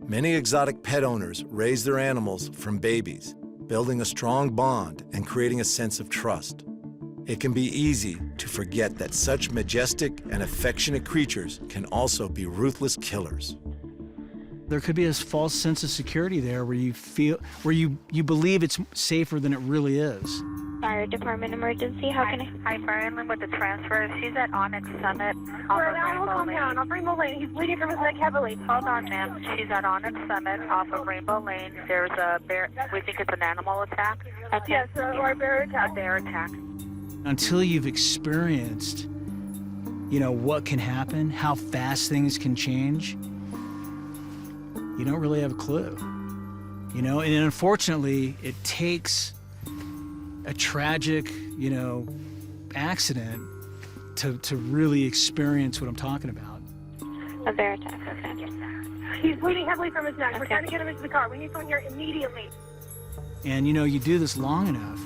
Many exotic pet owners raise their animals from babies, building a strong bond and creating a sense of trust. It can be easy to forget that such majestic and affectionate creatures can also be ruthless killers. There could be a false sense of security there where you believe it's safer than it really is. Fire Department emergency, how can I? Hi, Fire Inland with the transfer. She's at Onyx Summit. We're at Rainbow Lane. Off Rainbow Lane. He's bleeding from his neck heavily. Hold on, ma'am. She's at Onyx Summit off of Rainbow Lane. There's a bear. We think it's an animal attack. Okay. Yes, or a bear attack. Bear attack. Until you've experienced, what can happen, how fast things can change, you don't really have a clue. And unfortunately, it takes a tragic, accident to really experience what I'm talking about. A bear attack, okay. He's bleeding heavily from his neck. Okay. We're trying to get him into the car. We need someone here immediately. And you do this long enough.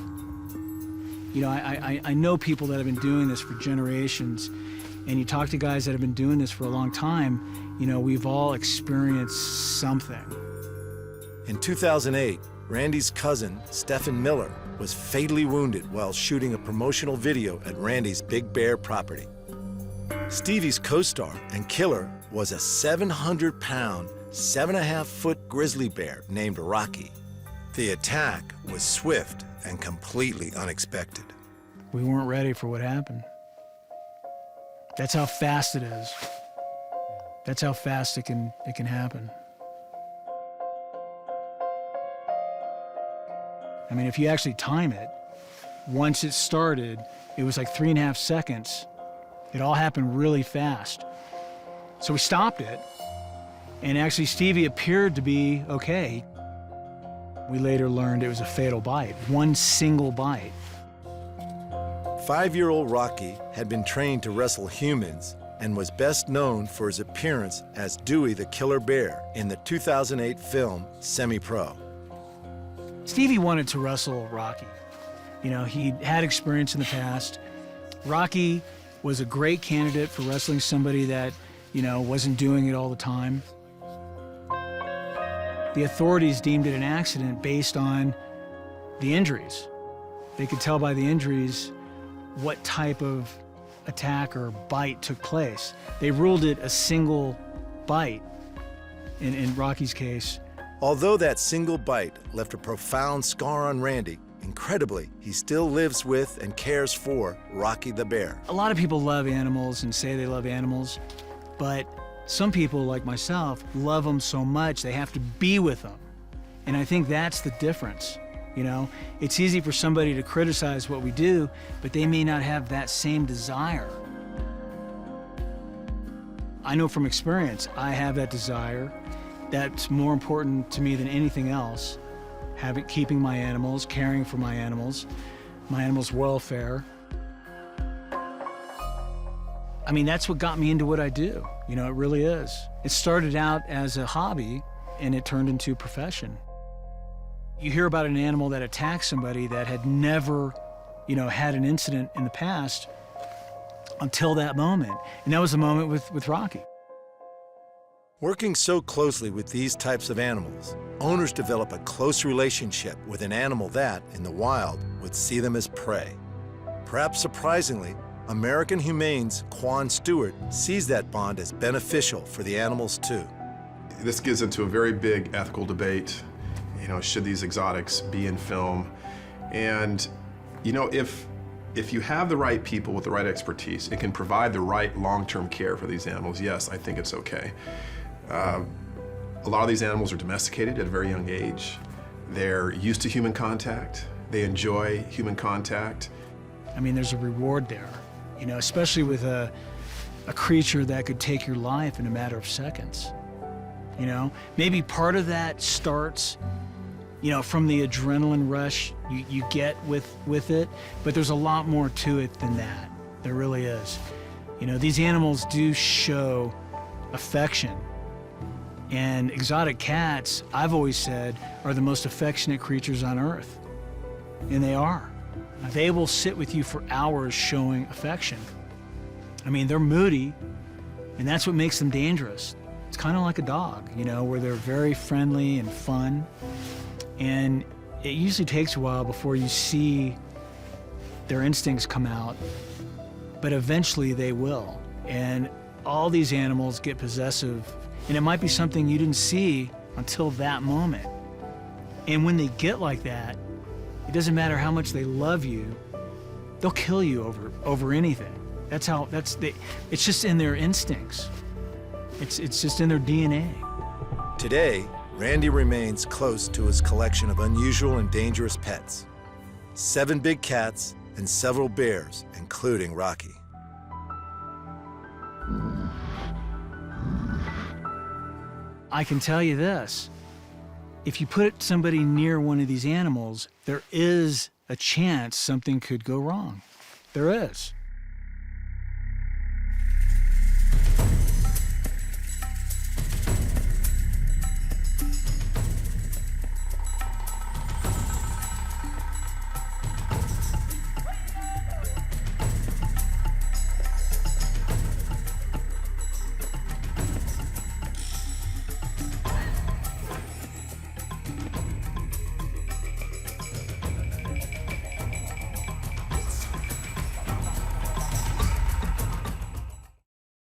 I know people that have been doing this for generations, and you talk to guys that have been doing this for a long time, we've all experienced something. In 2008, Randy's cousin, Stephen Miller, was fatally wounded while shooting a promotional video at Randy's Big Bear property. Stevie's co-star and killer was a 700-pound, 7.5-foot grizzly bear named Rocky. The attack was swift and completely unexpected. We weren't ready for what happened. That's how fast it is. That's how fast it can happen. I mean, if you actually time it, once it started, it was like 3.5 seconds. It all happened really fast. So we stopped it, and actually Stevie appeared to be okay. We later learned it was a fatal bite, one single bite. 5-year-old Rocky had been trained to wrestle humans and was best known for his appearance as Dewey the Killer Bear in the 2008 film Semi-Pro. Stevie wanted to wrestle Rocky. You know, he had experience in the past. Rocky was a great candidate for wrestling somebody that, you know, wasn't doing it all the time. The authorities deemed it an accident based on the injuries. They could tell by the injuries what type of attack or bite took place. They ruled it a single bite in Rocky's case. Although that single bite left a profound scar on Randy, incredibly, he still lives with and cares for Rocky the Bear. A lot of people love animals and say they love animals, but some people, like myself, love them so much they have to be with them. And I think that's the difference. You know, it's easy for somebody to criticize what we do, but they may not have that same desire. I know from experience, I have that desire. That's more important to me than anything else. Keeping my animals, caring for my animals' welfare. I mean, that's what got me into what I do. You know, it really is. It started out as a hobby, and it turned into a profession. You hear about an animal that attacks somebody that had never, you know, had an incident in the past until that moment. And that was the moment with Rocky. Working so closely with these types of animals, owners develop a close relationship with an animal that, in the wild, would see them as prey. Perhaps surprisingly, American Humane's Quan Stewart sees that bond as beneficial for the animals too. This gets into a very big ethical debate. You know, should these exotics be in film? And, you know, if you have the right people with the right expertise and can provide the right long-term care for these animals, yes, I think it's okay. A lot of these animals are domesticated at a very young age. They're used to human contact. They enjoy human contact. I mean, there's a reward there, you know, especially with a creature that could take your life in a matter of seconds. You know, maybe part of that starts, you know, from the adrenaline rush you get with it, but there's a lot more to it than that. There really is. You know, these animals do show affection. And exotic cats, I've always said, are the most affectionate creatures on Earth. And they are. They will sit with you for hours showing affection. I mean, they're moody, and that's what makes them dangerous. It's kind of like a dog, you know, where they're very friendly and fun. And it usually takes a while before you see their instincts come out, but eventually they will. And all these animals get possessive, and it might be something you didn't see until that moment. And when they get like that, it doesn't matter how much they love you, they'll kill you over anything. It's just in their instincts. It's just in their DNA. Today, Randy remains close to his collection of unusual and dangerous pets. 7 big cats and several bears, including Rocky. I can tell you this, if you put somebody near one of these animals, there is a chance something could go wrong. There is.